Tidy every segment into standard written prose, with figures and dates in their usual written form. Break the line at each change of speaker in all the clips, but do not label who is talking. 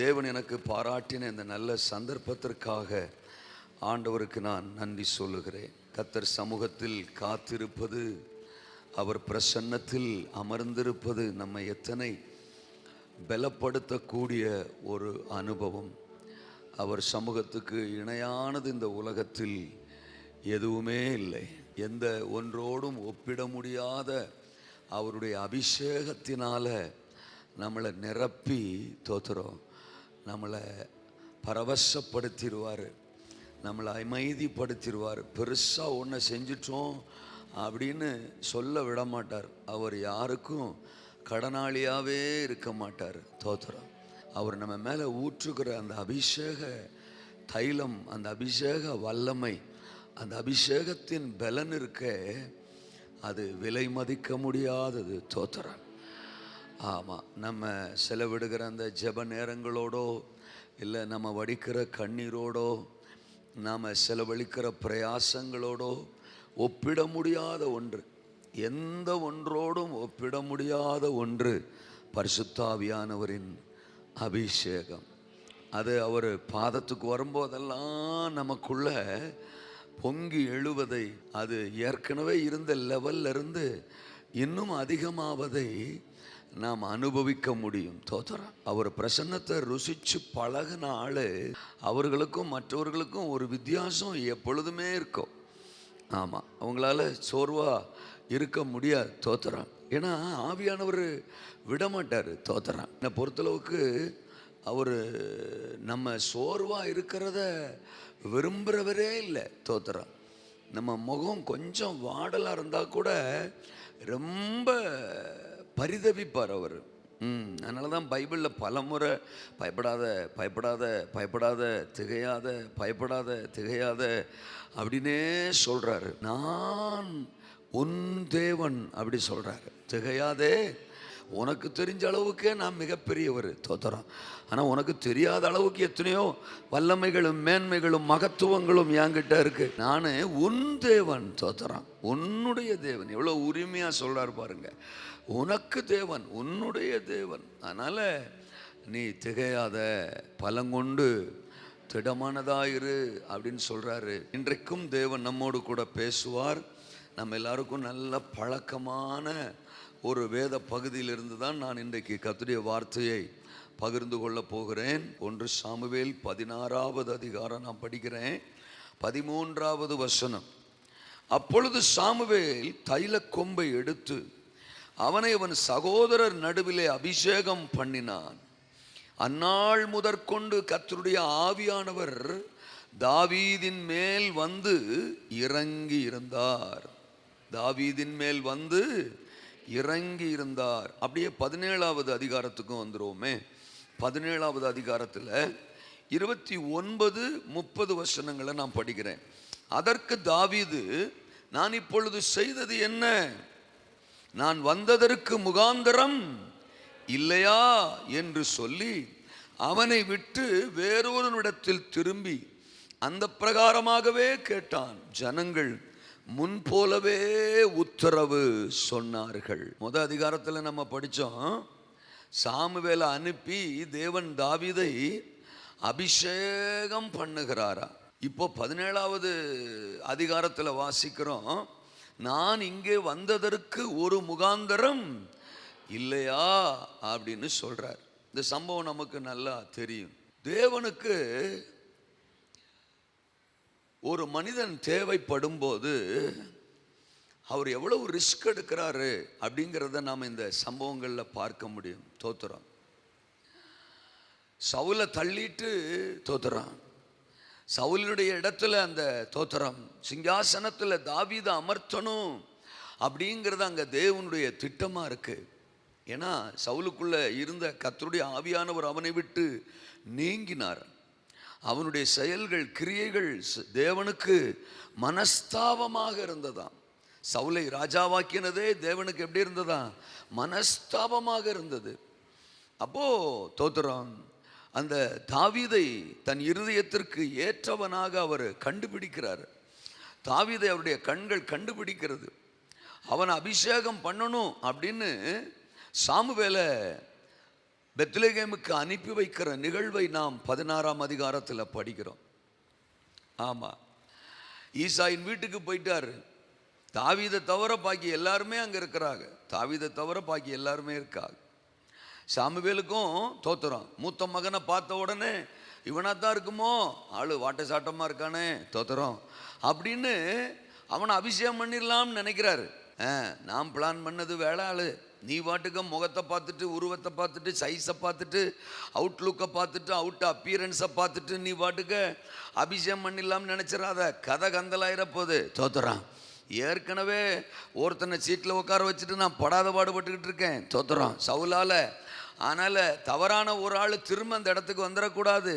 தேவன் எனக்கு பாராட்டின இந்த நல்ல சந்தர்ப்பத்திற்காக ஆண்டவருக்கு நான் நன்றி சொல்லுகிறேன். கர்த்தர் சமூகத்தில் காத்திருப்பது, அவர் பிரசன்னத்தில் அமர்ந்திருப்பது நம்மை எத்தனை பலப்படுத்தக்கூடிய ஒரு அனுபவம். அவர் சமூகத்துக்கு இணையானது இந்த உலகத்தில் எதுவுமே இல்லை. எந்த ஒன்றோடும் ஒப்பிட முடியாத அவருடைய அபிஷேகத்தினால நம்மளை நிரப்பி தோத்துறோம், நம்மளை பரவசப்படுத்திடுவார், நம்மளை அமைதிப்படுத்திடுவார். பெருசாக ஒன்றை செஞ்சிட்டோம் அப்படின்னு சொல்ல விட மாட்டார். அவர் யாருக்கும் கடனாளியாகவே இருக்க மாட்டார். தோத்துறோம். அவர் நம்ம மேலே ஊற்றுகிற அந்த அபிஷேக தைலம், அந்த அபிஷேக வல்லமை, அந்த அபிஷேகத்தின் பலன் இருக்க, அது விலை மதிக்க முடியாதது. தோத்துறோம். ஆமாம், நம்ம செலவிடுகிற அந்த ஜெப நேரங்களோடோ, இல்லை நம்ம வடிக்கிற கண்ணீரோடோ, நாம் செலவழிக்கிற பிரயாசங்களோடோ ஒப்பிட முடியாத ஒன்று, எந்த ஒன்றோடும் ஒப்பிட முடியாத ஒன்று பரிசுத்த ஆவியானவரின் அபிஷேகம். அது அவர் பாதத்துக்கு வரும்போதெல்லாம் நமக்குள்ள பொங்கி எழுவதை, அது ஏற்கனவே இருந்த லெவல்ல இருந்து இன்னும் அதிகமாவதை நாம் அனுபவிக்க முடியும். தோத்திரம். அவர் பிரசன்னத்தை ருசிச்சு பழகின ஆள், அவர்களுக்கும் மற்றவர்களுக்கும் ஒரு வித்தியாசம் எப்பொழுதுமே இருக்கும். ஆமாம், அவங்களால சோர்வாக இருக்க முடியாது. தோத்திரம். ஏன்னா ஆவியானவர் விடமாட்டார். தோத்திரம். என்னை பொறுத்தளவுக்கு அவர் நம்ம சோர்வாக இருக்கிறத விரும்புகிறவரே இல்லை. தோத்திரம். நம்ம முகம் கொஞ்சம் வாடலாக இருந்தால் கூட ரொம்ப பரிதவிப்பார் அவர். அதனால தான் பைபிளில் பல முறை பயப்படாத பயப்படாத பயப்படாத திகையாத பயப்படாத திகையாத அப்படின்னே சொல்கிறாரு. நான் உன் தேவன் அப்படி சொல்கிறாரு. திகையாதே, உனக்கு தெரிஞ்ச அளவுக்கே நான் மிகப்பெரியவர். தோத்திரம். ஆனால் உனக்கு தெரியாத அளவுக்கு எத்தனையோ வல்லமைகளும் மேன்மைகளும் மகத்துவங்களும் என்கிட்ட இருக்கு. நான் உன் தேவன். தோத்திரம். உன்னுடைய தேவன். எவ்வளோ உரிமையாக சொல்கிறார் பாருங்க. உனக்கு தேவன், உன்னுடைய தேவன். அதனால் நீ திகையாத, பலங்கொண்டு திடமானதாயிரு அப்படின்னு சொல்கிறாரு. இன்றைக்கும் தேவன் நம்மோடு கூட பேசுவார். நம்ம எல்லாருக்கும் நல்ல பழக்கமான ஒரு வேத பகுதியிலிருந்து தான் நான் இன்றைக்கு கர்த்தருடைய வார்த்தையை பகிர்ந்து கொள்ள போகிறேன். 1 சாமுவேல் 16வது அதிகாரம் நான் படிக்கிறேன். 13வது வசனம். அப்பொழுது சாமுவேல் தைல கொம்பை எடுத்து அவனை அவன் சகோதரர் நடுவிலே அபிஷேகம் பண்ணினான். அந்நாள் முதற்கொண்டு கர்த்தருடைய ஆவியானவர் தாவீதின் மேல் வந்து இறங்கி இருந்தார். தாவீதின் மேல் வந்து இறங்கி இருந்தார். அப்படியே 17வது அதிகாரத்துக்கும் வந்துருவோமே. 17வது அதிகாரத்தில் 29, 30 வசனங்களை நான் படிக்கிறேன். அதற்கு தாவீது, நான் இப்பொழுது செய்தது என்ன? நான் வந்ததற்கு முகாந்தரம் இல்லையா என்று சொல்லி அவனை விட்டு வேறொருவனிடத்தில் திரும்பி அந்த பிரகாரமாகவே கேட்டான். ஜனங்கள் முன் போலவே உத்தரவு சொன்னார்கள். முதல் அதிகாரத்தில் நம்ம படித்தோம், சாமுவேலை அனுப்பி தேவன் தாவீதை அபிஷேகம் பண்ணுகிறாரா. இப்போ 17வது அதிகாரத்தில் வாசிக்கிறோம், நான் இங்கே வந்ததற்கு ஒரு முகாந்தரம் இல்லையா அப்படின்னு சொல்றார். இந்த சம்பவம் நமக்கு நல்லா தெரியும். தேவனுக்கு ஒரு மனிதன் தேவைப்படும் போது அவர் எவ்வளவு ரிஸ்க் எடுக்கிறாரு அப்படிங்கிறத நாம் இந்த சம்பவங்களில் பார்க்க முடியும். தோத்துறான், சவுலை தள்ளிட்டு தோத்துறான், சவுலுடைய இடத்துல அந்த தோத்திரம் சிங்காசனத்தில் தாவீதை அமர்த்தணும் அப்படிங்கிறது அங்கே தேவனுடைய திட்டமாக இருக்கு. ஏன்னா சவுலுக்குள்ள இருந்த கர்த்தருடைய ஆவியானவர் அவனை விட்டு நீங்கினார். அவனுடைய செயல்கள் கிரியைகள் தேவனுக்கு மனஸ்தாபமாக இருந்ததாம். சவுலை ராஜாவாக்கினதே தேவனுக்கு எப்படி இருந்ததா? மனஸ்தாபமாக இருந்தது. அப்போ தோத்திரம் அந்த தாவீதை தன் இருதயத்திற்கு ஏற்றவனாக அவர் கண்டுபிடிக்கிறார். தாவீதை அவருடைய கண்கள் கண்டுபிடிக்கிறது. அவனை அபிஷேகம் பண்ணணும் அப்படின்னு சாமுவேலை பெத்லகேமுக்கு அனுப்பி வைக்கிற நிகழ்வை நாம் 16ஆம் அதிகாரத்தில் படிக்கிறோம். ஆமாம், ஈசாயின் வீட்டுக்கு போயிட்டார். தாவீதை தவிர பாக்கி எல்லாருமே அங்கே இருக்கிறாங்க. தாவீதை தவிர பாக்கி எல்லாருமே இருக்காங்க. சாமுவேலுக்கும் தோத்துறான். மூத்த மகனை பார்த்த உடனே இவனாக தான் இருக்குமோ, ஆளு வாட்ட சாட்டமாக இருக்கானே, தோத்துறோம் அப்படின்னு அவனை அபிஷேகம் பண்ணிடலாம்னு நினைக்கிறாரு. நான் பிளான் பண்ணது வேலை ஆளு, நீ வாட்டுக்க முகத்தை பார்த்துட்டு, உருவத்தை பார்த்துட்டு, சைஸை பார்த்துட்டு, அவுட்லுக்கை பார்த்துட்டு, அவுட் அப்பியரன்ஸை பார்த்துட்டு நீ வாட்டுக்க அபிஷேகம் பண்ணிடலாம்னு நினச்சிடாத. கதை கந்தலாயிர போகுது. தோத்துறான். ஏற்கனவே ஒருத்தனை சீட்டில் உட்கார வச்சுட்டு நான் படாத பாடுபட்டுக்கிட்டு இருக்கேன். தோத்துறான் சவுலால். அதனால் தவறான ஒரு ஆள் திரும்ப அந்த இடத்துக்கு வந்துடக்கூடாது.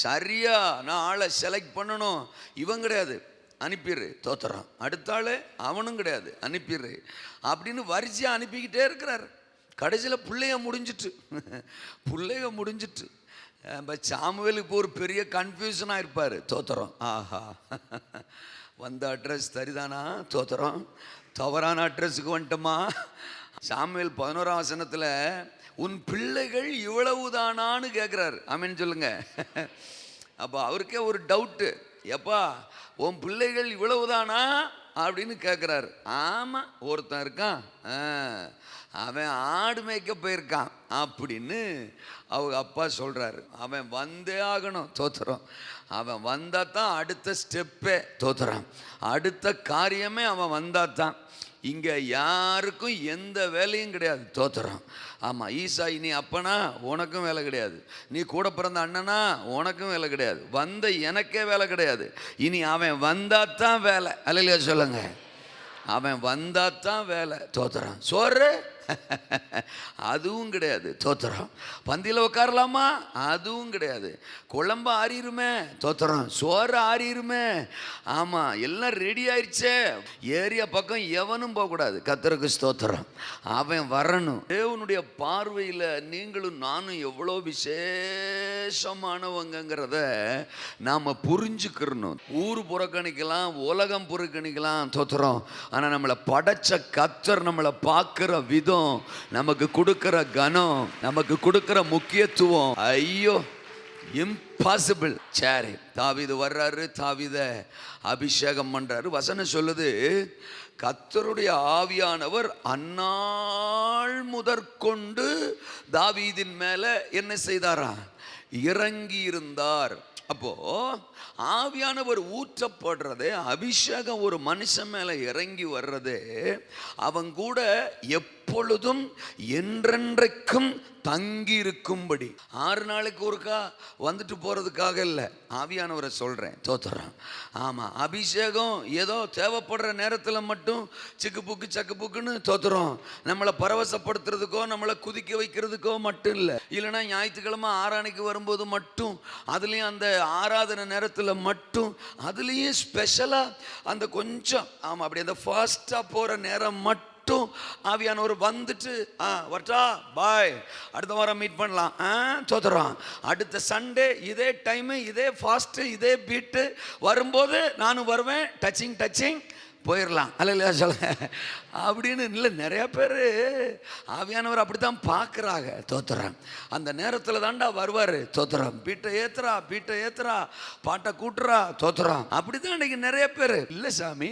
சரியா நான் ஆளை செலக்ட் பண்ணணும். இவன் கிடையாது, அனுப்பிடுறு. தோத்துறான். அடுத்த ஆள் அவனும் கிடையாது, அனுப்பிடுறு அப்படின்னு வரிசையாக அனுப்பிக்கிட்டே இருக்கிறார். கடைசியில் பிள்ளைய முடிஞ்சிட்டு சாமுவேலுக்கு இப்போ ஒரு பெரிய கன்ஃபியூஷனாக இருப்பார். தோத்துறோம். ஆஹா, வந்த அட்ரஸ் சரிதானா? தோத்துறோம். தவறான அட்ரஸுக்கு வந்துட்டோமா? சாமுவேல் 11ஆம் வசனத்தில் உன் பிள்ளைகள் இவ்வளவுதானான்னு கேட்குறாரு. ஆமென் சொல்லுங்க. அப்போ அவருக்கே ஒரு டவுட்டு, எப்பா உன் பிள்ளைகள் இவ்வளவுதானா அப்படின்னு கேட்குறாரு. ஆமாம், ஒருத்தன் இருக்கான், அவன் ஆடு மேய்க்க போயிருக்கான் அப்படின்னு அவங்க அப்பா சொல்கிறாரு. அவன் வந்தே ஆகணும். தோத்துறோம். அவன் வந்தால் தான் அடுத்த ஸ்டெப்பே. தோத்துறான். அடுத்த காரியமே அவன் வந்தால் தான். இங்கே யாருக்கும் எந்த வேலையும் கிடையாது. தோத்துறோம். ஆமாம், ஈசாய் நீ அப்பனா உனக்கும் வேலை கிடையாது, நீ கூட பிறந்த அண்ணனா உனக்கும் வேலை கிடையாது, வந்த எனக்கே வேலை கிடையாது. இனி அவன் வந்தால் தான் வேலை. அல்லையா சொல்லுங்க, அவன் வந்தால் தான் வேலை. தோத்துறான். சோறு அதுவும் கிடையாது. தோத்துறோம். பந்தியில் உட்காரலாமா? அதுவும் கிடையாது. குழம்பு ஆறிருமே. தோத்துறோம். சோறு ஆறிருமே. ஆமாம், எல்லாம் ரெடி ஆயிடுச்சே. ஏரியா பக்கம் எவனும் போகக்கூடாது. கர்த்தருக்கு ஸ்தோத்திரம். அவன் வரணும். தேவனுடைய பார்வையில் நீங்களும் நானும் எவ்வளோ விசேஷமானவங்கிறத நாம் புரிஞ்சுக்கிறணும். ஊர் புறக்கணிக்கலாம், உலகம் புறக்கணிக்கலாம். தோத்துறோம். ஆனால் நம்மளை படைச்ச கர்த்தர் நம்மளை பார்க்குற விதம், நமக்கு கொடுக்கிற கனம், நமக்கு கொடுக்கிற முக்கியத்துவம், ஐயோ இம்பாசிபிள். சரி, தாவீது வர்றாரு, தாவீத அபிஷேகம் பண்றாரு. வசனம் சொல்லுது, கர்த்தருடைய ஆவியானவர் அந்நாள் முதற்கொண்டு தாவீதின் மேல என்ன செய்தாரா? இறங்கி இருந்தார். அப்போ ஆவியானவர் ஊற்றப்படுறதே, அபிஷேகம் ஒரு மனுஷன் மேல இறங்கி வர்றதே, அவன் கூட எப்பொழுதும் என்றென்றைக்கும் தங்கி இருக்கும்படி. 6 நாளைக்கு ஒருக்கா வந்துட்டு போறதுக்காக இல்லை, ஆவியானவரை சொல்றேன். தோத்துறான். ஆமா, அபிஷேகம் ஏதோ தேவைப்படுற நேரத்தில் மட்டும் சிக்கு புக்கு சக்கு புக்குன்னு தோத்துறோம். நம்மளை பரவசப்படுத்துறதுக்கோ நம்மளை குதிக்க வைக்கிறதுக்கோ மட்டும் இல்லை. இல்லைன்னா ஞாயிற்றுக்கிழமை ஆராதனைக்கு வரும்போது மட்டும், அதுலேயும் அந்த ஆராதனை நேரத்தில் மட்டும், அதுலேயும் ஸ்பெஷலாக அந்த கொஞ்சம், ஆமாம், அப்படி அந்த ஃபாஸ்ட்டாக போகிற நேரம் மட்டும் மட்டும் ஆவியானவர் வந்துட்டு வரட்டா பாய், அடுத்த வாரம் மீட் பண்ணலாம் தோத்துறோம். அடுத்த சண்டே இதே டைமு, இதே ஃபாஸ்ட்டு, இதே பீட்டு வரும்போது நானும் வருவேன், டச்சிங் போயிடலாம் அல்ல சொல்ல அப்படின்னு இல்லை. நிறைய பேர் ஆவியானவர் அப்படி தான் பார்க்குறாங்க. தோத்துறான் அந்த நேரத்தில் தாண்டா வருவார். தோத்துறான் பீட்டை ஏத்துறா பாட்டை கூட்டுறா. தோத்துறான் அப்படி தான் இன்னைக்கு நிறைய பேர். இல்லை சாமி,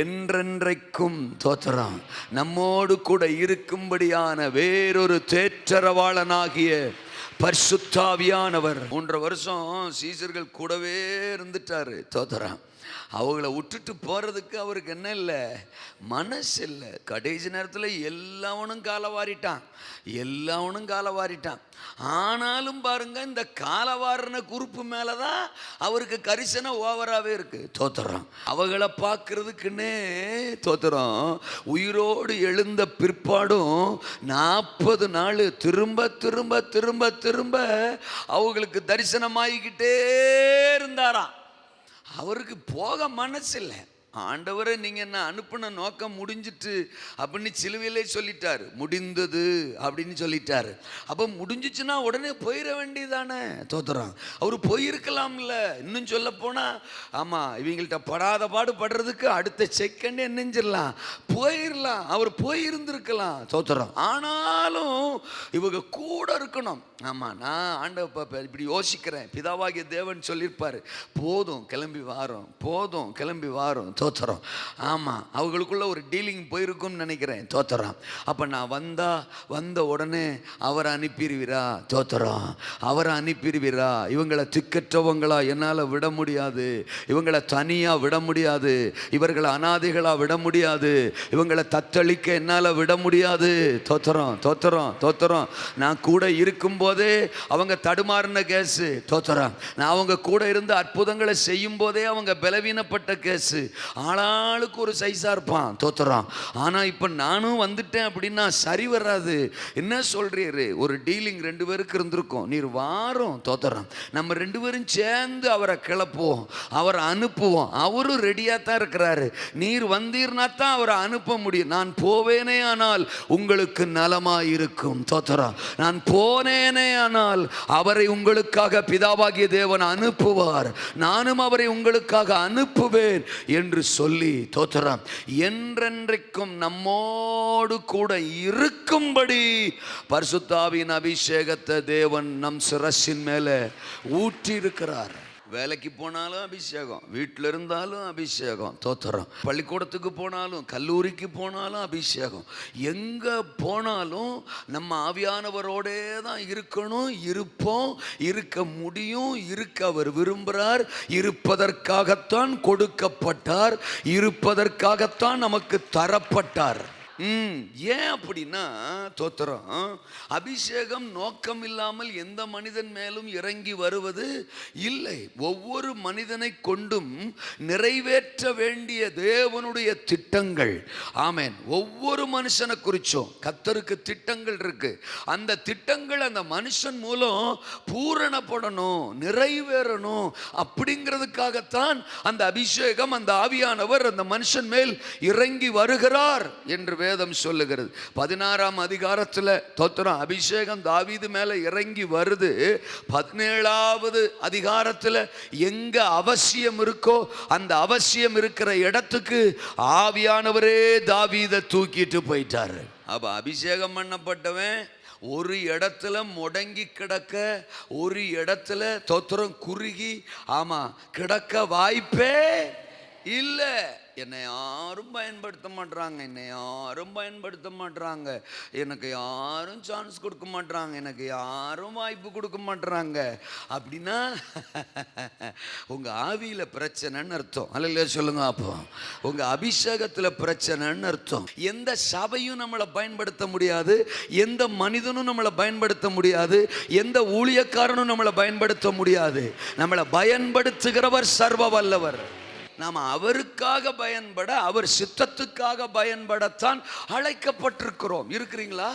என்றென்றைக்கும் தோத்துறான் நம்மோடு கூட இருக்கும்படியான வேறொரு தேற்றரவாளனாகிய பரிசுத்தாவியானவர் 3 வருஷம் சீசர்கள் கூடவே இருந்துட்டாரு. தோத்துறான் அவங்கள விட்டுட்டு போகிறதுக்கு அவருக்கு என்ன இல்லை, மனசு இல்லை. கடைசி நேரத்தில் எல்லாவனும் காலை வாரிட்டான். ஆனாலும் பாருங்க, இந்த காலவாரின குறுப்பு மேலே தான் அவருக்கு கரிசனை ஓவராகவே இருக்கு. தோத்துறோம் அவங்கள பார்க்கறதுக்குன்னே தோத்துறோம். உயிரோடு எழுந்த பிற்பாடும் 40 நாள் திரும்ப திரும்ப திரும்ப திரும்ப அவங்களுக்கு தரிசனமாகிக்கிட்டே இருந்தாராம். அவருக்கு போக மனசு இல்லை. ஆண்டவரை நீங்கள் என்ன அனுப்பின நோக்கம் முடிஞ்சிட்டு அப்படின்னு சிலுவையிலே சொல்லிட்டார். முடிந்தது அப்படின்னு சொல்லிட்டாரு. அப்போ முடிஞ்சிச்சுன்னா உடனே போயிட வேண்டியதானே. தோத்துறோம் அவர் போயிருக்கலாம்ல. இன்னும் சொல்ல போனால் இவங்கள்ட்ட படாத பாடு படுறதுக்கு அடுத்த செகண்டே நெஞ்சிடலாம், போயிடலாம். அவர் போயிருந்திருக்கலாம். தோத்துறோம் ஆனாலும் இவங்க கூட இருக்கணும். நான் ஆண்டவ இப்படி யோசிக்கிறேன். பிதாவாகிய தேவன் சொல்லியிருப்பார், போதும் கிளம்பி வாரோம். தோத்துறோம் அவங்களுக்குள்ள ஒரு டீலிங் போயிருக்கும்னு நினைக்கிறேன். தோத்துறோம் அப்போ நான் வந்த உடனே அவரை அனுப்பிடுவீரா. தோத்துறோம் அவரை அனுப்பிடுவீரா. இவங்களை திக்கற்றவங்களா என்னால் விட முடியாது, இவங்களை தனியாக விட முடியாது, இவர்களை அனாதைகளாக விட முடியாது, இவங்களை தத்தளிக்க என்னால் விட முடியாது. தோத்துறோம் நான் கூட இருக்கும்போதே அவங்க தடுமாறின கேஸு. தோத்துறோம் நான் அவங்க கூட இருந்து அற்புதங்களை செய்யும் போதே அவங்க பலவீனப்பட்ட கேஸு. ஆளாளுக்கு ஒரு சைஸா இருப்பான். தோத்துறான். ஆனா இப்ப நானும் வந்துட்டேன் அப்படின்னா சரி வராது. என்ன சொல்றீரு? ஒரு டீலிங் 2 பேருக்கு இருந்திருக்கும். நீர் வாரம். தோத்துறான் நம்ம 2 பேரும் சேர்ந்து அவரை கிளப்புவோம், அவரை அனுப்புவோம். அவரும் ரெடியா தான் இருக்கிறாரு. நீர் வந்தீர்னா தான் அவரை அனுப்ப முடியும். நான் போவேனே ஆனால் உங்களுக்கு நலமாயிருக்கும். தோத்துறான் நான் போனேனே ஆனால் அவரை உங்களுக்காக பிதாவாகிய தேவன் அனுப்புவார், நானும் அவரை உங்களுக்காக அனுப்புவேன் என்று சொல்லி தோத்துறான் என்றென்றைக்கும் நம்மோடு கூட இருக்கும்படி பரிசுத்தாவின் அபிஷேகத்தை தேவன் நம் சிரசின் மேல ஊற்றி இருக்கிறார். வேலைக்கு போனாலும் அபிஷேகம், வீட்டில் இருந்தாலும் அபிஷேகம். தோத்துறோம் பள்ளிக்கூடத்துக்கு போனாலும் கல்லூரிக்கு போனாலும் அபிஷேகம். எங்கே போனாலும் நம்ம ஆவியானவரோடே தான் இருக்கணும், இருப்போம், இருக்க முடியும், இருக்க அவர் விரும்புகிறார். இருப்பதற்காகத்தான் கொடுக்கப்பட்டார், இருப்பதற்காகத்தான் நமக்கு தரப்பட்டார். ஏன் அப்படின்னா தோத்திரம் அபிஷேகம் நோக்கம் இல்லாமல் எந்த மனிதன் மேலும் இறங்கி வருவது இல்லை. ஒவ்வொரு மனிதனை கொண்டும் நிறைவேற்ற வேண்டிய தேவனுடைய திட்டங்கள். ஆமென். ஒவ்வொரு மனுஷனை குறிச்சும் கர்த்தருக்கு திட்டங்கள் இருக்கு. அந்த திட்டங்கள் அந்த மனுஷன் மூலம் பூரணப்படணும், நிறைவேறணும். அப்படிங்கிறதுக்காகத்தான் அந்த அபிஷேகம், அந்த ஆவியானவர் அந்த மனுஷன் மேல் இறங்கி வருகிறார் என்று வேதம் சொல்லுகிறது. 16ஆம் அதிகாரத்தில் தோத்திரம் அபிஷேகம் தாவீது மேல இறங்கி வருது. 17ஆவது அதிகாரத்தில் எங்க அவசியம் இருக்கோ அந்த அவசியம் இருக்கிற இடத்துக்கு ஆவியானவரே தாவீதை தூக்கிட்டு போயிட்டாரு. அப்ப அபிஷேகம் பண்ணப்பட்டவன் ஒரு இடத்துல முடங்கி கிடக்க, ஒரு இடத்துல தோத்திரம் குறுகி கிடக்க வாய்ப்பே இல்லை. என்னை யாரும் பயன்படுத்த மாட்றாங்க, எனக்கு யாரும் சான்ஸ் கொடுக்க மாட்றாங்க, எனக்கு யாரும் வாய்ப்பு கொடுக்க மாட்றாங்க அப்படின்னா உங்க ஆவியில பிரச்சனைன்னு அர்த்தம். அல்ல சொல்லுங்க. அப்போ உங்க அபிஷேகத்துல பிரச்சனைன்னு அர்த்தம். எந்த சபையும் நம்மளை பயன்படுத்த முடியாது, எந்த மனிதனும் நம்மளை பயன்படுத்த முடியாது, எந்த ஊழியக்காரனும் நம்மளை பயன்படுத்த முடியாது. நம்மளை பயன்படுத்துகிறவர் சர்வ வல்லவர். நாம் அவருக்காக பயன்பட, அவர் சித்தத்துக்காக பயன்படத்தான் அழைக்கப்பட்டிருக்கிறோம். இருக்கிறீங்களா?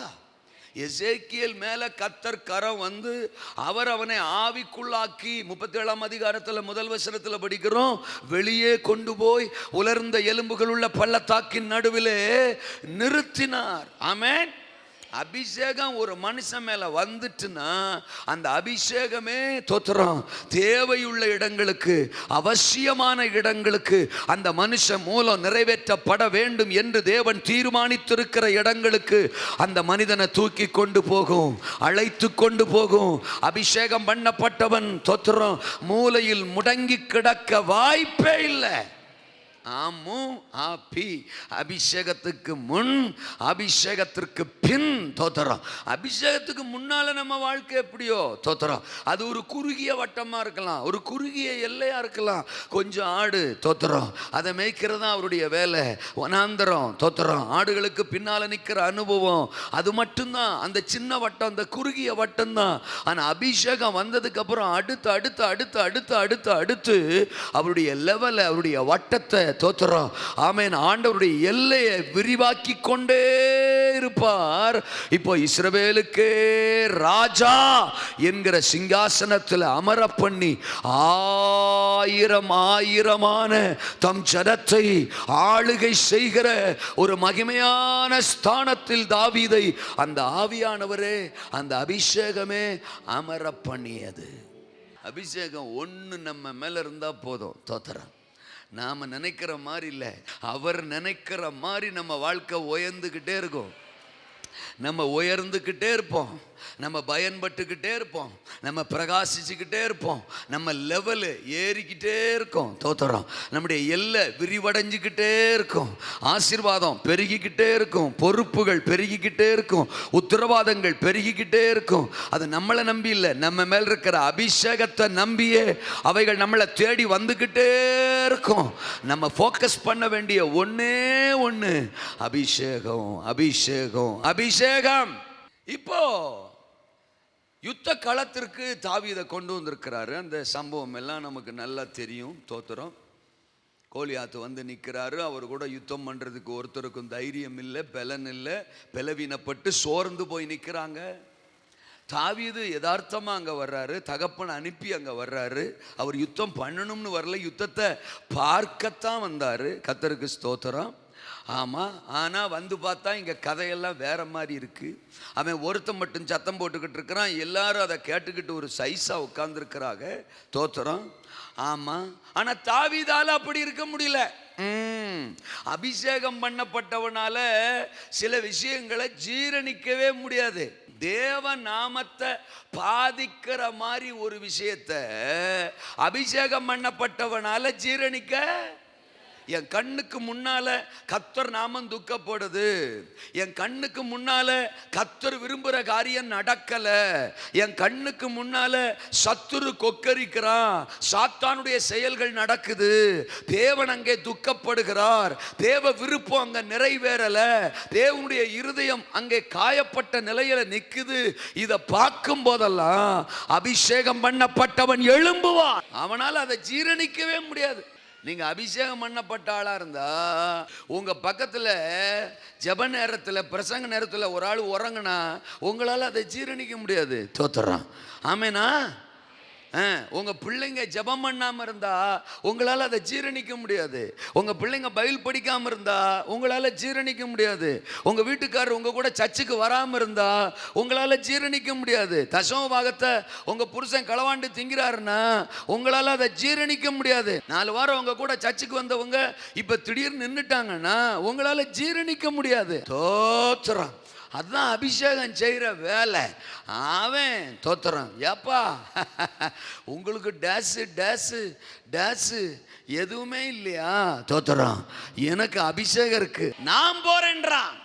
எசேக்கியேல் மேல கர்த்தர் கரம் வந்து அவர் அவனை ஆவிக்குள்ளாக்கி 37ஆம் அதிகாரத்தில் முதல் வசனத்தில் படிக்கிறோம், வெளியே கொண்டு போய் உலர்ந்த எலும்புகள் உள்ள பள்ளத்தாக்கின் நடுவிலே நிறுத்தினார். ஆமென். அபிஷேகம் ஒரு மனுஷன் மேல வந்துட்டுன்னா அந்த அபிஷேகமே தோத்திரம் தேவையுள்ள இடங்களுக்கு, அவசியமான இடங்களுக்கு, அந்த மனுஷன் மூலம் நிறைவேற்றப்பட வேண்டும் என்று தேவன் தீர்மானித்திருக்கிற இடங்களுக்கு அந்த மனிதனை தூக்கி கொண்டு போகும், அழைத்து கொண்டு போகும். அபிஷேகம் பண்ணப்பட்டவன் தோத்திரம் மூலையில் முடங்கி கிடக்க வாய்ப்பே இல்லை. ஆமு ஆபி, அபிஷேகத்துக்கு முன் அபிஷேகத்திற்கு பின் தோத்திரம். அபிஷேகத்துக்கு முன்னால நம்ம வாழ்க்கை எப்படியோ தோத்திரம், அது ஒரு குறுகிய வட்டமா இருக்கலாம், ஒரு குறுகிய எல்லையா இருக்கலாம். கொஞ்சம் ஆடு தோத்திரம், அதை மேய்க்கிறதா அவருடைய வேலை. வனாந்தரம் தோத்திரம், ஆடுகளுக்கு பின்னால நிற்கிற அனுபவம், அது மட்டும்தான் அந்த சின்ன வட்டம், அந்த குறுகிய வட்டம் தான். ஆனா அபிஷேகம் வந்ததுக்கு அப்புறம் அடுத்து அடுத்து அடுத்து அடுத்து அடுத்து அடுத்து அவருடைய லெவலை, அவருடைய வட்டத்தை தோத்திரம் ஆமென், ஆண்டவருடைய எல்லையை விரிவாக்கி கொண்டே இருப்பார். இப்போ இஸ்ரவேலுக்கே ராஜா என்கிற சிங்காசனத்தில் அமர பண்ணி ஆயிரம் ஆயிரமான தம் ஜனத்தை ஆளுகை செய்கிற ஒரு மகிமையான ஸ்தானத்தில் தாவீதை அந்த ஆவியானவரே, அந்த அபிஷேகமே அமர பண்ணியது. அபிஷேகம் ஒன்று நம்ம மேல இருந்தா போதும் தோத்திரம். நாம நினைக்கிற மாதிரி இல்லை, அவர் நினைக்கிற மாதிரி நம்ம வாழ்க்கை உயர்ந்துக்கிட்டே இருக்கும். நம்ம உயர்ந்துக்கிட்டே இருப்போம், நம்ம பயன்பட்டுக்கிட்டே இருப்போம், நம்ம பிரகாசிச்சுக்கிட்டே இருப்போம், நம்ம லெவலு ஏறிக்கிட்டே இருக்கும் தோத்திரம். நம்முடைய எல்லை விரிவடைஞ்சிக்கிட்டே இருக்கும், ஆசீர்வாதம் பெருகிக்கிட்டே இருக்கும், பொறுப்புகள் பெருகிக்கிட்டே இருக்கும், உத்தரவாதங்கள் பெருகிக்கிட்டே இருக்கும். அது நம்மளை நம்பி இல்லை, நம்ம மேல் இருக்கிற அபிஷேகத்தை நம்பியே அவைகள் நம்மளை தேடி வந்துக்கிட்டே இருக்கும். நம்ம ஃபோக்கஸ் பண்ண வேண்டிய ஒன்னே ஒன்று அபிஷேகம், அபிஷேகம், அபிஷேகம். இப்போ யுத்த களத்திற்கு தாவீதை கொண்டு வந்திருக்கிறாரு. அந்த சம்பவம் எல்லாம் நமக்கு நல்லா தெரியும் தோத்திரம். கோலியாத்து வந்து நிற்கிறாரு, அவர் கூட யுத்தம் பண்ணுறதுக்கு ஒருத்தருக்கும் தைரியம் இல்லை, பலன் இல்லை, பலவீனப்பட்டு சோர்ந்து போய் நிற்கிறாங்க. தாவீது யதார்த்தமாக அங்கே வர்றாரு, தகப்பன் அனுப்பி அங்கே வர்றாரு. அவர் யுத்தம் பண்ணணும்னு வரல, யுத்தத்தை பார்க்கத்தான் வந்தார். கர்த்தருக்கு ஸ்தோத்திரம். ஆமாம், ஆனால் வந்து பார்த்தா இங்கே கதையெல்லாம் வேற மாதிரி இருக்குது. அவன் ஒருத்தன் மட்டும் சத்தம் போட்டுக்கிட்டு இருக்கிறான், எல்லாரும் அதை கேட்டுக்கிட்டு ஒரு சைஸாக உட்காந்துருக்கிறாங்க தோத்திரம். ஆமாம், ஆனால் தாவீதால அப்படி இருக்க முடியல. அபிஷேகம் பண்ணப்பட்டவனால சில விஷயங்களை ஜீரணிக்கவே முடியாது. தேவ நாமத்தை பாதிக்கிற மாதிரி ஒரு விஷயத்தை அபிஷேகம் பண்ணப்பட்டவனால ஜீரணிக்க. என் கண்ணுக்கு முன்னால கர்த்தர் நாமம் துக்கப்படுது, என் கண்ணுக்கு முன்னால கர்த்தர் விரும்புகிற காரியம் நடக்கல, என் கண்ணுக்கு முன்னால சத்துரு கொக்கரிக்கிறான், சாத்தானுடைய செயல்கள் நடக்குது, தேவன் அங்கே துக்கப்படுகிறார், தேவ விருப்பம் அங்கே நிறைவேறல, தேவனுடைய இருதயம் அங்கே காயப்பட்ட நிலையில நிக்குது. இதை பார்க்கும் போதெல்லாம் அபிஷேகம் பண்ணப்பட்டவன் எழும்புவான். அவனால் அதை ஜீரணிக்கவே முடியாது. நீங்க அபிஷேகம் பண்ணப்பட்ட ஆளா இருந்தா உங்க பக்கத்துல ஜெப நேரத்தில், பிரசங்க நேரத்தில் ஒரு ஆள் உறங்கினா உங்களால் அதை ஜீரணிக்க முடியாது தோத்திரம். ஆமேனா? உங்க பிள்ளைங்க ஜெபம் பண்ணாம இருந்தா உங்களால் அதை ஜீரணிக்க முடியாது. உங்க பிள்ளைங்க பைபிள் படிக்காம இருந்தா உங்களால ஜீரணிக்க முடியாது. உங்க வீட்டுக்காரர் உங்க கூட சர்ச்சுக்கு வராம இருந்தா உங்களால ஜீரணிக்க முடியாது. தசம பாகத்தை உங்க புருஷன் களவாண்டு திங்கிறாருன்னா உங்களால அதை ஜீரணிக்க முடியாது. 4 வாரம் உங்க கூட சர்ச்சுக்கு வந்தவங்க இப்ப திடீர்னு நின்றுட்டாங்கன்னா உங்களால ஜீரணிக்க முடியாது. தோத்திரம். அதுதான் அபிஷேகம் செய்கிற வேலை. அவன் தோத்திரம். ஏப்பா உங்களுக்கு டேஸு டேஸு டேஸு எதுவுமே இல்லையா? தோத்திரம். எனக்கு அபிஷேகம் இருக்கு, நான் போறேன்றான்,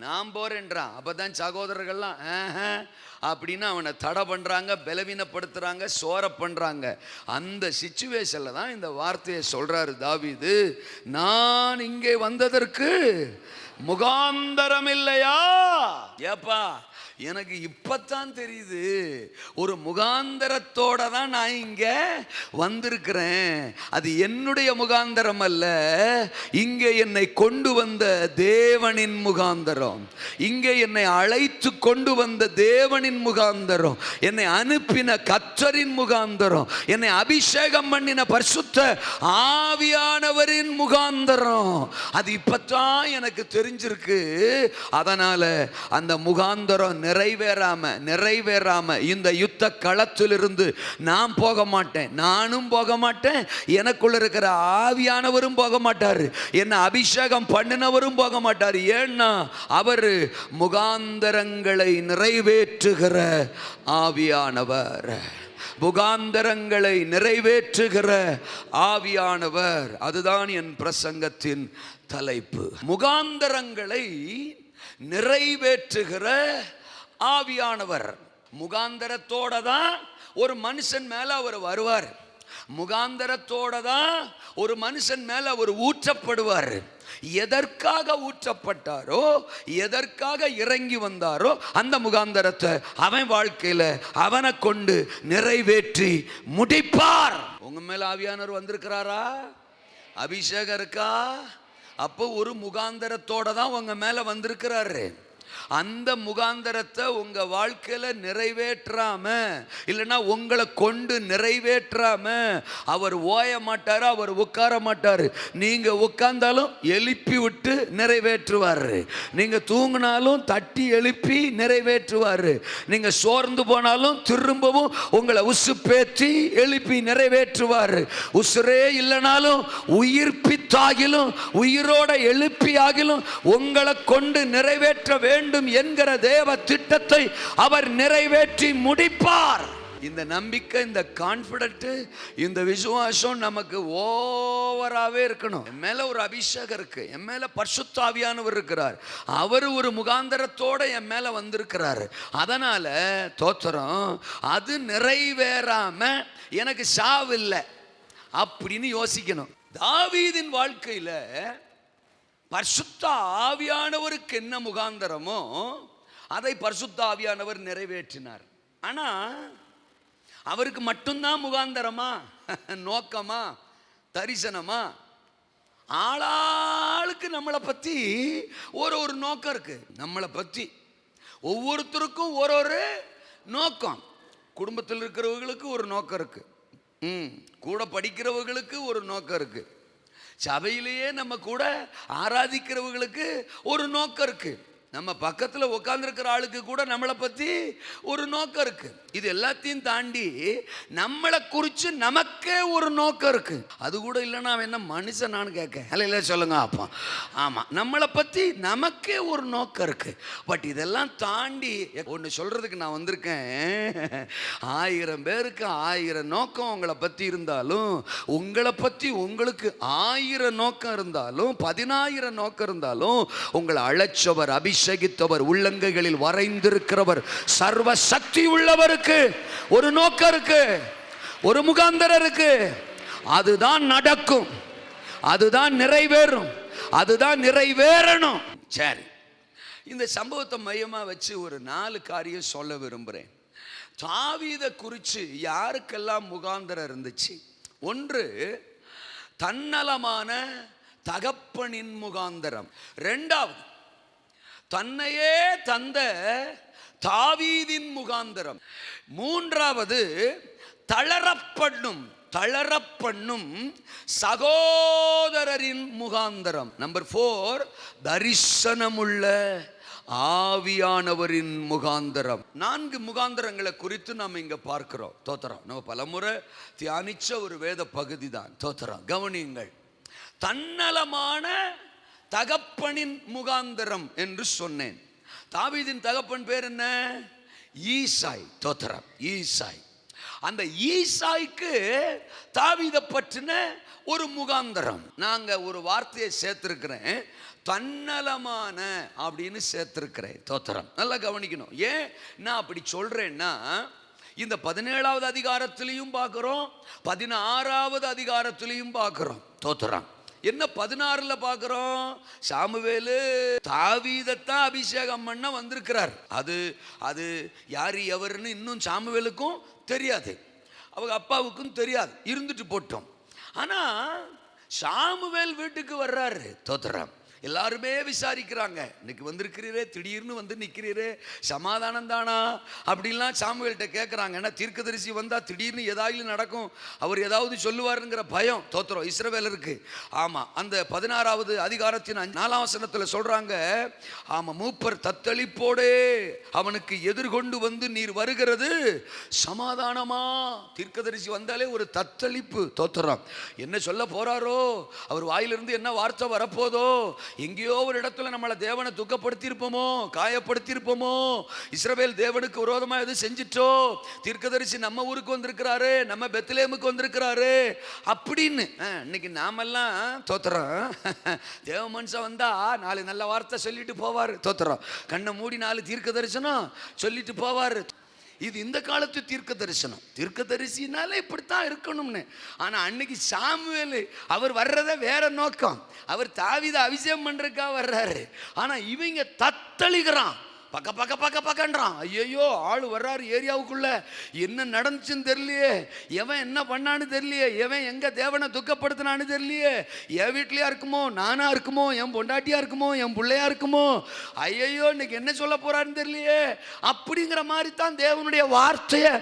நான் போறேன்றான். அப்பதான் சகோதரர்கள்லாம் அப்படின்னு அவனை தடை பண்றாங்க, பலவீனப்படுத்துறாங்க, சோர பண்றாங்க. அந்த சிச்சுவேஷன்ல தான் இந்த வார்த்தையை சொல்றாரு தாவீது, நான் இங்கே வந்ததற்கு முகாந்தரம் இல்லையா? ஏப்பா எனக்கு இப்பத்தான் தெரியுது, ஒரு முகாந்தரத்தோட தான் நான் இங்க வந்திருக்கிறேன். அது என்னுடைய முகாந்தரம் அல்ல, இங்கே என்னை கொண்டு வந்த தேவனின் முகாந்தரம், இங்கே என்னை அழைத்து கொண்டு வந்த தேவனின் முகாந்தரம், என்னை அனுப்பின கர்த்தரின் முகாந்தரம், என்னை அபிஷேகம் பண்ணின பரிசுத்த ஆவியானவரின் முகாந்தரம். அது இப்பத்தான் எனக்கு தெரிஞ்சிருக்கு. அதனால அந்த முகாந்தரம் நிறைவேறாம இந்த யுத்த களத்திலிருந்து நான் போக மாட்டேன், நானும் போக மாட்டேன், எனக்குள்ள இருக்கிற ஆவியானவரும் போக மாட்டார், என்ன அபிஷேகம் பண்ணினவரும் போக மாட்டார். ஏன்னா அவர் முகாந்தரங்களை நிறைவேற்றுகிற ஆவியானவர், முகாந்தரங்களை நிறைவேற்றுகிற ஆவியானவர். அதுதான் என் பிரசங்கத்தின் தலைப்பு. முகாந்தரங்களை நிறைவேற்றுகிற ஆவியானவர். முகாந்தரத்தோட தான் ஒரு மனுஷன் மேல அவர் வருவார், முகாந்தரத்தோட தான் ஒரு மனுஷன் மேல அவர் ஊற்றப்படுவார். எதற்காக ஊற்றப்பட்டாரோ, எதற்காக இறங்கி வந்தாரோ அந்த முகாந்தரத்தை அவன் வாழ்க்கையில அவனை கொண்டு நிறைவேற்றி முடிப்பார். உங்க மேல ஆவியானவர் வந்திருக்கிறாரா? அபிஷேகம் இருக்கா? அப்போ ஒரு முகாந்தரத்தோட தான் உங்க மேல வந்திருக்கிறாரு. அந்த முகாந்தரத்தை உங்க வாழ்க்கையில நிறைவேற்றாம, இல்லைன்னா உங்களை கொண்டு நிறைவேற்றாம அவர் ஓய மாட்டாரு, அவர் உட்கார மாட்டாரு. நீங்க உட்கார்ந்தாலும் எழுப்பி விட்டு நிறைவேற்றுவாரு, நீங்க தூங்கினாலும் தட்டி எழுப்பி நிறைவேற்றுவாரு, நீங்க சோர்ந்து போனாலும் திரும்பவும் உங்களை உசுப்பேற்றி எழுப்பி நிறைவேற்றுவாரு. உசுரே இல்லைனாலும் உயிர்ப்பித்தாகிலும் உயிரோட எழுப்பி ஆகிலும் உங்களை கொண்டு நிறைவேற்ற வேண்டும் என்கிற தேவ திட்டத்தை அவர் நிறைவேற்றி முடிப்பார். இந்த நம்பிக்கை, இந்த கான்ஃபிடென்ட், இந்த விசுவாசம் நமக்கு ஓவராகவே இருக்கணும். என் மேல ஒரு அபிஷேகம் இருக்கு, என் மேல பரிசுத்த ஆவியானவர் இருக்கிறார், அவர் ஒரு முகாந்தரத்தோட என் மேல வந்திருக்கிறார். அதனால தோத்திரம், அது நிறைவேறாம எனக்கு சாவு இல்லை அப்படின்னு யோசிக்கணும். தாவீதின் வாழ்க்கையில பரிசுத்த ஆவியானவருக்கு என்ன முகாந்தரமோ அதை பரிசுத்த ஆவியானவர் நிறைவேற்றினார். ஆனா அவருக்கு மட்டும்தான் முகாந்தரமா, நோக்கமா, தரிசனமா? ஆளாளுக்கு நம்மளை பத்தி ஒரு நோக்கம் இருக்கு. நம்மளை பத்தி ஒவ்வொருத்தருக்கும் ஒரு நோக்கம். குடும்பத்தில் இருக்கிறவர்களுக்கு ஒரு நோக்கம் இருக்கு, கூட படிக்கிறவர்களுக்கு ஒரு நோக்கம் இருக்கு, சபையிலேயே நம்ம கூட ஆராதிக்கிறவங்களுக்கு ஒரு நோக்கம் இருக்கு, நம்ம பக்கத்தில் உட்கார்ந்துருக்கிற ஆளுக்கு கூட நம்மளை பற்றி ஒரு நோக்கம் இருக்கு. இது எல்லாத்தையும் தாண்டி நம்மளை குறித்து நமக்கே ஒரு நோக்கம் இருக்கு. அது கூட இல்லைன்னா அவன் என்ன மனுஷன் நான் கேட்க இல்லை சொல்லுங்க அப்பா. ஆமாம், நம்மளை பற்றி நமக்கே ஒரு நோக்கம் இருக்கு. பட் இதெல்லாம் தாண்டி ஒன்று சொல்றதுக்கு நான் வந்திருக்கேன். 1000 பேருக்கு 1000 நோக்கம் உங்களை பற்றி இருந்தாலும், உங்களை பற்றி உங்களுக்கு 1000 நோக்கம் இருந்தாலும், 10000 நோக்கம் இருந்தாலும், உங்களை அழைச்சவர், அபிஷேகித்தவர், உள்ளங்கைகளில் வரைந்திருக்கிறவர், சர்வ சக்தி உள்ளவருக்கு ஒரு நோக்கம் இருக்கு, ஒரு முகாந்தரம் இருக்கு. அதுதான் நடக்கும், அதுதான் நிறைவேறும், அதுதான் நிறைவேறணும். சரி, இந்த சம்பவத்தை மையமா வச்சு ஒரு 4 காரியம் சொல்ல விரும்புறேன். தாவீதை குறித்து யாருக்கெல்லாம் முகாந்தரம் இருந்துச்சு? 1, தன்னலமான தகப்பனின் முகாந்தரம். 2வது, தன்னையே தந்த தாவீதின் முகாந்தரம். 3வது, தளரப்பண்ணும் சகோதரரின் முகாந்தரம். நம்பர் 4, தரிசனமுள்ள ஆவியானவரின் முகாந்தரம். 4 முகாந்தரங்களை குறித்து நாம் இங்க பார்க்கிறோம். தோத்திரம், நம்ம பலமுறை தியானிச்ச ஒரு வேத பகுதி தான். தோத்திரம், கவனியுங்கள். தன்னலமான தகப்பனின் முகாந்தரம் என்று சொன்னேன். தாவீதின் தகப்பன் பேர் என்ன? ஈசாய். தோத்திரம், ஈசாய். அந்த ஈசாய்க்கு தாவீதை பற்றின ஒரு முகாந்தரம். நாங்க ஒரு வார்த்தையை சேர்த்திருக்கிறேன், தன்னலமான அப்படின்னு சேர்த்திருக்கிறேன். தோத்திரம், நல்லா கவனிக்கணும். ஏன் நான் அப்படி சொல்றேன்னா, இந்த 17வது அதிகாரத்திலையும் பார்க்கிறோம், 16வது அதிகாரத்திலையும் பார்க்கிறோம். தோத்திரம், என்ன 16ல் பார்க்கிறோம், சாமுவேலு தாவீதைத்தான் அபிஷேகம் பண்ண வந்திருக்கிறார். அது யாரு எவருன்னு இன்னும் சாமுவேலுக்கும் தெரியாது, அவங்க அப்பாவுக்கும் தெரியாது, இருந்துட்டு போட்டோம். ஆனா சாமுவேல் வீட்டுக்கு வர்றாரு. தோத்திரம். எல்லாருமே விசாரிக்கிறாங்க, இன்னைக்கு வந்திருக்கிறீரே, திடீர்னு வந்து நிற்கிறீரே, சமாதானம் தானா அப்படின்லாம் சாமுவேல்கிட்ட கேட்குறாங்க. ஏன்னா தீர்க்கதரிசி வந்தால் திடீர்னு ஏதாவது நடக்கும், அவர் ஏதாவது சொல்லுவாருங்கிற பயம் தோத்திரம் இஸ்ரவேலருக்கு. ஆமாம், அந்த 16வது அதிகாரத்தின் 4ஆம் வசனத்தில் சொல்கிறாங்க, ஆமாம், மூப்பர் தத்தளிப்போடே அவனுக்கு எதிர்கொண்டு வந்து நீர் வருகிறது சமாதானமா. தீர்க்கதரிசி வந்தாலே ஒரு தத்தளிப்பு. தோத்திரம். என்ன சொல்ல போறாரோ, அவர் வாயிலிருந்து என்ன வார்த்தை வரப்போதோ, எங்கேயோ ஒரு இடத்துல நம்மளை தேவனை துக்கப்படுத்தி இருப்போமோ, காயப்படுத்தி இருப்போமோ, இஸ்ரவேல் தேவனுக்கு விரோதமா எது செஞ்சிட்டோ, தீர்க்கதரிசி நம்ம ஊருக்கு வந்திருக்கிறாரு, நம்ம பெத்லேமுக்கு வந்திருக்கிறாரு அப்படின்னு. இன்னைக்கு நாமெல்லாம் தோத்திரம், தேவ மனுஷன் வந்தா 4 நல்ல வார்த்தை சொல்லிட்டு போவார். தோத்திரம். கண்ணை மூடி 4 தீர்க்க தரிசனம் சொல்லிட்டு போவார். இது இந்த காலத்து தீர்க்க தரிசனம். தீர்க்க தரிசினாலே இப்படித்தான் இருக்கணும்னு. ஆனா அன்னைக்கு சாமுவேல் அவர் வர்றத வேற நோக்கம், அவர் தாவீதை அபிஷேகம் பண்றதுக்கா வர்றாரு. ஆனா இவங்க தத்தளிக்கிறான், பக்க பக்க பக்க பக்கன்றான். ஐயோ, ஆள் வர்றாரு ஏரியாவுக்குள்ள, என்ன நடந்துச்சுன்னு தெரியலையே, எவன் என்ன பண்ணான்னு தெரியலையே, எவன் எங்க தேவனை துக்கப்படுத்தினான்னு தெரியலையே, என் வீட்லயா இருக்குமோ, நானா இருக்குமோ, என் பொண்டாட்டியா இருக்குமோ, என் பிள்ளையா இருக்குமோ, ஐயோ இன்னைக்கு என்ன சொல்ல போறான்னு தெரியலையே அப்படிங்கிற மாதிரி தான் தேவனுடைய வார்த்தையை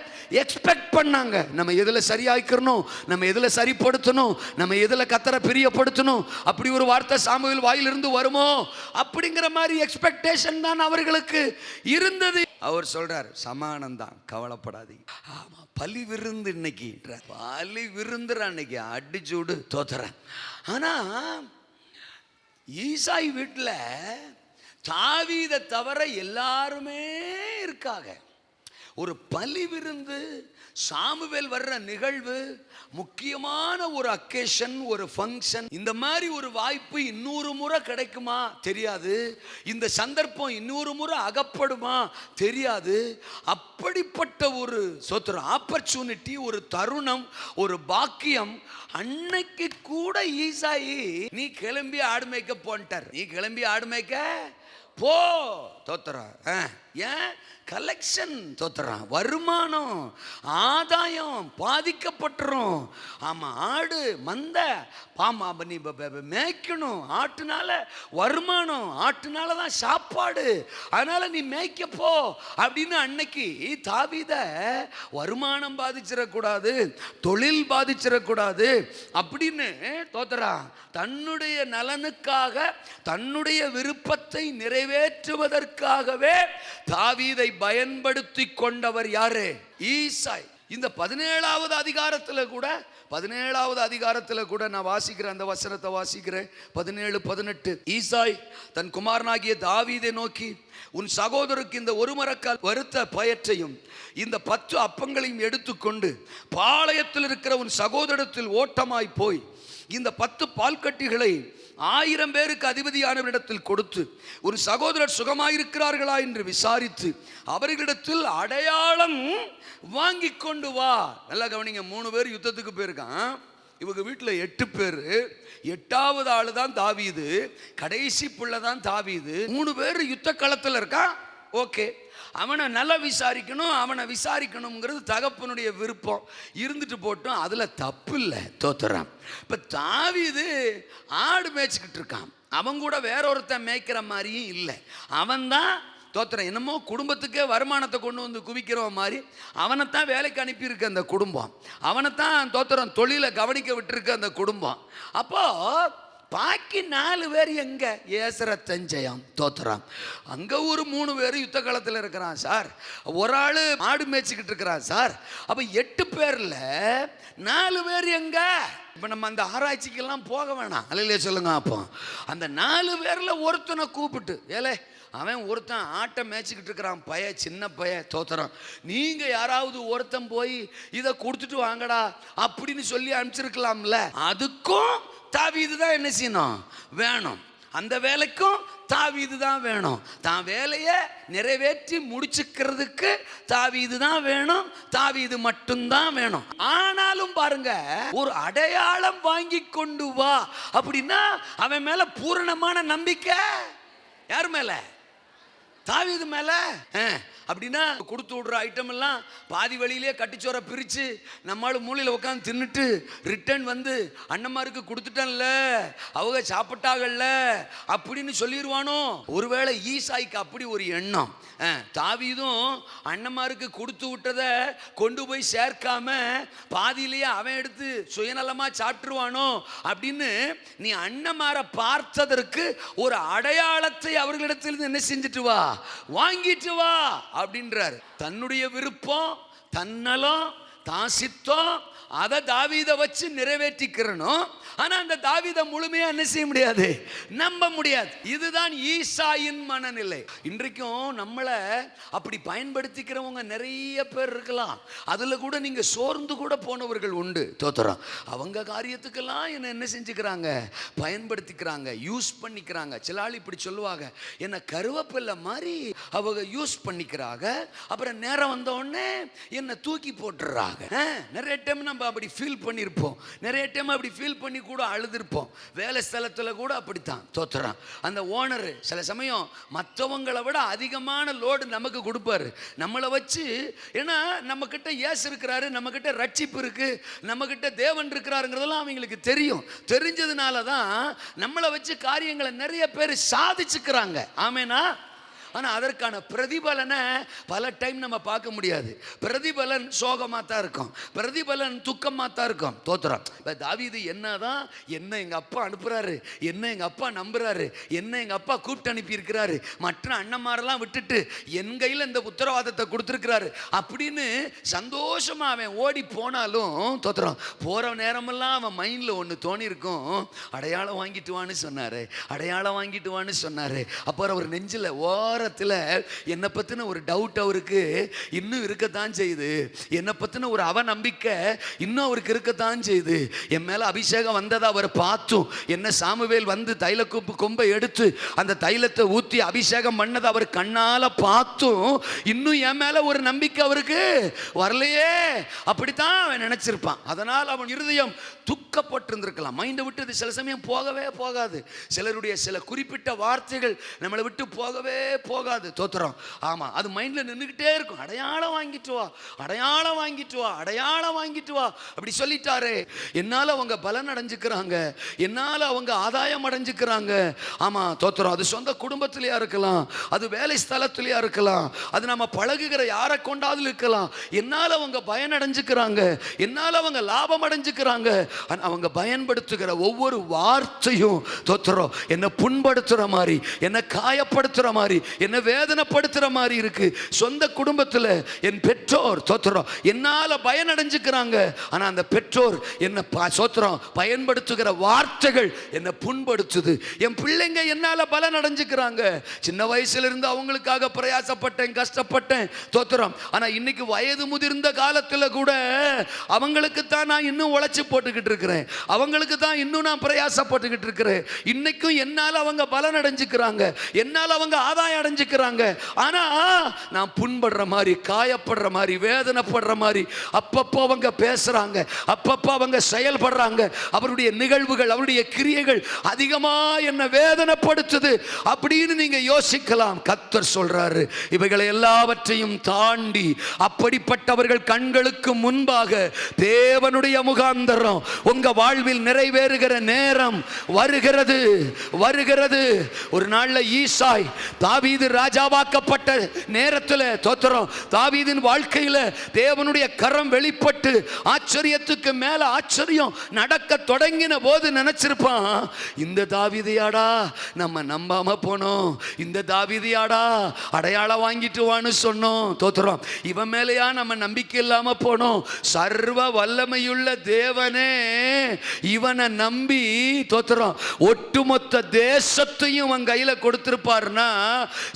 எக்ஸ்பெக்ட் பண்ணாங்க. நம்ம எதுல சரியாக்கணும், நம்ம எதுல சரிப்படுத்தணும், நம்ம எதுல கத்தரை பிரியப்படுத்தணும், அப்படி ஒரு வார்த்தை சாமுவேல் வாயிலிருந்து வருமோ அப்படிங்கிற மாதிரி எக்ஸ்பெக்டேஷன் தான் அவர்களுக்கு இருந்தது. அவர் சொல்றார், சமானம்தான், கவலைப்படாதீங்க. ஆமா, பலி விருந்து இன்னைக்கு, பலி விருந்து அன்னைக்கு அடிச்சூடு தோத்துறேன். ஆனா ஈசாய் வீட்டில் தாவீதை தவிர எல்லாருமே இருக்காங்க. ஒரு பலி விருந்து, சாமுவேல் வர்ற நிகழ்வு, முக்கியமான ஒரு அக்கேஷன், ஒரு ஃபங்க்ஷன். இந்த மாதிரி ஒரு வாய்ப்பு இன்னொரு முறை கிடைக்குமா தெரியாது, இந்த சந்தர்ப்பம் இன்னொரு முறை அகப்படுமா தெரியாது. அப்படிப்பட்ட ஒரு ஆப்பர்ச்சுனிட்டி, ஒரு தருணம், ஒரு பாக்கியம். அன்னைக்கு கூட ஈசாயி நீ கிளம்பி ஆடு மேய்க்க போன்ட்டார். நீ கிளம்பி ஆடு மேய்க்க போ. தோத்துறா. ஏன்? கலெக்ஷன். தோத்துறான். வருமானம், ஆதாயம் பாதிக்கப்பட்டுரும். ஆமா, ஆடு மந்த பாமா நீ மேய்க்கணும், ஆட்டுனால வருமானம், ஆட்டுனால தான் சாப்பாடு, அதனால நீ மேய்க்க போ அப்படின்னு அன்னைக்கு தாவீதை வருமானம் பாதிச்சிடக்கூடாது, தொழில் பாதிச்சிடக்கூடாது அப்படின்னு தோத்துறா. தன்னுடைய நலனுக்காக, தன்னுடைய விருப்பத்தை நிறைவேற்றுவதற்காகவே தாவீதை பயன்படுத்தி கொண்டவர் யாரு? ஈசாய். இந்த 17வது அதிகாரத்தில் கூட நான் வாசிக்கிறேன், அந்த வசனத்தை வாசிக்கிறேன். 17-18. ஈசாய் தன் குமாரனாகிய தாவீதை நோக்கி, உன் சகோதரருக்கு இந்த ஒரு மரக்கால் வறுத்த பயற்றையும் இந்த 10 அப்பங்களையும் எடுத்துக்கொண்டு பாளையத்தில் இருக்கிற உன் சகோதரத்தில் ஓட்டமாய் போய் இந்த 10 பால்கட்டிகளை 1000 பேருக்கு அதிபதியானவரிடத்தில் கொடுத்து ஒரு சகோதரர் சுகமாயிருக்கிறார்களா என்று விசாரித்து அவர்களிடத்தில் அடையாளம் வாங்கி கொண்டு வா. நல்லா கவனிங்க, 3 பேர் யுத்தத்துக்கு போயிருக்கான். இவங்க வீட்டில் 8 பேர். 8வது ஆளு தான் தாவீது, கடைசி பிள்ளை தான் தாவீது. 3 பேர் யுத்த களத்தில் இருக்கான். ஓகே, அவனை நல்லா விசாரிக்கணும், அவனை விசாரிக்கணுங்கிறது தகப்பனுடைய விருப்பம், இருந்துட்டு போட்டோம், அதில் தப்பு இல்லை. தோத்துறான். இப்போ தாவீது ஆடு மேய்ச்சிக்கிட்டு இருக்கான். அவன் கூட வேற ஒருத்தன் மேய்க்கிற மாதிரியும் இல்லை. அவன்தான் தோத்துறான். என்னமோ குடும்பத்துக்கே வருமானத்தை கொண்டு வந்து குவிக்கிற மாதிரி அவனைத்தான் வேலைக்கு அனுப்பியிருக்கு அந்த குடும்பம், அவனைத்தான் தோத்துறான் தொழிலை கவனிக்க விட்டுருக்கு அந்த குடும்பம். அப்போ பாக்கி 4 பேர் எங்க? ஏசர தஞ்சயம். தோத்துறான். அங்க ஒரு 3 பேர் யுத்த காலத்தில் இருக்கிறான் சார், ஒரு ஆளு ஆடு மேய்ச்சிக்கிட்டு இருக்கிறான் சார். அப்ப 8 பேர்ல 4 பேர் எங்க? இப்ப நம்ம அந்த ஆராய்ச்சிக்கெல்லாம் போக வேணாம், அல்லையே சொல்லுங்க. அப்போ அந்த 4 பேர்ல ஒருத்தனை கூப்பிட்டு, ஏலே அவன் ஒருத்தன் ஆட்டை மேய்ச்சிக்கிட்டு இருக்கிறான், சின்ன பய. தோத்துறான். நீங்க யாராவது ஒருத்தன் போய் இதை கொடுத்துட்டு வாங்கடா அப்படின்னு சொல்லி அனுப்பிச்சிருக்கலாம்ல. அதுக்கும் தாவீது தான் என்ன செய்யணும்? வேணும். அந்த வேலைக்கும் தாவீது தான் வேணும். தான் வேலையை நிறைவேற்றி முடிச்சுக்கிறதுக்கு தாவீது தான் வேணும், தாவீது மட்டும்தான் வேணும். ஆனாலும் பாருங்க, ஒரு அடையாளம் வாங்கி கொண்டு வா அப்படின்னா அவன் மேல பூரணமான நம்பிக்கை யார் மேல? தாவீது மேல. அப்படின்னா கொடுத்து விடுற ஐட்டம் எல்லாம் பாதி வழியிலே கட்டிச்சோரை பிரித்து நம்மளும் மூலையில் உட்காந்து தின்னுட்டு ரிட்டர்ன் வந்து அண்ணன்மாருக்கு கொடுத்துட்டேன்ல, அவங்க சாப்பிட்டாங்கல்ல அப்படின்னு சொல்லிடுவானோ? ஒருவேளை ஈசாய்க்கு அப்படி ஒரு எண்ணம். தாவீதும் அண்ணன்மாருக்கு கொடுத்து விட்டதை கொண்டு போய் சேர்க்காம பாதியிலேயே அவன் எடுத்து சுயநலமாக சாப்பிட்டுருவானோ அப்படின்னு நீ அண்ணன்மாரை பார்த்ததற்கு ஒரு அடையாளத்தை அவர்களிடத்திலிருந்து என்ன செஞ்சுட்டு வா, வாங்கிட்டு வா அப்படின்றார். தன்னுடைய விருப்பம், தன்னலம், தான் சித்தம், அதை தாவீதை வச்சு நிறைவேற்றிக்கிறனும். ஆனா அந்த தாவீதை முழுமையா என்ன செய்ய முடியாது, நம்ப முடியாது. இதுதான் ஈசாயின் மனநிலை. இன்றைக்கும் நம்மளை அப்படி பயன்படுத்திக்கிறவங்க நிறைய பேர் இருக்கலாம். அதுல கூட நீங்க சோர்ந்து கூட போனவர்கள் உண்டு. தோத்திரம். அவங்க காரியத்துக்கெல்லாம் என்ன செஞ்சுக்கிறாங்க, பயன்படுத்திக்கிறாங்க, யூஸ் பண்ணிக்கிறாங்க. சில ஆள் இப்படி சொல்லுவாங்க, என்ன கருவேப்பிலை மாதிரி அவங்க யூஸ் பண்ணிக்கிறாங்க, அப்புறம் நேரம் வந்த உடனே என்ன தூக்கி போட்டுறாங்க. நிறைய டைம் நம்ம அப்படி ஃபீல் பண்ணியிருப்போம், நிறைய டைம் அப்படி ஃபீல் பண்ணி கூட அழுதுருப்போம். வேலை ஸ்தலத்தில் கூட அப்படித்தான். தோத்துறான். அந்த ஓனர் சில சமயம் மற்றவங்களை விட அதிகமான லோடு நமக்கு கொடுப்பாரு, நம்மளை வச்சு. ஏன்னா நம்ம கிட்ட இயேசு இருக்கிறாரு, நம்ம கிட்ட ரட்சிப்பு இருக்கு, நம்ம கிட்ட தேவன் இருக்கிறாருங்கிறதெல்லாம் அவங்களுக்கு தெரியும். தெரிஞ்சதுனால தான் நம்மளை வச்சு காரியங்களை நிறைய பேர் சாதிச்சுக்கிறாங்க. ஆமேனா? ஆனால் அதற்கான பிரதிபலனை பல டைம் நம்ம பார்க்க முடியாது. பிரதிபலன் சோகமாக தான் இருக்கும், பிரதிபலன் துக்கமாக தான் இருக்கும். தோத்துறோம். இப்போ தாவீது என்னதான் என்ன எங்கள் அப்பா அனுப்புகிறாரு, என்ன எங்கள் அப்பா நம்புகிறாரு, என்ன எங்கள் அப்பா கூப்பிட்டு அனுப்பியிருக்கிறாரு, மற்ற அண்ணன்மாரெல்லாம் விட்டுட்டு என் கையில் இந்த உத்தரவாதத்தை கொடுத்துருக்கிறாரு அப்படின்னு சந்தோஷமாக அவன் ஓடி போனாலும், தோத்துறோம், போகிற நேரமெல்லாம் அவன் மைண்டில் ஒன்று தோணியிருக்கும், அடையாளம் வாங்கிட்டு வான்னு சொன்னார், அடையாளம் வாங்கிட்டு வான்னு சொன்னார். அப்புறம் அவர் நெஞ்சில் என்னை பத்தின ஒரு டவுட் அவருக்கு இன்னும் இருக்கத்தான் செய்யுது, என்னை பத்தின ஒரு அவநம்பிக்கை இன்னும் அவருக்கு இருக்கத்தான் செய்யுது. என் மேல அபிஷேகம் வந்ததை அவர் பார்த்தும், என்ன சாமுவேல் வந்து தைல கொம்பை எடுத்து அந்த தைலத்தை ஊற்றி அபிஷேகம் பண்ணதை அவர் கண்ணால பார்த்தும் இன்னும் என் மேல ஒரு நம்பிக்கை அவருக்கு வரலையே. அப்படித்தான் அவன் நினைச்சிருப்பான். அதனால் அவன் இருதயம் துக்கப்பட்டிருந்திருக்கலாம். மைண்டை விட்டு சில சமயம் போகவே போகாது. சிலருடைய சில குறிப்பிட்ட வார்த்தைகள் நம்மளை விட்டு போகவே போகாது. தோத்துறோம். ஆமா, அது மைண்ட்ல நின்றுகிட்டே இருக்கும். அடையாளம் வாங்கிட்டு வா, அடையாளம் வாங்கிட்டு வா, அடையாளம் வாங்கிட்டு வா அப்படி சொல்லிட்டாரு. என்னால அவங்க பலன் அடைஞ்சுக்கிறாங்க, என்னால அவங்க ஆதாயம் அடைஞ்சுக்கிறாங்க. ஆமா, தோத்துறோம். அது சொந்த குடும்பத்திலேயா இருக்கலாம், அது வேலை ஸ்தலத்திலேயா இருக்கலாம், அது நம்ம பழகுகிற யாரை கொண்டாது இருக்கலாம். என்னால அவங்க பயன் அடைஞ்சுக்கிறாங்க, என்னால அவங்க லாபம் அடைஞ்சுக்கிறாங்க. அவங்க பயன்படுத்துகிற ஒவ்வொரு வார்த்தையும் தோத்துறோம் என்ன புண்படுத்துற மாதிரி, என்ன காயப்படுத்துற மாதிரி, என்ன வேதனைப்படுத்துற மாதிரி இருக்கு. சொந்த குடும்பத்தில் என் பெற்றோர் தோத்துறோம் என்னால பயன் அடைஞ்சுக்கிறாங்க, ஆனா அந்த பெற்றோர் என்ன சோத்திரம் பயன்படுத்துகிற வார்த்தைகள் என்ன புண்படுத்துது. என் பிள்ளைங்க என்னால பலன் அடைஞ்சுக்கிறாங்க. சின்ன வயசுல இருந்து அவங்களுக்காக பிரயாசப்பட்டேன், கஷ்டப்பட்டேன். தோத்திரம். ஆனா இன்னைக்கு வயது முதிர்ந்த காலத்துல கூட அவங்களுக்கு தான் நான் இன்னும் உழைச்சு போட்டுக்கிட்டு இருக்கிறேன், அவங்களுக்கு தான் இன்னும் நான் பிரயாசப்பட்டுக்கிட்டு இருக்கிறேன். இன்னைக்கும் என்னால அவங்க பலன் அடைஞ்சுக்கிறாங்க, என்னால அவங்க ஆதாயம் அடைஞ்சுக்கிறாங்க. ஆனா நான் புண்படுற மாதிரி, காயப்படுற மாதிரி, வேதனைப்படுற மாதிரி அப்பப்போ அவங்க பேசுறாங்க, அப்பப்போ அவங்க செயல்படுறாங்க. அவருடைய நிகழ்வுகள், அவருடைய கிரியைகள் அதிகமா என்ன வேதனைப்படுத்துது அப்படின்னு நீங்க யோசிக்கலாம். கர்த்தர் சொல்றாரு, இவைகளை எல்லாவற்றையும் தாண்டி அப்படிப்பட்டவர்கள் கண்களுக்கு முன்பாக தேவனுடைய முகாந்தரம் உங்க வாழ்வில் நிறைவேறுகிற நேரம் வருகிறது, வருகிறது. ஒரு நாள்ல ஈசாய் தாவீது ராஜாவாக்கப்பட்ட நேரத்தில் தோத்திரம் தாவீதின் வாழ்க்கையில தேவனுடைய கரம் வெளிப்பட்டு ஆச்சரியத்துக்கு மேல ஆச்சரியம் நடக்க தொடங்கின போது நினைச்சிருப்பான், இந்த தாவீதையாடா நம்ம நம்பாம போனோம், இந்த தாவீதையாடா அடையாளம் வாங்கிட்டு வான்னு சொன்னோம். தோத்திரம். இவன் மேலையா நம்ம நம்பிக்கை இல்லாம போனோம். சர்வ வல்லமையுள்ள தேவனே இவனை நம்பி தோத்திரம் ஒட்டுமொத்த தேசத்தையும் அவன் கையில கொடுத்திருப்பாருன்னா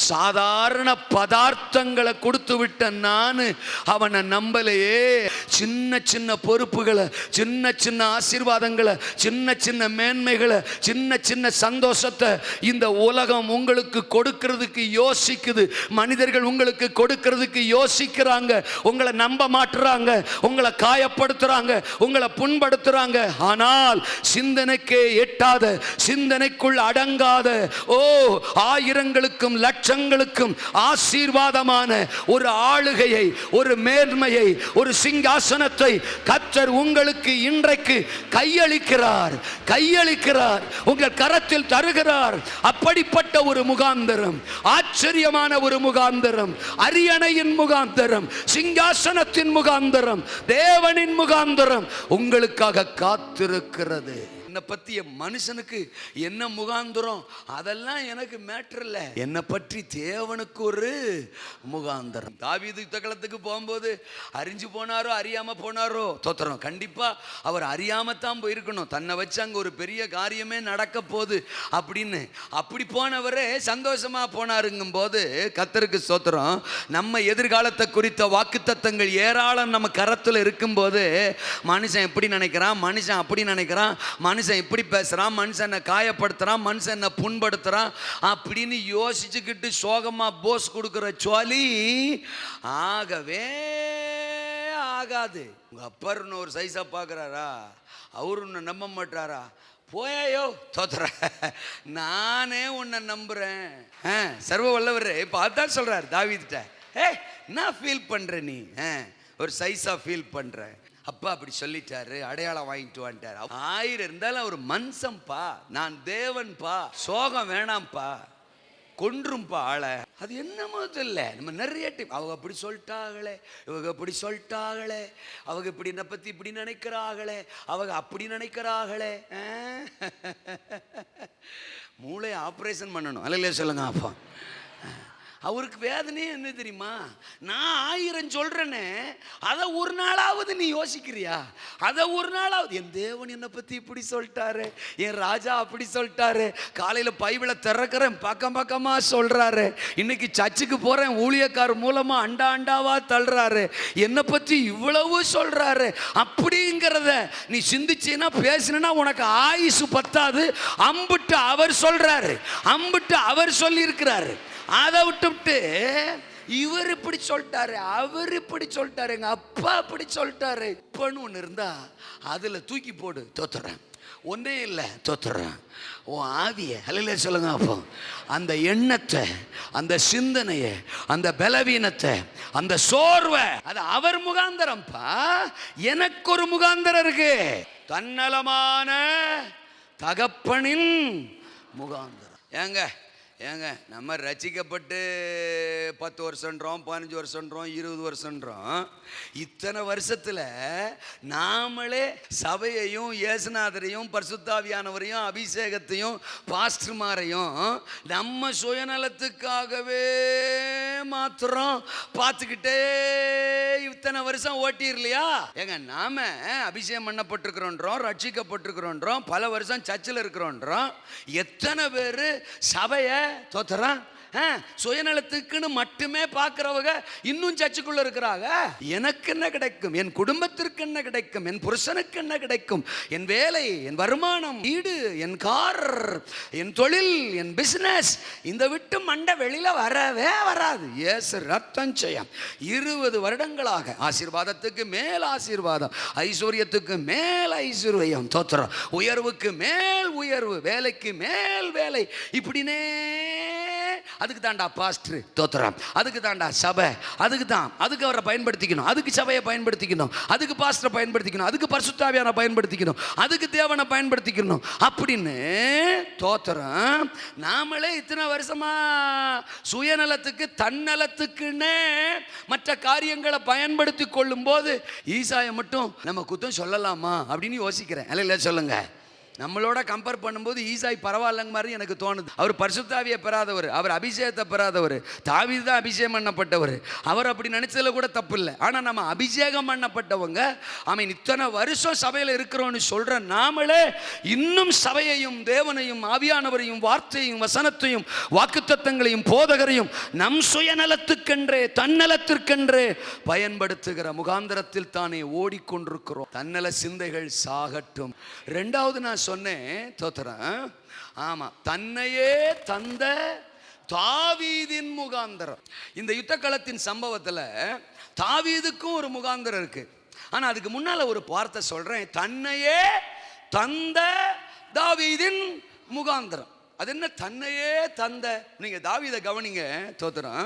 சாதாரண பதார்த்தங்களை கொடுத்து விட்ட நான் அவனை நம்பலையே. சின்ன சின்ன பொறுப்புகளை, சின்ன சின்ன ஆசீர்வாதங்களை, சின்ன சின்ன மேன்மைகளை, சின்ன சின்ன சந்தோஷத்தை இந்த உலகம் உங்களுக்கு கொடுக்கிறதுக்கு யோசிக்குது. மனிதர்கள் உங்களுக்கு கொடுக்கிறதுக்கு யோசிக்கிறாங்க. உங்களை நம்ப மாட்டுறாங்க, உங்களை காயப்படுத்துறாங்க, உங்களை புண்படுத்துறாங்க. ஆனால் சிந்தனைக்கே எட்டாத, சிந்தனைக்குள் அடங்காத, ஆயிரங்களுக்கும் லட்சங்களுக்கும் ஆசீர்வாதமான ஒரு ஆளுகையை, ஒரு மேன்மையை, ஒரு சிங்காசனத்தை கர்த்தர் உங்களுக்கு இன்றைக்கு கையளிக்கிறார். உங்கள் கரத்தில் தருகிறார். அப்படிப்பட்ட ஒரு முகாந்தரம், ஆச்சரியமான ஒரு முகாந்தரம், அரியணையின் முகாந்தரம், சிங்காசனத்தின் முகாந்தரம், தேவனின் முகாந்தரம் உங்களுக்காக காத்திருக்கிறது. என்னை பற்றி மனுஷனுக்கு என்ன முகாந்திரம் அதெல்லாம் எனக்கு மேட்டர் இல்லை. என்னை பற்றி தேவனுக்கு ஒரு முகாந்திரம். தாவீது யுத்தகளத்துக்கு போகும்போது அறிஞ்சு போனாரோ அறியாம போனாரோ தோத்திரம், கண்டிப்பா அவர் அறியாமத்தான் போயிருக்கணும். தன்னை வச்சு அங்க ஒரு பெரிய காரியமே நடக்க போகுது அப்படின்னு அப்படி போனவரே சந்தோஷமா போனாருங்கும் போது கர்த்தருக்கு ஸ்தோத்திரம். நம்ம எதிர்காலத்தை குறித்த வாக்குத்தத்தங்கள் ஏராளம் நம்ம கரத்தில் இருக்கும்போது மனுஷன் எப்படி நினைக்கிறான், மனுஷன் அப்படி நினைக்கிறான், மனுஷன் இப்படி பேசுறான், மனுஷனை காயப்படுத்துறான், மனுஷனை புண்படுத்துறான் அப்படின்னு யோசிச்சுக்கிட்டு சோகமா போஸ் கொடுக்கிற சோலி ஆகவே ஆகாது. உங்க அப்பர்னு ஒரு சைஸா பாக்குறாரா, அவரு உன்னை நம்ப மாட்டாரா? போயோ தோத்துற, நானே உன்னை நம்புறேன். சர்வ வல்லவர் இப்ப அதான் சொல்றாரு தாவீதுட்ட, நான் ஃபீல் பண்ற, நீ ஒரு சைஸா ஃபீல் பண்ற. அப்பா அப்படி சொல்லிட்டாரு, அடையாளம் வாங்கிட்டு வந்துட்டாரு. 1000 இருந்தாலும் அவர் மனுஷன்பா, நான் தேவன்பா, சோகம் வேணாம்ப்பா, கொன்றும்பா ஆளை. அது என்னமோ தெரியல, நம்ம நிறைய டைம் அவங்க அப்படி சொல்லிட்டாங்களே, இவங்க அப்படி சொல்லிட்டாங்களே, அவங்க இப்படி என்னை பத்தி இப்படி நினைக்கிறாங்களே, அவங்க அப்படி நினைக்கிறாங்களே. மூளை ஆப்ரேஷன் பண்ணணும் அல்லையா சொல்லுங்க. அப்பா அவருக்கு வேதனையே என்ன தெரியுமா? நான் 1000 சொல்றேனே, அதை ஒரு நாளாவது நீ யோசிக்கிறியா? அதை ஒரு நாளாவது என் தேவன் என்னை பத்தி இப்படி சொல்லிட்டாரு, என் ராஜா அப்படி சொல்லிட்டாரு, காலையில பைபிளை திறக்கிறேன் பக்கமா சொல்றாரு, இன்னைக்கு சர்ச்சுக்கு போறேன் ஊழியக்கார் மூலமா அண்டா அண்டாவா தள்ளுறாரு, என்னை பத்தி இவ்வளவு சொல்றாரு அப்படிங்கிறத நீ சிந்திச்சீன்னா பேசினா உனக்கு ஆயுசு பத்தாது. அம்பிட்டு அவர் சொல்றாரு, அம்பிட்டு அவர் சொல்லி இருக்கிறாரு. அதை விட்டுவிட்டு இவர் இப்படி சொல்லிட்டாரு, அவர் இப்படி சொல்லிட்டாரு, எங்க அப்பா இப்படி சொல்லிட்டாரு இப்பன்னு ஒன்று இருந்தா அதுல தூக்கி போடு. தோத்துறேன், ஒன்னே இல்லை தோத்துறேன். உன் ஆவிய அல்ல சொல்லுங்க. அப்போ அந்த எண்ணத்தை, அந்த சிந்தனையை, அந்த பலவீனத்தை, அந்த சோர்வை, அது அவர் முகாந்தரம்ப்பா. எனக்கு ஒரு முகாந்தரம் இருக்கு, தன்னலமான தகப்பனின் முகாந்தரம். ஏங்க நம்ம ரசிக்கப்பட்டு 10 வருஷம்ன்றோம், 15 வருஷம்ன்றோம், 20 வருஷம்ன்றோம். இத்தனை வருஷத்துல நாமளே சபையையும் இயேசுநாதரையும் பரிசுத்தாவியானவரையும் அபிஷேகத்தையும் பாஸ்டர்மாரையும் நம்ம சுயநலத்துக்காகவே மாத்திரம் பார்த்துக்கிட்டே இத்தனை வருஷம் ஓட்டிரலையா? ஏங்க நாம அபிஷேகம் பண்ணப்பட்டிருக்கிறோன்றோம், ரட்சிக்கப்பட்டிருக்கிறோன்றோம், பல வருஷம் சர்ச்சில் இருக்கிறோன்றோம். எத்தனை பேர் சபையை தோத்துறான் சுயநலத்துக்குன்னு மட்டுமே பார்க்கிறவங்க இன்னும் சர்ச்சுக்குள்ள இருக்கிறாங்க. எனக்கு என்ன கிடைக்கும், என் குடும்பத்திற்கு என்ன கிடைக்கும், என் புருஷனுக்கு என்ன கிடைக்கும், என் வேலை, என் வருமானம், வீடு, என் கார், என் தொழில், என் பிசினஸ், இந்த விட்டு மண்டை வெளியில வரவே வராது. இயேசு ரத்தம் செய்யும் 20 வருடங்களாக ஆசீர்வாதத்துக்கு மேல் ஆசீர்வாதம், ஐஸ்வர்யத்துக்கு மேல் ஐஸ்வர்யம், தோத்திரம், உயர்வுக்கு மேல் உயர்வு, வேலைக்கு மேல் வேலை, இப்படினே. அதுக்கு தாண்டா பாஸ்டர் தோத்திரம், அதுக்கு தாண்டா சபை, அதுக்கு அவரை பயன்படுத்திக்கணும், அதுக்கு சபையை பயன்படுத்திக்கணும், அதுக்கு பாஸ்டரை பயன்படுத்திக்கணும், அதுக்கு பரிசுத்தாவியான பயன்படுத்திக்கணும், அதுக்கு தேவனை பயன்படுத்திக்கணும் அப்படின்னு தோத்திரம். நாமளே இத்தனை வருஷமா சுயநலத்துக்கு, தன்னலத்துக்குன்னு மற்ற காரியங்களை பயன்படுத்தி கொள்ளும் போது ஈசாயை மட்டும் நம்ம குத்தம் சொல்லலாமா அப்படின்னு யோசிக்கிறேன். இல்ல சொல்லுங்க, நம்மளோட கம்பேர் பண்ணும்போது ஈசாய் பரவாயில்லங்க மாதிரி எனக்கு தோணுது. அவர் பரிசுத்தாவியை பெறாதவர், அவர் அபிஷேகத்தை பெறாதவர். தாவீது தான் அபிஷேகம் பண்ணப்பட்டவர். அவர் அப்படி நினைச்சதுல கூட தப்பு இல்லை. ஆனால் நம்ம அபிஷேகம் பண்ணப்பட்டவங்க, அவன் இத்தனை வருஷம் சபையில் இருக்கிறோன்னு சொல்ற நாமளே இன்னும் சபையையும் தேவனையும் ஆவியானவரையும் வார்த்தையும் வசனத்தையும் வாக்குத்தத்தங்களையும் போதகரையும் நம் சுயநலத்துக்கென்றே தன்னலத்திற்கென்றே பயன்படுத்துகிற முகாந்திரத்தில் தானே ஓடிக்கொண்டிருக்கிறோம். தன்னல சிந்தைகள் சாகட்டும். ரெண்டாவது நான் சொன்னேன், தோத்திரம், ஆமா, தன்னையே தந்த தாவீதின் முகாந்திரம். இந்த யுத்த களத்தின் சம்பவத்தில் தாவீதுக்கும் ஒரு முகாந்திரம் இருக்கு. ஆனா அதுக்கு முன்னால ஒரு வார்த்தை சொல்றேன், தன்னையே தந்த தாவீதின் முகாந்திரம். அது என்ன தன்னையே தந்த? நீங்க தாவீதை கவனிங்க, தோத்திரம்.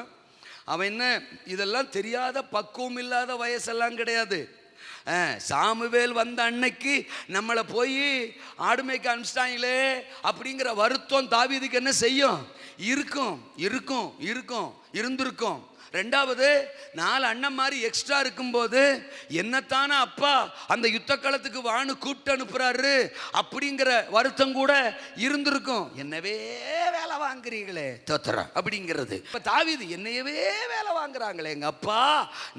அவன் என்ன இதெல்லாம் தெரியாத பக்குவம் இல்லாத வயசெல்லாம் கிடையாது. சாமுவேல் வந்த அன்னைக்கு நம்மளை போய் ஆடுமைக்கு அனுப்பிச்சிட்டாங்களே அப்படிங்கிற வருத்தம் தாவீதுக்கு என்ன செய்யும்? இருக்கும் இருக்கும் இருக்கும் இருந்திருக்கும். ரெண்டாவது, 4 அண்ணன் மாதிரி எக்ஸ்ட்ரா இருக்கும்போது என்னத்தான அப்பா அந்த யுத்த களத்துக்கு வான்னு கூப்பிட்டு அனுப்புறாரு அப்படிங்கிற வருத்தம் கூட இருந்திருக்கும். என்னவே வேலை வாங்குறீங்களே தோத்திரம் அப்படிங்கிறது. இப்ப தாவீது என்னையவே வேலை வாங்குறாங்களே எங்க அப்பா,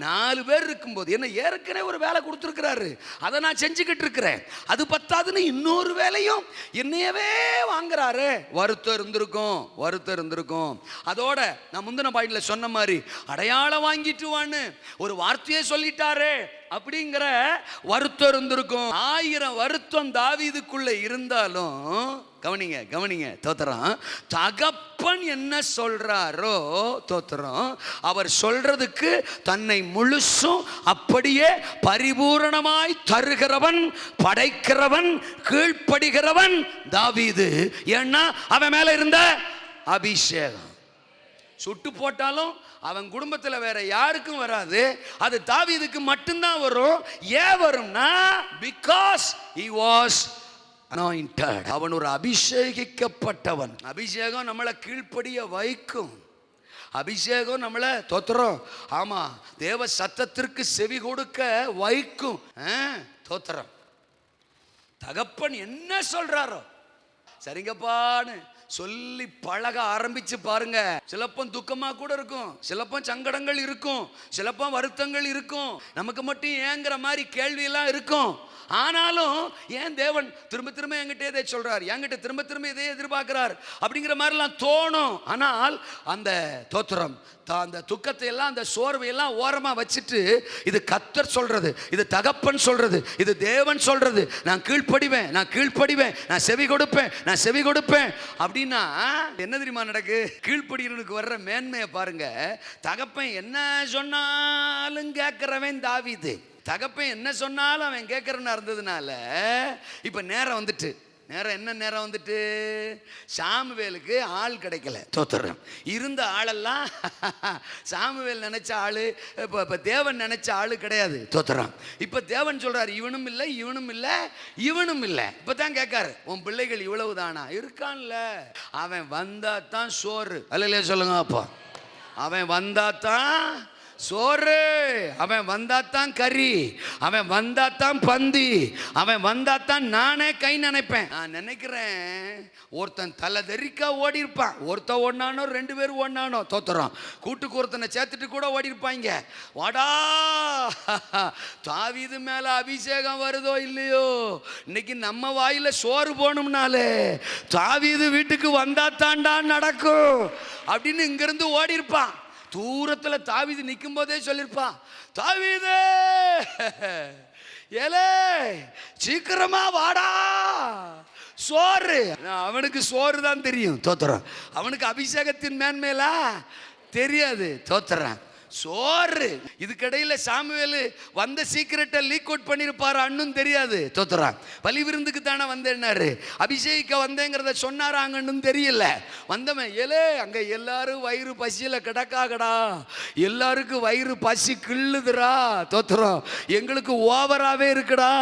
4 பேர் இருக்கும்போது என்ன ஏற்கனவே ஒரு வேலை கொடுத்துருக்கிறாரு, அதை நான் செஞ்சுக்கிட்டு இருக்கிறேன், அது பத்தாதுன்னு இன்னொரு வேலையும் என்னையவே வாங்குறாரு. வருத்தம் இருந்திருக்கும், வருத்தம் இருந்திருக்கும். அதோட நான் முந்தின பாயிண்ட்ல சொன்ன மாதிரி அடையாளம் வாங்கிட்டு வான்னு ஒரு வார்த்தையை சொல்லிட்டாரே அப்படிங்கிற வருத்தம் இருந்திருக்கும். 1000 வருத்தம் தாவீதுக்குள்ள இருந்தாலும் கவனிங்க கவனிங்க தோத்திரம், தகப்பன் என்ன சொல்றாரோ தோத்திரம், அவர் சொல்றதுக்கு தன்னை முழுசும் அப்படியே பரிபூரணமாய் தருகிறவன், படைக்கிறவன், கீழ்ப்படுகிறவன் தாவீது. ஏன்னா அவன் மேல இருந்த அபிஷேகம். சுட்டு போட்டாலும் அவன் குடும்பத்தில் வேற யாருக்கும் வராது, அது தாவீதுக்கு மட்டும்தான் வரும். ஏன் வரும்னா, பிகாஸ் he was anointed. அவன் ஒரு அபிஷேகிக்கப்பட்டவன். அபிஷேகம் நம்மளை கீழ்ப்படிய வைக்கும். அபிஷேகம் நம்மளை தோத்திரம், ஆமா, தேவ சத்தத்திற்கு செவி கொடுக்க வைக்கும். தோத்திரம், தகப்பன் என்ன சொல்றாரோ சரிங்கப்பான்னு சொல்லி பழக ஆரம்பிச்சு பாருங்க. சிலப்பம் துக்கமா கூட இருக்கும், சிலப்பம் சங்கடங்கள் இருக்கும், சிலப்பம் வருத்தங்கள் இருக்கும், நமக்கு மட்டும் ஏங்கிற மாதிரி கேள்வி எல்லாம் இருக்கும். ஆனாலும் ஏன் தேவன் திரும்ப திரும்ப என்கிட்ட இதை சொல்றார், என்கிட்ட திரும்ப திரும்ப இதை எதிர்பார்க்கிறார் அப்படிங்கிற மாதிரிலாம் தோணும். ஆனால் அந்த தோத்திரம், அந்த துக்கத்தை எல்லாம் அந்த சோர்வை எல்லாம் ஓரமா வச்சுட்டு, இது கர்த்தர் சொல்றது, இது தகப்பன் சொல்றது, இது தேவன் சொல்றது, நான் கீழ்ப்படிவேன், நான் கீழ்ப்படிவேன், நான் செவி கொடுப்பேன், நான் செவி கொடுப்பேன் அப்படின்னா என்ன தெரியுமா நடக்கு? கீழ்ப்படிகிறவனுக்கு வர்ற மேன்மையை பாருங்க. தகப்பன் என்ன சொன்னாலும் கேட்கிறவன் தாவீது. தகப்பன் என்ன சொன்னாலும் அவன் கேட்கறன்னு இருந்ததுனால இப்ப நேரம் வந்துட்டு, என்ன நேரம் வந்துட்டு, சாமுவேலுக்கு ஆள் கிடைக்கல. தோத்திரம், இருந்த ஆளெல்லாம் சாமுவேல் நினைச்ச ஆளு, இப்ப தேவன் நினைச்ச ஆளு கிடையாது. தோத்திரம், இப்ப தேவன் சொல்றாரு, இவனும் இல்லை, இவனும் இல்லை, இவனும் இல்லை. இப்பதான் கேட்காரு, உன் பிள்ளைகள் இவ்வளவு தானா? இருக்கான்ல, அவன் வந்தா தான் சோறு. அல்ல சொல்லுங்க அப்பா, அவன் வந்தா தான் சோறு, அவன் வந்தாத்தான் கறி, அவன் வந்தாத்தான் பந்தி, அவன் வந்தாத்தான் நானே கை நினைப்பேன். நான் நினைக்கிறேன் ஒருத்தன் தலை தெறிக்கா ஓடி இருப்பான், ஒருத்தன் ஓடினானோ 2 பேர் ஓடினானோ தோத்துறோம், கூட்டுக்கு ஒருத்தனை சேர்த்துட்டு கூட ஓடி இருப்பாங்க. வாடா, தாவீது மேல அபிஷேகம் வருதோ இல்லையோ, இன்னைக்கு நம்ம வாயில சோறு போகணும்னாலே தாவீது வீட்டுக்கு வந்தாத்தான்டா நடக்கும் அப்படின்னு இங்கிருந்து ஓடி இருப்பான். தூரத்துல தாவீது நிற்கும் போதே சொல்லிருப்பான், தாவீதே ஏலே சீக்கிரமா வாடா சோறு. அவனுக்கு சோறு தான் தெரியும். தோத்துறான், அவனுக்கு அபிஷேகத்தின் மேன்மேலா தெரியாது. தோத்துறான், சோறு. இதுக்கடையில் சாமுவேல் வந்த சீக்கிரட்டை லீக் அவுட் பண்ணிருப்பாரு, அண்ணும் தெரியாது. தோத்துறான், பலி விருந்துக்கு தானே வந்தேன்னாரு, அபிஷேகிக்க வந்தேங்கிறத சொன்னாராங்கன்னு தெரியல. வந்தவன் ஏலே அங்க எல்லாரும் வயிறு பசியில கிடக்காகடா, எல்லாருக்கும் வயிறு பசி கிள்ளுதுரா. தோத்துறோம், எங்களுக்கு ஓவராவே இருக்குடா,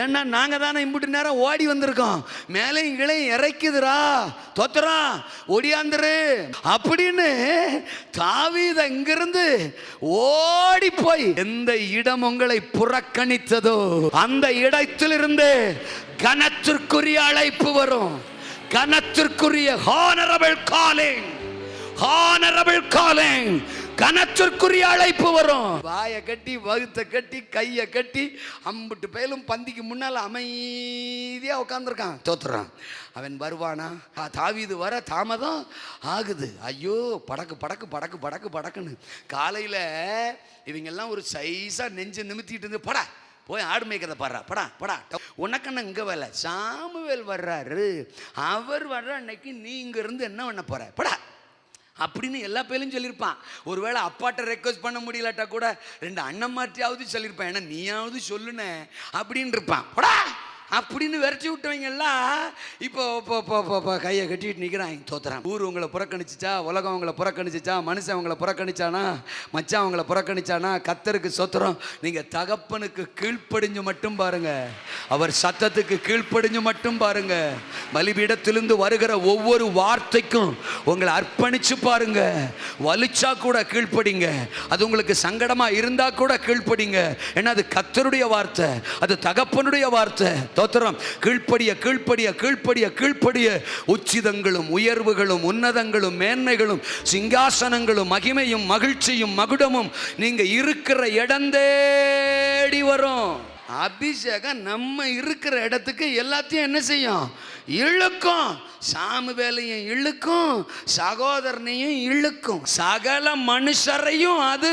ஏன்னா நாங்க தானே இம்புட்டு நேரம் ஓடி வந்திருக்கோம், மேலையும் கீழையும் இறைக்குதுரா. தோத்துறான், ஒடியாந்துரு அப்படின்னு தாவீது இங்கிருந்து
ஓடி போய் எந்த இடம் உங்களை புறக்கணித்ததோ அந்த இடத்திலிருந்து கனத்திற்குரிய அழைப்பு வரும். கனத்திற்குரிய ஹானரபிள் காலிங், ஹானரபிள் காலிங், கனத்திற்குரிய அழைப்பு வரும். வாயை கட்டி வகுத்தை கட்டி கையை கட்டி அம்பிட்டு பயலும் பந்திக்கு முன்னால் அமைதியா உட்காந்துருக்கான். தோத்துறான். அவன் வருவானா? தாவீது வர தாமதம் ஆகுது. ஐயோ, படக்கு படக்கு படக்கு படக்கு படக்குன்னு காலையில இவங்க எல்லாம் ஒரு சைஸா நெஞ்சு நிமித்திட்டு இருந்து, படா போய் ஆடு மேய்க்கிறத பாடுறா, படா படா, உனக்கண்ணா இங்கே வேலை. சாமுவேல் வர்றாரு, அவர் வர்ற அன்னைக்கு நீ இங்க இருந்து என்ன பண்ண போற, படா அப்படின்னு எல்லா பேரும் சொல்லியிருப்பான். ஒருவேளை அப்பாட்ட ரெக்வஸ்ட் பண்ண முடியலட்டா கூட 2 அண்ணன் மாற்றியாவது சொல்லியிருப்பான். ஏன்னா நீயாவது சொல்லுன அப்படின்னு இருப்பான். படா அப்படின்னு விரட்டி விட்டவங்க எல்லாம் இப்போ கையை கட்டிட்டு நிற்கிறாங்க. தோத்துறான். ஊர் உங்களை புறக்கணிச்சிச்சா, உலகம் உங்களை புறக்கணிச்சிச்சா, மனுஷன் உங்களை புறக்கணிச்சானா, மச்சான் உங்களை புறக்கணிச்சானா, கர்த்தருக்கு சோத்திரம். நீங்கள் தகப்பனுக்கு கீழ்ப்படிஞ்சு மட்டும் பாருங்க, அவர் சத்தத்துக்கு கீழ்ப்படிஞ்சு மட்டும் பாருங்க. பலிபீடத்திலிருந்து வருகிற ஒவ்வொரு வார்த்தைக்கும் உங்களை அர்ப்பணிச்சு பாருங்க. வலிச்சா கூட கீழ்ப்படிங்க. அது உங்களுக்கு சங்கடமா இருந்தா கூட கீழ்ப்படிங்க. ஏன்னா அது கர்த்தருடைய வார்த்தை, அது தகப்பனுடைய வார்த்தை. தோத்திரம். கீழ்ப்படிய கீழ்ப்படிய கீழ்ப்படிய கீழ்ப்படிய உச்சிதங்களும் உயர்வுகளும் உன்னதங்களும் மேன்மைகளும் சிங்காசனங்களும் மகிமையும் மகிழ்ச்சியும் மகுடமும் நீங்க இருக்கிற இடம் தேடி வரும். அபிஷேகம் நம்ம இருக்கிற இடத்துக்கு எல்லாத்தையும் என்ன செய்யும்? இழுக்கும். சாமுவேலையும் இழுக்கும், சகோதரனையும் இழுக்கும், சகல மனுஷரையும் அது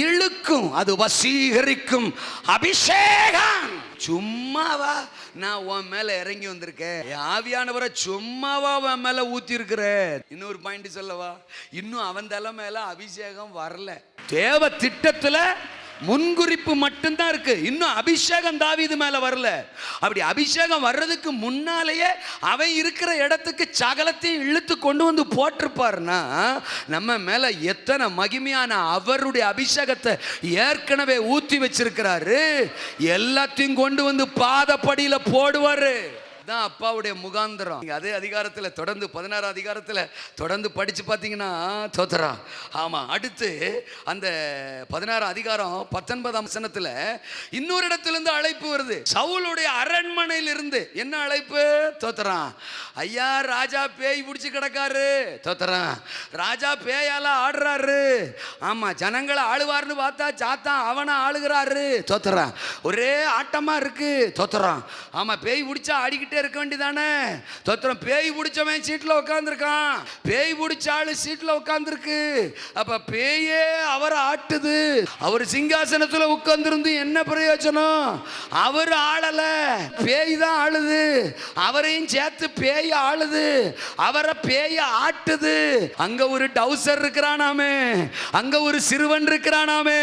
இழுக்கும். அது வசீகரிக்கும் அபிஷேகம். சும்மாவா நான் உன் மேல இறங்கி வந்திருக்கேன், ஆவியானவரை சும்மாவா உன் மேல ஊத்தி இருக்கிற. இன்னொரு பாயிண்ட் சொல்லவா, இன்னும் அவன் தலை மேல அபிஷேகம் வரல. தேவ திட்டத்துல முன்குறிப்பு மட்டும்தான் இருக்கு. இன்னும் அபிஷேகம் தாவீது மேல வரல. அப்படி அபிஷேகம் வர்றதுக்கு முன்னாலேயே அவன் இருக்கிற இடத்துக்கு சகலத்தையும் இழுத்து கொண்டு வந்து போட்டிருப்பாருன்னா நம்ம மேல எத்தனை மகிமையான அவருடைய அபிஷேகத்தை ஏற்கனவே ஊத்தி வச்சிருக்கிறாரு. எல்லாத்தையும் கொண்டு வந்து பாதப்படியில போடுவாரு. தான் அப்பாவுடைய முகாந்திரம். அதே அதிகாரத்தில் தொடர்ந்து 16 அதிகாரத்தில் தொடர்ந்து படிச்சு பார்த்தீங்கன்னா தோத்தரா. ஆமா, அடுத்து அந்த 16 அதிகாரம் 19ஆம் வசனத்தில் இன்னொரு இடத்திலிருந்து அழைப்பு வருது. சவுலுடைய அரண்மனையிலிருந்து என்ன அழைப்பு? தோத்தரா. ஐயா, ராஜா பேய் பிடிச்சு கிடக்காரு. தோத்தரா. ராஜா பேயால ஆடுறாரு. ஆமா, ஜனங்களை ஆளுவார்னு பார்த்தா சாத்தான் அவனை ஆளுகிறாரு. தோத்தரா. ஒரே ஆட்டமா இருக்கு. தோத்தரா. ஆமா, பேய் பிடிச்சா ஆடிக்கிட்டு இருக்க வேண்டியதானே. தோத்திரம். பேய் பிடிச்சவன் சீட்ல உட்கார்ந்துருக்கான், பேய் பிடிச்ச ஆளு சீட்ல உட்கார்ந்துருக்கு. அப்ப பேயே அவரை ஆட்டுது. அவர் சிங்காசனத்துல உட்கார்ந்திருந்து என்ன பிரயோஜனம்? அவர் ஆளல, பேய் தான் ஆளுது. அவரையும் சேர்த்து பேய் ஆளுது, அவரை பேய ஆட்டுது. அங்க ஒரு டவுசர் இருக்கிறானாமே, அங்க ஒரு சிறுவன் இருக்கிறானாமே,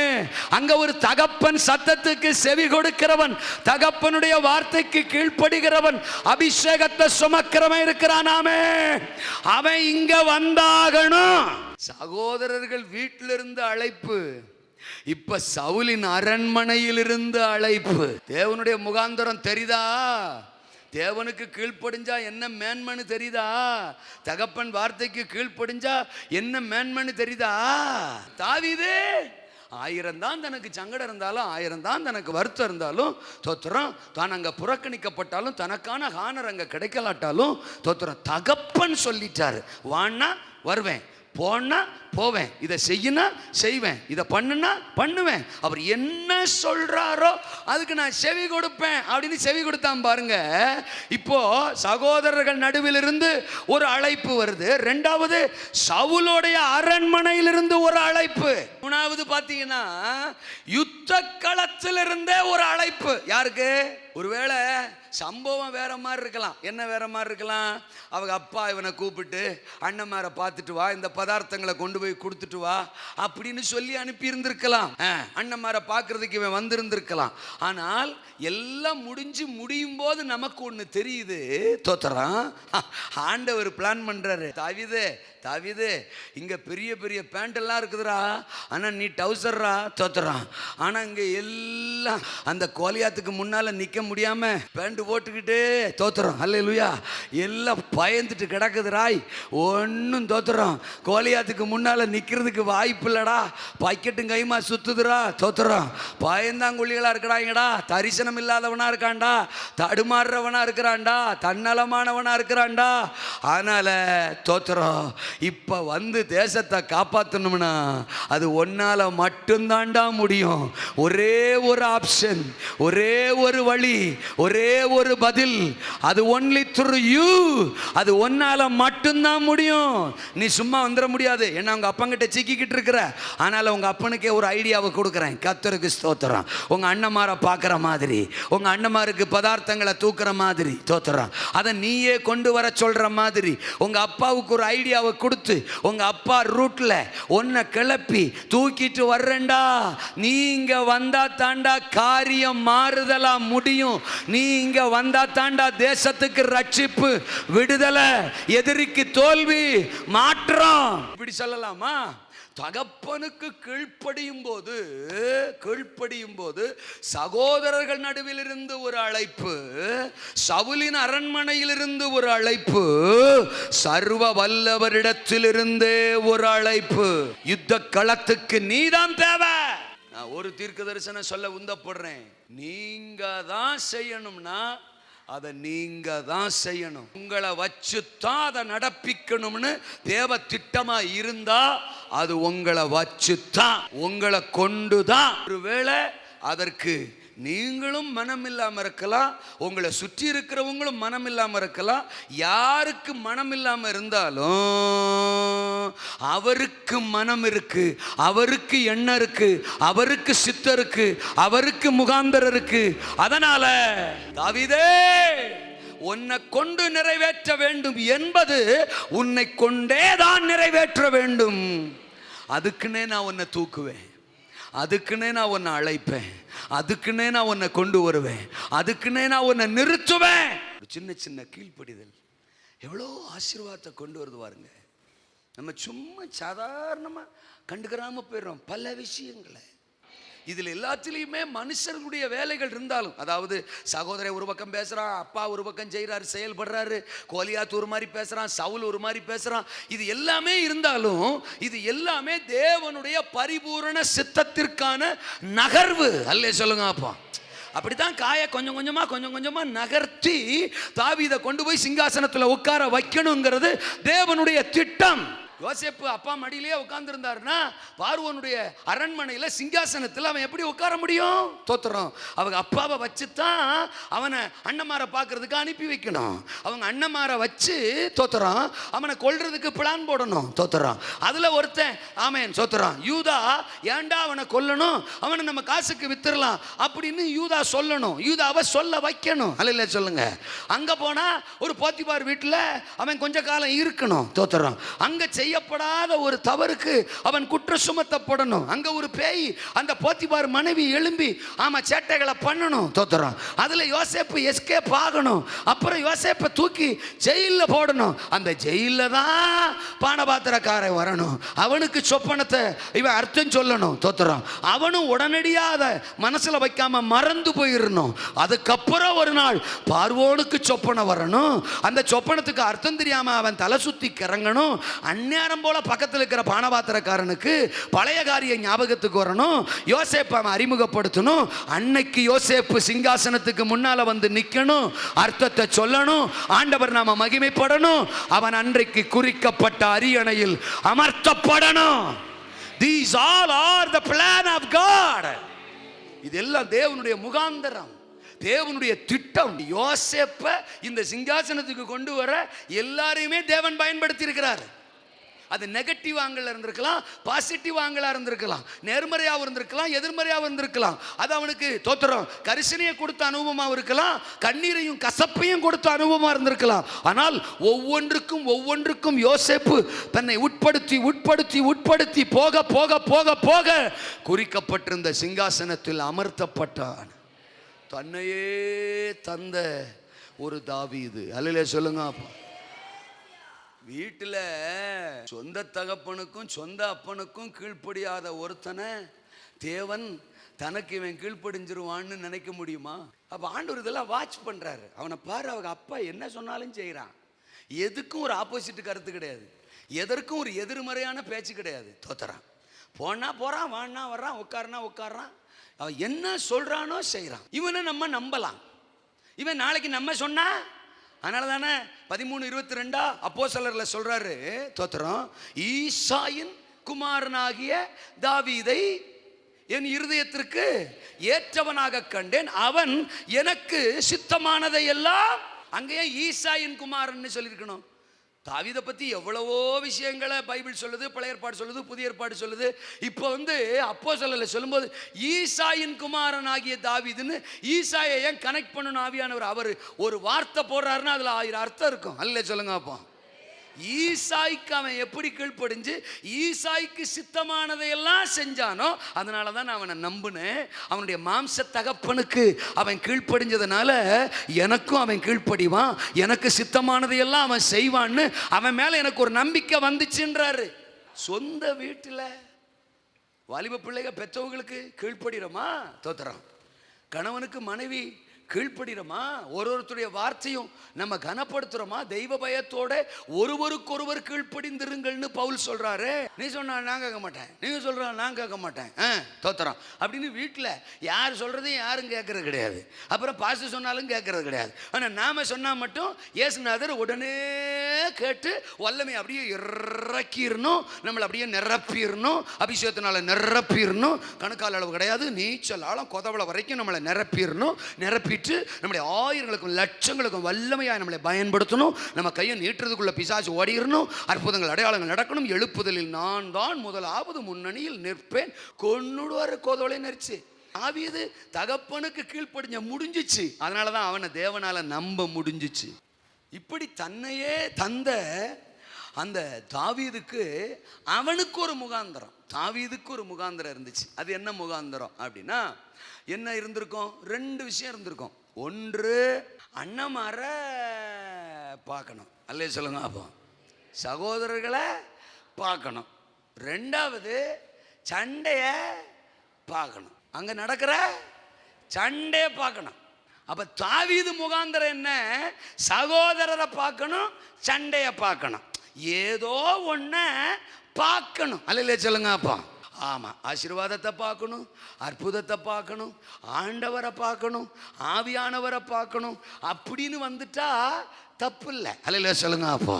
அங்க ஒரு தகப்பன் சத்தத்துக்கு செவி கொடுக்கிறவன், தகப்பனுடைய வார்த்தைக்கு கீழ்ப்படுகிறவன், அபிஷேகத்தை சுமக்கிறவன் இருக்கிறானாமே, அவன் இங்க வந்தாகணும். சகோதரர்கள் வீட்டிலிருந்து அழைப்பு, இப்ப சவுலின் அரண்மனையிலிருந்து அழைப்பு. தேவனுடைய முகாந்தரம் தெரியுதா? தேவனுக்கு கீழ்ப்படிஞ்சா என்ன மேன்மனு தெரியுதா? தகப்பன் வார்த்தைக்கு கீழ்ப்படிஞ்சா என்ன மேன்மனு தெரியுதா? தாவீது 1000 தான் தனக்கு சங்கடம் இருந்தாலும், 1000 தான் தனக்கு வருத்தம் இருந்தாலும் தோத்திரம், தான் அங்கே புறக்கணிக்கப்பட்டாலும், தனக்கான ஹானர் அங்கே கிடைக்கலாட்டாலும் தோத்திரம், தகப்பன் சொல்லிட்டாரு, வான்னா வருவேன், போனா போவேன், இதை செய்யினா செய்வேன், இதை பண்ணுனா பண்ணுவேன், அவர் என்ன சொல்றாரோ அதுக்கு நான் செவி கொடுப்பேன் அப்படின்னு செவி கொடுத்தான் பாருங்க. இப்போ சகோதரர்கள் நடுவில் இருந்து ஒரு அழைப்பு வருது. 2வது சவுலுடைய அரண்மனையிலிருந்து ஒரு அழைப்பு. 3வது பாத்தீங்கன்னா யுத்த களத்திலிருந்தே ஒரு அழைப்பு. யாருக்கு? ஒருவேளை சம்பவம் வேற மாதிரி இருக்கலாம். என்ன வேற மாதிரி இருக்கலாம்? அவங்க அப்பா இவனை கூப்பிட்டு அண்ணன் மேல பார்த்துட்டு வா, இந்த பதார்த்தங்களை கொண்டு போய் கொடுத்துட்டு வா அப்படின்னு சொல்லி அனுப்பி இருந்திருக்கலாம். அண்ணன் மேல பார்க்கறதுக்கு இவன் வந்திருந்திருக்கலாம். ஆனால் எல்லாம் முடியும் போது நமக்கு ஒண்ணு தெரியுது. தோத்தரான். ஆண்டவர் பிளான் பண்றாரு. தாவீது இங்க பெரிய பெரிய பேண்ட் எல்லாம் இருக்குதுரா, ஆனா நீ டவுசர்ரா. தோத்தரான். ஆனா இங்க எல்லாம் எல்லாம் அந்த கோலியாத்துக்கு முன்னால நிக்க முடியாம பேண்ட் போட்டுக்கிட்டே தோத்துறோம். அல்லேலூயா. எல்லாம் பயந்துட்டு கிடக்குது ராய். ஒன்னும் தோத்துறோம். கோலியாத்துக்கு முன்னால நிக்கிறதுக்கு வாய்ப்பு இல்லடா. பக்கெட்டும் கைமா சுத்துதுரா. தோத்துறோம். பயந்தாங்குள்ளிகளா இருக்கிறாங்கடா. தரிசனம் இல்லாதவனா இருக்காண்டா. தடுமாறுறவனா இருக்கிறான்டா. தன்னலமானவனா இருக்கிறான்டா. அதனால தோத்துறோம். இப்ப வந்து தேசத்தை காப்பாற்றணும்னா அது ஒன்னால மட்டும்தான்டா முடியும். ஒரே ஒரு ஆப்ஷன், ஒரே ஒரு வழி, ஒரே ஒரு பதில். அது ஒன்லி த்ரூ யூ. அது ஒன்னால மட்டும்தான் முடியும். நீ சும்மா வந்துட முடியாது. ஏன்னா உங்க அப்பங்கிட்ட சிக்கிக்கிட்டு இருக்கிற. ஆனால் உங்க அப்பனுக்கே ஒரு ஐடியாவை கொடுக்குறேன். கர்த்தருக்கு ஸ்தோத்திரம். உங்க அண்ணமாரை பார்க்குற மாதிரி, உங்க அண்ணமாருக்கு பதார்த்தங்களை தூக்குற மாதிரி தோத்துறான். அதை நீயே கொண்டு வர சொல்ற மாதிரி உங்க அப்பாவுக்கு ஒரு ஐடியாவை கொடுத்து உங்க அப்பா ரூட்ல ஒன்ன கிளப்பி தூக்கிட்டு வர்றேன்டா. நீங்க வந்தா தாண்டா காரியம் மாறுதலா முடியும். நீங்க வந்தா தாண்டா தேசத்துக்கு ரட்சிப்பு, விடுதலை, எதிரிக்கு தோல்வி, மாற்றம். இப்படி சொல்லலாமா? தகப்பனுக்கு கீழ்ப்படியும் போது சகோதரர்கள் நடுவில் இருந்து ஒரு அழைப்பு, சவுலின் அரண்மனையில் இருந்து ஒரு அழைப்பு, சர்வ வல்லவரிடத்திலிருந்தே ஒரு அழைப்பு. யுத்த களத்துக்கு நீதான் தேவை. நான் ஒரு தீர்க்க தரிசனம் சொல்ல உந்தப்படுறேன். நீங்க தான் செய்யணும்னா அதை நீங்க தான் செய்யணும். உங்களை வச்சுத்தான் அதை நடப்பிக்கணும்னு தேவ திட்டமா இருந்தா அது உங்களை வச்சுத்தான், உங்களை கொண்டுதான். ஒருவேளை அதற்கு நீங்களும் மனம் இல்லாம இருக்கலாம், உங்களை சுற்றி இருக்கிறவங்களும் மனம் இல்லாம இருக்கலாம். யாருக்கு மனம் இல்லாம இருந்தாலும் அவருக்கு மனம் இருக்கு, அவருக்கு எண்ணம் இருக்கு, அவருக்கு சித்தம் இருக்கு, அவருக்கு முகாந்தரம் இருக்கு. அதனால தாவீதே, உன்னை கொண்டு நிறைவேற்ற வேண்டும் என்பது உன்னை கொண்டே தான் நிறைவேற்ற வேண்டும். அதுக்குன்னே நான் உன்னை தூக்குவேன், அதுக்குன்னே நான் உன்னை அழைப்பேன், அதுக்குன்னே நான் உன்னை கொண்டு வருவேன், அதுக்குன்னே நான் உன்னை நிறுத்துவேன். சின்ன சின்ன கீழ்ப்படிதல் எவ்வளோ ஆசீர்வாதத்தை கொண்டு வருது பாருங்க. நம்ம சும்மா சாதாரணமாக கண்டுக்கிறாம போயிடுறோம் பல விஷயங்களை. இதில் எல்லாத்திலையுமே மனுஷர்களுடைய வேலைகள் இருந்தாலும், அதாவது சகோதரன் ஒரு பக்கம் பேசுகிறான், அப்பா ஒரு பக்கம் செய்கிறாரு, செயல்படுறாரு, கோலியாத் ஒரு மாதிரி பேசுகிறான், சவுல் ஒரு மாதிரி பேசுகிறான். இது எல்லாமே இருந்தாலும் இது எல்லாமே தேவனுடைய பரிபூரண சித்தத்திற்கான நகர்வு. அல்லே சொல்லுங்க அப்பா. அப்படித்தான் காயை கொஞ்சம் கொஞ்சமா நகர்த்தி தாவீதை கொண்டு போய் சிங்காசனத்தில் உட்கார வைக்கணுங்கிறது தேவனுடைய திட்டம். யோசேப்பு அப்பா மடியிலே உட்கார்ந்து இருந்தாருன்னா பார்வோனுடைய அரண்மனையில் சிங்காசனத்தில் அவன் எப்படி உட்கார முடியும்? தோத்துறோம். அவங்க அப்பாவை வச்சுத்தான் அவனை அண்ணமாரை பார்க்கறதுக்கு அனுப்பி வைக்கணும். அவங்க அண்ணமாரை வச்சு தோத்துறோம், அவனை கொல்றதுக்கு பிளான் போடணும். தோத்துறோம். அதில் ஒருத்தன் ஆமேன் தோத்துறான். யூதா ஏண்டா அவனை கொல்லணும், அவனை நம்ம காசுக்கு வித்துடலாம் அப்படின்னு யூதா சொல்லணும், யூதாவை சொல்ல வைக்கணும். அல்ல சொல்லுங்க. அங்கே போனால் ஒரு போத்திபார் வீட்டில் அவன் கொஞ்ச காலம் இருக்கணும். தோத்துறோம். அங்கே செய்யப்படாத ஒரு தவறுக்கு அவன் குற்ற சுமத்தப்படணும். அங்க ஒரு பேய் அந்த போத்திபார் மனைவி எழும்பி ஆமா சேட்டைகளை பண்ணணும். தோத்துறோம். அதுல யோசேப்பு எஸ்கேப் ஆகணும். அப்புறம் யோசேப்பை தூக்கி ஜெயில போடணும். அந்த ஜெயில தான் பானபாத்திரக்காரன் வரணும். அவனுக்கு சொப்பனத்தை இவன் அர்த்தம் சொல்லணும். தோத்துறோம். அவனும் உடனடியாக மனசுல வைக்காம மறந்து போயிடணும். அதுக்கப்புறம் ஒரு நாள் பார்வோனுக்கு சொப்பனம் வரணும். அந்த சொப்பனத்துக்கு அர்த்தம் தெரியாம அவன் தலை சுத்தி கிறங்கணும். அந்நேரம் போல பக்கத்தில் இருக்கிற பானபாத்திரக்காரனுக்கு பழைய காரியம் ஞாபகத்துக்கு வரணும். யோசேப்பை அறிமுகப்படுத்தணும். அன்னைக்கு யோசேப்பு சிங்காசனத்துக்கு முன்னால வந்து நிக்கணும், அர்த்தத்தை சொல்லணும், ஆண்டவர் நாம மகிமைப்படணும், அவன் அன்றைக்கு குறிக்கப்பட்ட அரியணையில் அமர்த்தப்படணும். These all are the plan of God. இதெல்லாம் தேவனுடைய முகாந்தரம், தேவனுடைய திட்டம். யோசேப்பை இந்த சிங்காசனத்துக்கு கொண்டு வர எல்லாரையுமே தேவன் பயன்படுத்தி இருக்கிறார். அது நெகட்டிவ் ஆங்கிள் இருந்திருக்கலாம், பாசிட்டிவ் ஆங்கிளா இருந்திருக்கலாம், நேர்மறையாக இருந்திருக்கலாம், எதிர்மறையாக இருந்திருக்கலாம். அது அவனுக்கு தோத்திரம் கரிசனையை கொடுத்த அனுபவமாக இருக்கலாம், கண்ணீரையும் கசப்பையும் கொடுத்த அனுபவமாக இருந்திருக்கலாம். ஆனால் ஒவ்வொன்றுக்கும் யோசேப்பு தன்னை உட்படுத்தி போக போக போக போக குறிக்கப்பட்டிருந்த சிங்காசனத்தில் அமர்த்தப்பட்டான். தன்னையே தந்த ஒரு தாவீது. அல்லேலூயா சொல்லுங்க. வீட்டில் சொந்த தகப்பனுக்கும் சொந்த அப்பனுக்கும் கீழ்ப்படியாத ஒருத்தனை தேவன் தனக்கு இவன் கீழ்ப்படிஞ்சிருவான்னு நினைக்க முடியுமா? அப்போ ஆண்டவர் இதெல்லாம் வாட்ச் பண்ணுறாரு. அவனை பாரு, அவங்க அப்பா என்ன சொன்னாலும் செய்கிறான். எதுக்கும் ஒரு ஆப்போசிட் கருத்து கிடையாது, எதற்கும் ஒரு எதிர்மறையான பேச்சு கிடையாது. தோத்துறான், போனா போகிறான், வானா வர்றான், உட்காருனா உட்காடுறான். அவன் என்ன சொல்கிறானோ செய்கிறான். இவனை நம்ம நம்பலாம். இவன் நாளைக்கு நம்ம சொன்னா, அதனால தானே 13:22 அப்போஸ்தலர்ல சொல்றாரு, தோத்திரம், ஈசாயின் குமாரனாகிய தாவீதை என் இருதயத்திற்கு ஏற்றவனாக கண்டேன், அவன் எனக்கு சித்தமானதை எல்லாம். அங்கேயே ஈசாயின் குமாரன்னு சொல்லியிருக்கணும். தாவீதை பற்றி எவ்வளவோ விஷயங்களை பைபிள் சொல்லுது, பழைய ஏற்பாடு சொல்லுது, புதிய ஏற்பாடு சொல்லுது. இப்போ அப்போஸ்தலர்ல சொல்லும்போது ஈசாயின் குமாரன் ஆகிய தாவீதுன்னு ஈசாயை ஏன் கனெக்ட் பண்ணணும் ஆவியானவர்? அவர் ஒரு வார்த்தை போடுறாருன்னா அதில் 1000 அர்த்தம் இருக்கும். அல்ல சொல்லுங்க. அப்போ ஈசாய்க்கு அவன் எப்படி கீழ்ப்படிஞ்சு ஈசாய்க்கு சித்தமானதையெல்லாம் செஞ்சானோ அதனால தான் நான் அவனை நம்பினேன். அவனுடைய மாம்ச தகப்பனுக்கு அவன் கீழ்ப்படிஞ்சதுனால எனக்கும் அவன் கீழ்ப்படிவான், எனக்கு சித்தமானதையெல்லாம் அவன் செய்வான்னு அவன் மேலே எனக்கு ஒரு நம்பிக்கை வந்துச்சுன்றாரு. சொந்த வீட்டில் வாலிப பிள்ளைக பெற்றவங்களுக்கு கீழ்ப்படுகிறோமா? தோத்துறோம். கணவனுக்கு மனைவி கீழ்ப்படுகிறோமா? ஒருவருடைய வார்த்தையும் நம்ம கனப்படுத்துறோமா? தெய்வ பயத்தோட ஒருவருக்கொருவர் கீழ்ப்படிந்திருங்கள்னு பவுல் சொல்றாரு. நீ சொன்னா நான் கேட்க மாட்டேன், நீங்க சொல்ற நான் கேட்க மாட்டேன், தோத்துறோம் அப்படின்னு வீட்டில் யார் சொல்றதையும் யாரும் கேட்கறது கிடையாது. அப்புறம் பாஸ்டர் சொன்னாலும் கேட்கறது கிடையாது. ஆனால் நாம சொன்னா மட்டும் இயேசுநாதர் உடனே கேட்டு வல்லமை அப்படியே இறக்கிடணும், நம்மளை அப்படியே நிரப்பிடணும், அபிஷேகத்தினால நிரப்பிடணும். கணக்கால் அளவு கிடையாது, நீச்சல் ஆழம் கொதவளை வரைக்கும் நம்மளை நிரப்பி நம்முடைய ஆயிரங்களுக்கும் லட்சங்களுக்கும் வல்லமையாக நம்மளை பயன்படுத்தணும். நம்ம கையை நீட்டுறதுக்குள்ள பிசாசு ஓடிடணும். அற்புதங்கள் அடையாளங்கள் நடக்கணும். எழுப்புதலில் நான் தான் முதலாவது முன்னணியில் நிற்பேன். கொன்னுடுவார் கோதோலை நெரிச்சு. தாவீது தகப்பனுக்கு கீழ்ப்படிஞ்ச முடிஞ்சிச்சு. அதனால தான் அவனை தேவனால நம்ப முடிஞ்சிச்சு. இப்படி தன்னையே தந்த அந்த தாவீதுக்கு அவனுக்கு ஒரு முகாந்திரம், தாவீதுக்கு ஒரு முகாந்திரம் இருந்துச்சு. அது என்ன முகாந்திரம் அப்படின்னா என்ன இருந்திருக்கும்? 2 விஷயம் இருந்திருக்கும். ஒன்று, அண்ணமார பார்க்கணும். அல்லே சொல்லுங்க. அப்போ சகோதரர்களை பார்க்கணும். 2வது, சண்டைய பார்க்கணும். அங்க நடக்கிற சண்டைய பார்க்கணும். அப்ப தாவீது முகாந்திரம் என்ன? சகோதரரை பார்க்கணும், சண்டைய பார்க்கணும், ஏதோ ஒன்ன பார்க்கணும். அல்ல சொல்லுங்க. அப்பா ஆமா, ஆசீர்வாதத்தை பார்க்கணும், அற்புதத்தை பார்க்கணும், ஆண்டவரை பார்க்கணும், ஆவியானவரை பார்க்கணும். அப்படின்னு வந்துட்டா தப்பு இல்லை. அல்ல சொல்லுங்க. அப்போ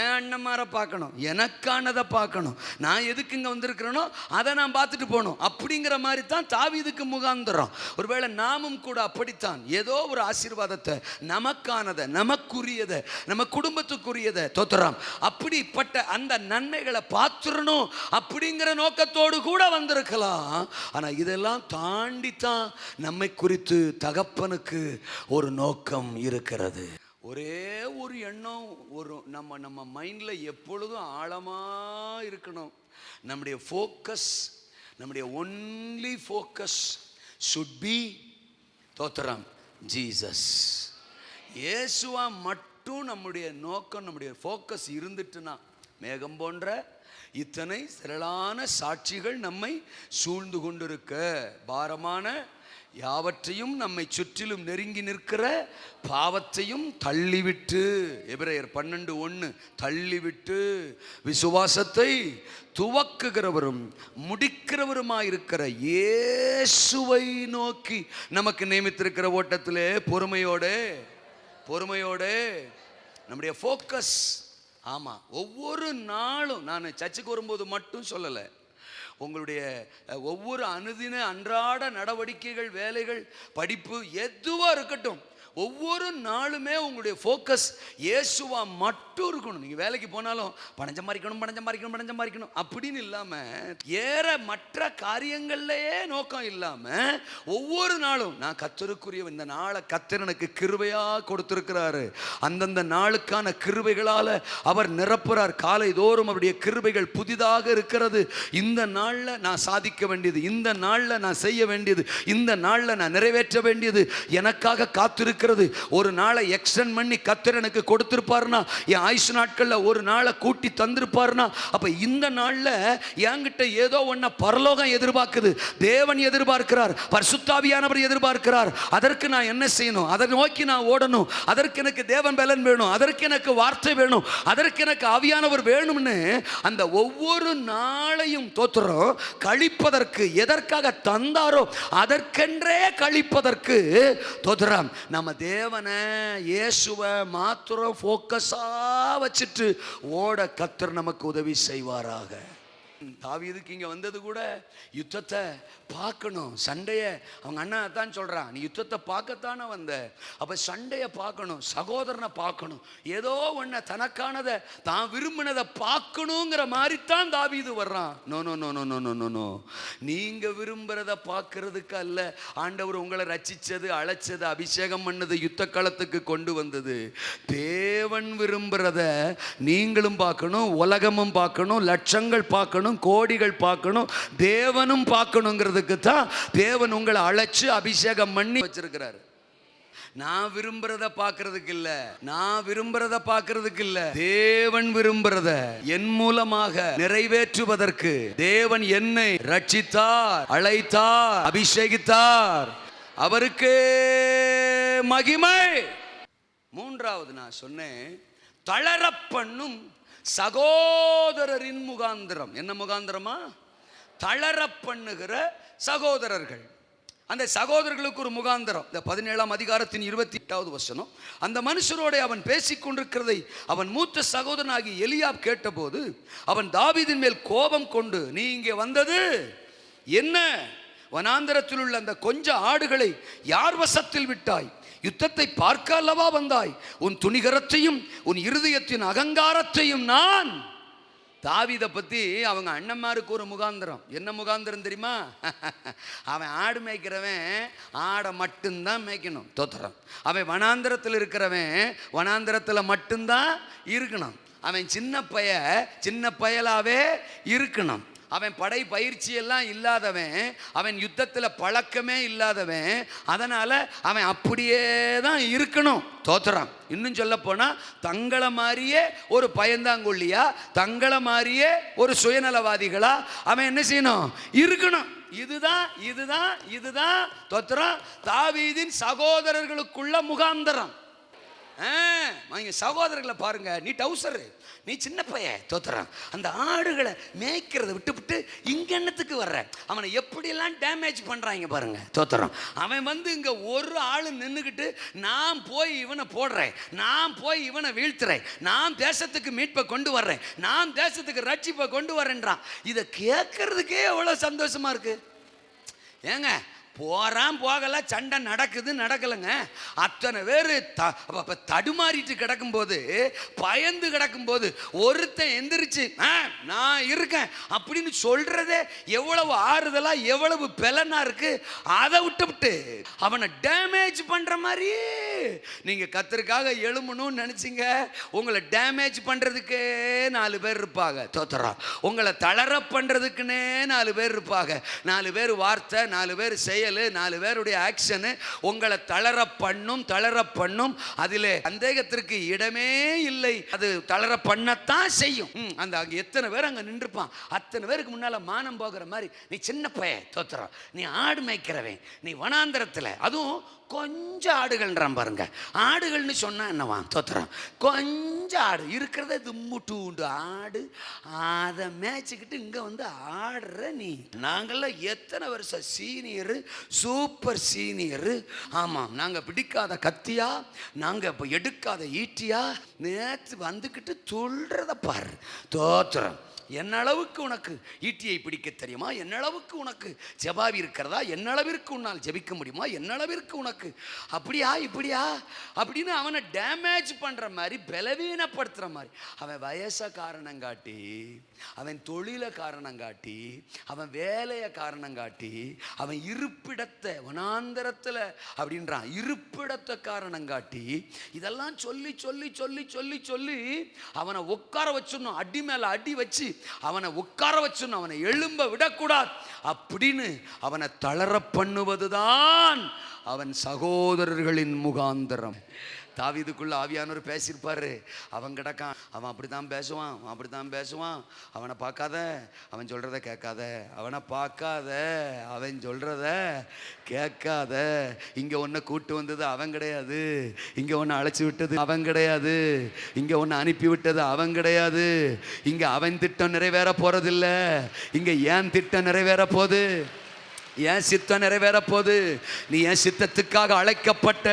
அண்ணமாரை பார்க்கணும், எனக்கானதை பார்க்கணும், நான் எதுக்கு இங்கே வந்திருக்கிறேனோ அதை நான் பார்த்துட்டு போகணும். அப்படிங்கிற மாதிரி தான் தாவீதுக்கு முகாந்திரம். ஒருவேளை நாமும் கூட அப்படித்தான் ஏதோ ஒரு ஆசீர்வாதத்தை, நமக்கானதை, நமக்குரியதை, நம்ம குடும்பத்துக்குரியதை தோத்துறோம். அப்படிப்பட்ட அந்த நன்மைகளை பார்த்துடணும் அப்படிங்கிற நோக்கத்தோடு கூட வந்திருக்கலாம். ஆனால் இதெல்லாம் தாண்டித்தான் நம்மை குறித்து தகப்பனுக்கு ஒரு நோக்கம் இருக்கிறது. ஒரே ஒரு எண்ணம், ஒரு நம்ம மைண்டில் எப்பொழுதும் ஆழமாக இருக்கணும். நம்முடைய ஃபோக்கஸ், நம்முடைய ஒன்லி ஃபோக்கஸ் should be தோத்திரம் ஜீசஸ். இயேசுவா மட்டும் நம்முடைய நோக்கம், நம்முடைய ஃபோக்கஸ் இருந்துட்டுனா மேகம் போன்ற இத்தனை திரளான சாட்சிகள் நம்மை சூழ்ந்து கொண்டிருக்க, பாரமான யாவற்றையும் நம்மை சுற்றிலும் நெருங்கி நிற்கிற பாவத்தையும் தள்ளிவிட்டு, எபிரேயர் 12:1, தள்ளிவிட்டு விசுவாசத்தை துவக்குகிறவரும் முடிக்கிறவருமாயிருக்கிற இயேசுவை நோக்கி நமக்கு நியமித்திருக்கிற ஓட்டத்திலே பொறுமையோடு நம்முடைய ஃபோக்கஸ். ஆமாம், ஒவ்வொரு நாளும் நான் சர்ச்சுக்கு வரும்போது மட்டும் சொல்லலை, உங்களுடைய ஒவ்வொரு அனுதின அன்றாட நடவடிக்கைகள், வேலைகள், படிப்பு எதுவாக இருக்கட்டும், ஒவ்வொரு நாளுமே உங்களுடைய ஃபோக்கஸ் இயேசுவா மட்டும் இருக்கணும். நீங்கள் வேலைக்கு போனாலும் பணம் சம்பாதிக்கணும் அப்படின்னு இல்லாமல், ஏற மற்ற காரியங்கள்லையே நோக்கம் இல்லாமல், ஒவ்வொரு நாளும் நான் கர்த்தருக்குரிய இந்த நாளை கர்த்தர் எனக்கு கிருபையாக கொடுத்துருக்கிறாரு, அந்தந்த நாளுக்கான கிருபைகளால் அவர் நிரப்புறார். காலை தோறும் அவருடைய கிருபைகள் புதிதாக இருக்கிறது. இந்த நாளில் நான் சாதிக்க வேண்டியது, இந்த நாளில் நான் செய்ய வேண்டியது, இந்த நாளில் நான் நிறைவேற்ற வேண்டியது, எனக்காக காத்திருக்கிற இருக்கிறது. ஒரு நாளை எக்ஸ்டெண்ட் பண்ணி கர்த்தர் எனக்கு கொடுத்திருப்பாருனா, என் ஆயுசு நாட்கள்ல ஒரு நாளை கூட்டி தந்திருப்பாருனா, அப்ப இந்த நாள்ல என்கிட்ட ஏதோ ஒன்ன பரலோகம் எதிர்பார்க்குது, தேவன் எதிர்பார்க்கிறார், பரிசுத்தாவியானவர் எதிர்பார்க்கிறார். அதற்கு நான் என்ன செய்யணும்? அதை நோக்கி நான் ஓடணும். அதற்கு எனக்கு தேவன் பலன் வேணும், அதற்கு எனக்கு வார்த்தை வேணும், அதற்கு எனக்கு ஆவியானவர் வேணும்னு அந்த ஒவ்வொரு நாளையும் தோத்துறோம் கழிப்பதற்கு, எதற்காக தந்தாரோ அதற்கென்றே கழிப்பதற்கு தோத்துறோம். நம்ம தேவனை இயேசுவை மாத்திரம் ஃபோக்கஸா வச்சுட்டு ஓட கர்த்தர் நமக்கு உதவி செய்வாராக. தாவீதுக்கு இங்க வந்தது கூட யுத்தத்தை பார்க்கணும், சண்டையை. அவங்க அண்ணன் தான் சொல்றான், நீ யுத்தத்தை பார்க்கத்தானே வந்த, அப்ப சண்டையை பார்க்கணும், சகோதரனை பார்க்கணும், ஏதோ ஒன்ன தனக்கானதை தான் விரும்பினதை பார்க்கணுங்கிற மாதிரி தான் தாவீது வர்றான். No no no no no no no, நீங்க விரும்புறத பார்க்கறதுக்கு அல்ல ஆண்டவர் உங்களை ரட்சிச்சது, அழைச்சது, அபிஷேகம் பண்ணது, யுத்த களத்துக்கு கொண்டு வந்தது. தேவன் விரும்புறத நீங்களும் பார்க்கணும், உலகமும் பார்க்கணும், லட்சங்கள் பார்க்கணும், கோடிகள் பார்க்கணும், தேவனும் பார்க்கணுங்கிறதுக்கு தான் தேவன் உங்களை அழைச்சு அபிஷேகம் பண்ணி வச்சிருக்கிறாரு. நான் விரும்புறத பார்க்கறதுக்கு இல்ல, நான் விரும்புறத பார்க்கறதுக்கு இல்ல, தேவன் விரும்புறத என் மூலமாக நிறைவேற்றுவதற்கு தேவன் என்னை ரட்சித்தார், அழைத்தார், அபிஷேகித்தார். அவருக்கு மகிமை. மூன்றாவது நான் சொன்னேன், தளரப்பண்ணும் சகோதரரின் முகாந்திரம். என்ன முகாந்திரமா? தளர பண்ணுகிற சகோதரர்கள். அந்த சகோதரர்களுக்கு ஒரு முகாந்திரம். இந்த 17ஆம் அதிகாரத்தின் 28வது வசனம், அந்த மனுஷரோட அவன் பேசிக்கொண்டிருக்கிறதை அவன் மூத்த சகோதரனாகி எலியாப் கேட்டபோது அவன் தாவீதின் மேல் கோபம் கொண்டு, நீ இங்கே வந்தது என்ன? வனாந்தரத்தில் உள்ள அந்த கொஞ்ச ஆடுகளை யார் வசத்தில் விட்டாய்? யுத்தத்தை பார்க்க அல்லவா வந்தாய்? உன் துணிகரத்தையும் உன் இருதயத்தின் அகங்காரத்தையும் நான். தாவீதை பத்தி அவங்க அண்ணன்மாருக்கு ஒரு முகாந்திரம். என்ன முகாந்திரம் தெரியுமா? அவன் ஆடு மேய்க்கிறவன் ஆடை மட்டும்தான் மேய்க்கணும், தோத்திரம். அவன் வனாந்திரத்தில் இருக்கிறவன் வனாந்திரத்தில் மட்டும்தான் இருக்கணும். அவன் சின்ன பயலாவே இருக்கணும். அவன் படை பயிற்சி எல்லாம் இல்லாதவன், அவன் யுத்தத்தில் பழக்கமே இல்லாதவன். அதனால அவன் அப்படியே தான் இருக்கணும், தோத்துறான். இன்னும் சொல்ல போனா தங்களை மாதிரியே ஒரு பயந்தாங்கொல்லியா, தங்களை மாதிரியே ஒரு சுயநலவாதிகளா அவன் என்ன செய்யணும்? இருக்கணும். இதுதான் தோத்துறான் தாவீதின் சகோதரர்களுக்குள்ள முகாந்தரம். சகோதரர்களை பாருங்க, நீ டவுசரு, நீ சின்ன பையன், தோத்துறான். அந்த ஆடுகளை மேய்க்கிறத விட்டு இங்க என்னத்துக்கு வர்ற? அவனை எப்படியெல்லாம் டேமேஜ் பண்றாங்க பாருங்க, தோத்துறான். அவன் வந்து இங்க ஒரு ஆளு நின்றுக்கிட்டு, நான் போய் இவனை போடுறேன், நான் போய் இவனை வீழ்த்துறேன், நான் தேசத்துக்கு மீட்பை கொண்டு வர்றேன், நான் தேசத்துக்கு ரட்சிப்பை கொண்டு வரேன்றான். இதை கேட்கறதுக்கே எவ்வளவு சந்தோஷமா இருக்கு. ஏங்க, போறான் போகல, சண்டை நடக்கலைங்க. அத்தனை பேர் தடுமாறிட்டு கிடக்கும் போது, பயந்து கிடக்கும் போது ஒருத்தன் எந்திரிச்சு நான் இருக்கேன் அப்படின்னு சொல்றதே எவ்வளவு ஆறுதலா, எவ்வளவு பலனா இருக்கு. அதை விட்டு அவனை டேமேஜ் பண்ற மாதிரி நீங்க கர்த்தருக்காக எழுமணும்னு நினைச்சீங்க, உங்களை டேமேஜ் பண்றதுக்கே 4 பேர் இருப்பாங்க, தோத்தரா. உங்களை தளர பண்றதுக்குன்னே 4 பேர் இருப்பாங்க. 4 பேர் வார்த்தை, 4 பேர் செயல், 4 பேருடைய ஆக்ஷன் உங்களை தளர பண்ணும். அதிலே சந்தேகத்திற்கு இடமே இல்லை. அது தளர பண்ணத்தான் செய்யும். அந்த அங்க எத்தனை பேர் அங்க நின்றுப்பான், அத்தனை பேருக்கு முன்னால மானம் போகிற மாதிரி, நீ சின்ன பையன், தோத்துறான், நீ ஆடு மேய்க்கிறவன், நீ வனாந்திரத்தில், அதுவும் கொஞ்சம் ஆடுகள்ன்றான் பாருங்க. ஆடுகள்னு சொன்னா என்னவா? தோத்துறான். கொஞ்சம் ஆடு இருக்கிறத தும்முட்டு ஆடு, அதை மேய்ச்சிக்கிட்டு இங்க வந்து ஆடுற நீ. நாங்கள்லாம் எத்தனை வருஷம் சீனியரு, சூப்பர் சீனியரு. ஆமாம், நாங்க பிடிக்காத கத்தியா, நாங்க இப்போ எடுக்காத ஈட்டியா, நேற்று வந்துக்கிட்டு சொல்றத பாரு, தோத்துறோம். என்னளவுக்கு உனக்கு ஈட்டியை பிடிக்க தெரியுமா? என்னளவுக்கு உனக்கு ஜெபாவி இருக்கிறதா? என்னளவிற்கு உன்னால் ஜெபிக்க முடியுமா? என்னளவிற்கு உனக்கு அப்படியா இப்படியா அப்படின்னு அவனை டேமேஜ் பண்ற மாதிரி, பலவீனப்படுத்துற மாதிரி. அவன் வயசை காரணம் காட்டி, அவன் தொழிலை காரணம் காட்டி, அவன் வேலையை காரணம் காட்டி, அவன் இருப்பிடத்தை வனாந்தரத்தில் அப்படின்றான், இருப்பிடத்தை காரணம் காட்டி, இதெல்லாம் சொல்லி சொல்லி சொல்லி சொல்லி சொல்லி அவனை உட்கார வச்சிடணும். அடி மேல அடி வச்சு அவனை உட்கார வச்சுன்னு அவனை எழும்ப விடக்கூடாது அப்படின்னு அவனை தளர பண்ணுவதுதான் அவன் சகோதரர்களின் முகாந்தரம். தாவீதுக்குள்ள ஆவியானவர் பேசியிருப்பாரு. அவன் கிடக்கான், அவன் அப்படித்தான் பேசுவான், அவன் அப்படித்தான் பேசுவான். அவனை பார்க்காத, அவன் சொல்றத கேட்காத, அவனை பார்க்காத, அவன் சொல்றத கேட்காத. இங்க ஒன்ன கூட்டு வந்தது அவன் கிடையாது, இங்க ஒன்னு அழைச்சி விட்டது அவன் கிடையாது, இங்க ஒன்னு அனுப்பி விட்டது அவன் கிடையாது. இங்க அவன் திட்டம் நிறைவேற போறதில்ல, இங்க ஏன் திட்டம் நிறைவேற போகுது, என் சித்தம் நிறைவேற போது. நீ என் சித்தத்துக்காக அழைக்கப்பட்ட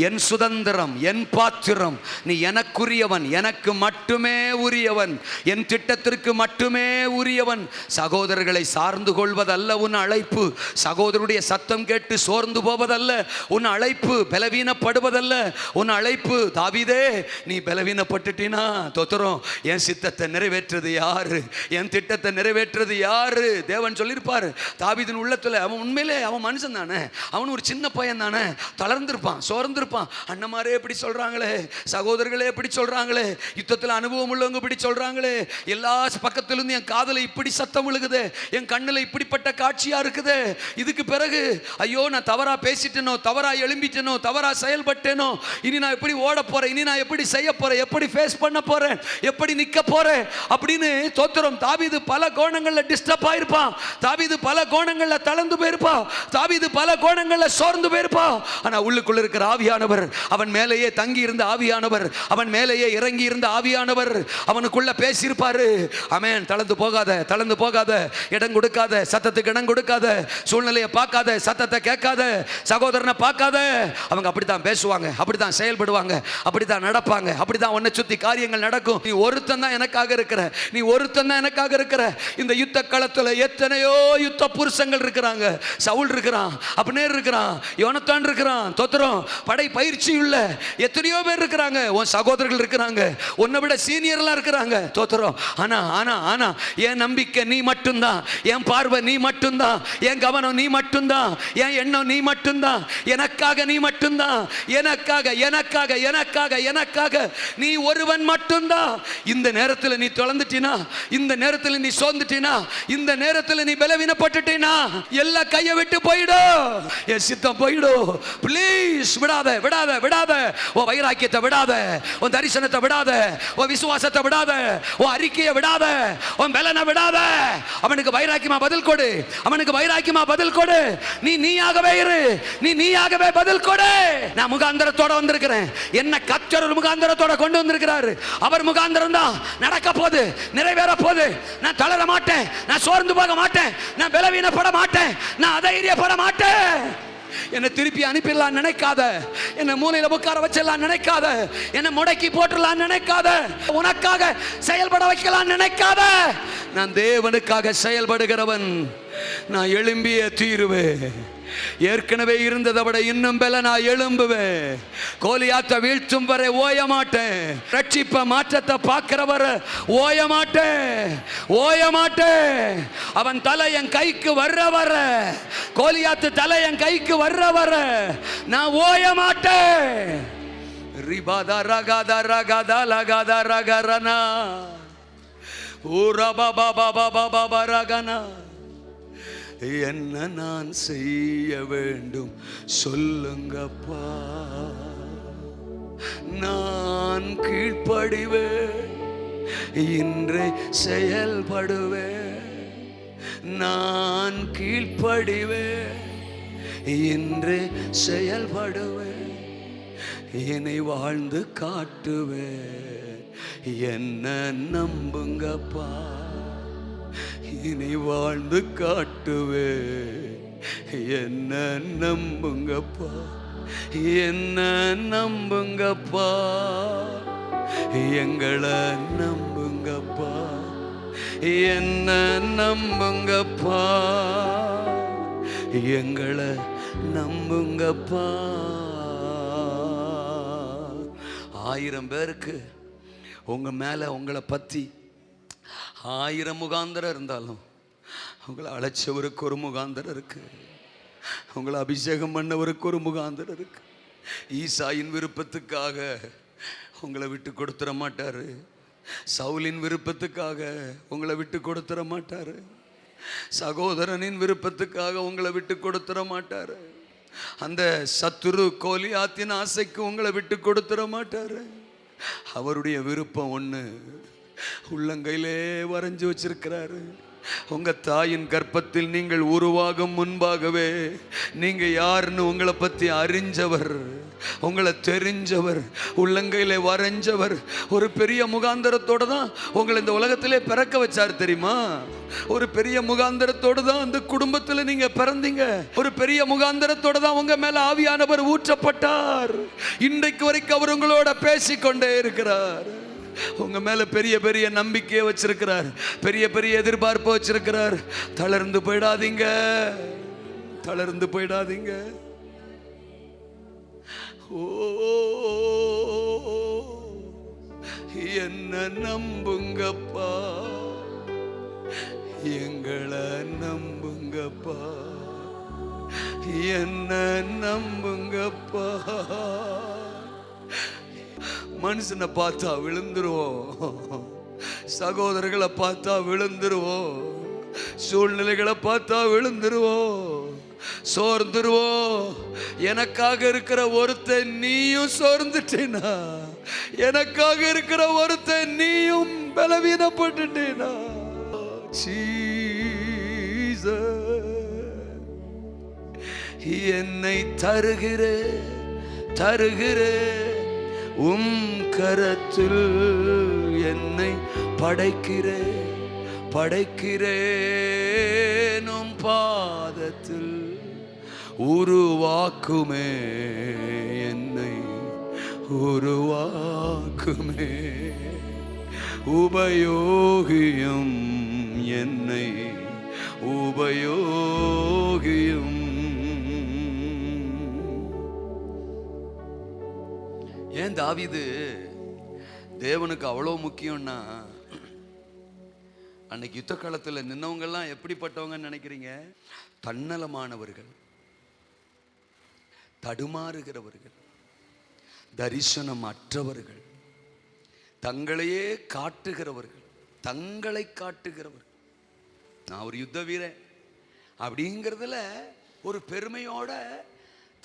என் சுதந்திரம், என் பாத்திரம். நீ எனக்குரியவன், எனக்கு மட்டுமே உரியவன், என் திட்டத்திற்கு மட்டுமே உரியவன். சகோதரர்களை சார்ந்து கொள்வதல்ல உன் அழைப்பு, சகோதரருடைய சத்தம் கேட்டு சோர்ந்து போவதல்ல உன் அழைப்பு, பலவீனப்படுவதல்ல உன் அழைப்பு. தாவீதே, நீ பலவீனப்பட்டுட்டினா தோத்துறோம். என் சித்தத்தை நிறைவேற்றது யாரு, என் திட்டத்தை நிறைவேற்றது யாரு? தேவன் சொல்லியிருப்பாரு. தாவீதின் உள்ளத்துல அவன் உண்மையிலே அவன் மனுஷன் தானே, அவன் ஒரு சின்ன பையன் தானே, தளர்ந்திருப்பான், சோர்ந்திருப்பான். அண்ணமாரே இப்படி சொல்றாங்களே, சகோதரர்களே இப்படி சொல்றாங்களே, யுத்தத்தில் அனுபவம் உள்ளவங்க இப்படி சொல்றாங்களே, எல்லா பக்கத்திலிருந்து என் காதல இப்படி சத்தம் விழுகுது, என் கண்ணுல இப்படிப்பட்ட காட்சியா இருக்குது. இதுக்கு பிறகு ஐயோ நான் தவறா பேசிட்டேனோ, தவறா எழும்பிட்டேனோ, தவறா செயல்பட்டேனோ, இனி நான் எப்படி ஓட போறேன், இனி நான் எப்படி செய்ய போறேன், எப்படி ஃபேஸ் பண்ண போறேன், எப்படி நிக்க போறேன் அப்படின்னு தோத்திரம். தாவீது பல கோணங்கள்ல டிஸ்டர்ப் ஆயிருப்பான், தாவீது பல கோணங்கள்ல தளர்ந்து போயிருப்பா, தாவீது பல கோணங்கள்ல சோர்ந்து போயிருப்பா. ஆனா உள்ளுக்குள்ள இருக்கிற ஆவியானவர், அவன் மேலேயே தங்கி இருந்த ஆவியானவர், அவன் மேலேயே இறங்கி இருந்த ஆவியானவர் அவனுக்குள்ள பேசியிருப்பாரு. ஆமென். தளர்ந்து போகாத, தளர்ந்து போகாத, இடம் கொடுக்காத, சத்தத்துக்கு இடம் கொடுக்காத, சூழ்நிலையை பார்க்காத, சத்தத்தை கேட்காத, சகோதரனை பார்க்காத. அவங்க அப்படித்தான் பேசுவாங்க, அப்படித்தான் செயல்படுவாங்க, அப்படித்தான் நடப்பாங்க, அப்படித்தான் உன்னை சுத்தி காரியங்கள் நடக்கும். நீ ஒருத்தன் தான் எனக்காக இருக்கிற, நீ ஒருத்தன் தான் எனக்காக இருக்கிற. இந்த யுத்த களத்துல எத்தனையோ யுத்த புருஷங்கள் இருக்கிறாங்க. சவுல் இருக்கிறான், அப்னேர் இருக்கிறான், யோனத்தான் இருக்கிறான், தோத்திரம். படை பயிற்சி உள்ள எத்தனையோ பேர் இருக்கிறாங்க, உன் சகோதரர்கள் இருக்கிறாங்க, உன்னை விட சீனியர்லாம் இருக்கிறாங்க, தோத்திரம். ஆனா ஆனா ஆனா என் நம்பிக்கை நீ மட்டும்தான், என் பார்வை நீ மட்டும்தான், என் கவனம் நீ மட்டும்தான், என் எண்ணம் நீ மட்டும்தான், எனக்காக நீ மட்டும்தான், எனக்காக எனக்காக எனக்காக எனக்காக நீ ஒருவன் மட்டும்தான். இந்த நேரத்தில் நீ தொலைந்துட்டினா, இந்த நேரத்தில் நீ சோர்ந்துட்டினா, இந்த நேரத்தில் நீ பலவீனப்பட்டுட்டினா, எல்லா கையை விட்டு போயிடும், என் சித்தம் போயிடும். ப்ளீஸ் விடாத விடாத விடாத, உன் வைராக்கியத்தை விடாத, உன் தரிசனத்தை விடாத, உன் விசுவாசத்தை விடாத, உன் அறிக்கையை விடாத, உன் பலனை விடாத. அவனுக்கு வைராக்கியமா பதில் கொடு, அவனுக்கு வைராக்கியமா பதில் கொடு. நீ நீயாகவே இரு, நீ நீயாகவே பதில் கொடு. நான் முகாந்தரத்தோட வந்திருக்கிறேன், என்ன கர்த்தர் ஒரு முகாந்தரத்தோட கொண்டு வந்திருக்கிறாரு. அவர் முகாந்தரம் தான் நடக்க போது, நிறைவேற போது. நான் தளர மாட்டேன், நான் சோர்ந்து போக மாட்டேன், நான் பலவீனப்பட மாட்டேன், நான் அதைரியப்பட மாட்டேன். என்னை திருப்பி அனுப்பிடலாம் நினைக்காத, என்னை மூலையில உட்கார வச்சிடலாம் நினைக்காத, என்னை முடக்கி போட்டுடலாம் நினைக்காத, உனக்காக செயல்பட வைக்கலாம் நினைக்காத. நான் தேவனுக்காக செயல்படுகிறவன், நான் எழும்பிய தீருவேன். ஏற்கனவே இருந்ததை விட இன்னும் பல நான் எழும்புவேன். கோலியாத்தை வீழ்த்தும் வரை ஓய மாட்டேன், ரட்சிப்ப மாற்றத்தை பார்க்கிறவரை ஓய மாட்டேன், ஓய மாட்டேன். அவன் தலை என் கைக்கு வர்றவர, கோலியாத்து தலை என் கைக்கு வர்றவர நான் ஓய மாட்டேன். ரிபாதா ரகாதா ரகாதா லகாதா ரகரனா ஊரா பாபா பாபா பாபா ரகனா. என்ன நான் செய்ய வேண்டும் சொல்லுங்கப்பா, நான் கீழ்ப்படிவேன், இன்றே செயல்படுவேன். நான் கீழ்ப்படிவேன், இன்றே செயல்படுவேன். என்னை வாழ்ந்து காட்டுவேன், என்ன நம்புங்கப்பா. இனி வாழ்ந்து காட்டுவே, என்ன நம்புங்கப்பா, என்ன நம்புங்கப்பா, எங்களை நம்புங்கப்பா, என்ன நம்புங்கப்பா, எங்களை நம்புங்கப்பா. 1000 பேருக்கு உங்க மேல உங்களை பத்தி 1000 முகாந்தரம் இருந்தாலும் உங்களை அழைச்சவருக்கு ஒரு முகாந்தரம் இருக்கு, உங்களை அபிஷேகம் பண்ணவருக்கு ஒரு முகாந்தரம் இருக்கு. ஈசாயின் விருப்பத்துக்காக உங்களை விட்டு கொடுத்துட மாட்டாரு.
சவுலின் விருப்பத்துக்காக உங்களை விட்டு கொடுத்துட மாட்டாரு. சகோதரனின் விருப்பத்துக்காக உங்களை விட்டு கொடுத்துட மாட்டாரு. அந்த சத்துரு கோலியாத்தின் ஆசைக்கு உங்களை விட்டு கொடுத்துட மாட்டாரு. அவருடைய விருப்பம் ஒன்று உள்ளங்கையிலே வரைஞ்சு வச்சிருக்கிறாரு. உங்க தாயின் கர்ப்பத்தில் நீங்கள் உருவாகும் முன்பாகவே நீங்க யாருன்னு உங்களை பத்தி அறிஞ்சவர், உங்களை தெரிஞ்சவர், உள்ளங்கையில வரைஞ்சவர். ஒரு பெரிய முகாந்தரத்தோட தான் உங்களை இந்த உலகத்திலே பிறக்க வச்சார் தெரியுமா? ஒரு பெரிய முகாந்தரத்தோடு தான் அந்த குடும்பத்தில் நீங்க பிறந்தீங்க. ஒரு பெரிய முகாந்தரத்தோட தான் உங்க மேல ஆவியானவர் ஊற்றப்பட்டார். இன்றைக்கு வரைக்கும் அவர் உங்களோட பேசிக்கொண்டே இருக்கிறார். உங்க மேல பெரிய பெரிய நம்பிக்கையை வச்சிருக்கிறார், பெரிய பெரிய எதிர்பார்ப்பு வச்சிருக்கிறார். தளர்ந்து போயிடாதீங்க, தளர்ந்து போயிடாதீங்க. ஓ என்ன நம்புங்கப்பா, எங்களை நம்புங்கப்பா, என்ன நம்புங்கப்பா. மனுஷனை பார்த்தா விழுந்துருவோம், சகோதரர்களை பார்த்தா விழுந்துருவோம், சூழ்நிலைகளை பார்த்தா விழுந்துருவோம், சோர்ந்துருவோம். எனக்காக இருக்கிற ஒருத்தன் நீயும் சோர்ந்துட்டேனா, எனக்காக இருக்கிற ஒருத்தன் நீயும் பலவீனப்பட்டுட்டேனா. என்னை தருகிறே தருகிறே உம் கரத்தில், என்னை படைக்கிறே படைக்கிறேன் உம் பாதத்தில். உருவாக்குமே என்னை உருவாக்குமே, உபயோகியும் என்னை உபயோகியும். ஏன் தாவீது தேவனுக்கு அவ்வளோ முக்கியம்னா, அன்னைக்கு யுத்த காலத்தில் நின்னவங்கெல்லாம் எப்படிப்பட்டவங்கன்னு நினைக்கிறீங்க? தன்னலமானவர்கள், தடுமாறுகிறவர்கள், தரிசனம் அற்றவர்கள், தங்களையே காட்டுகிறவர்கள், தங்களை காட்டுகிறவர்கள். நான் ஒரு யுத்த வீரன் அப்படிங்கிறதுல ஒரு பெருமையோட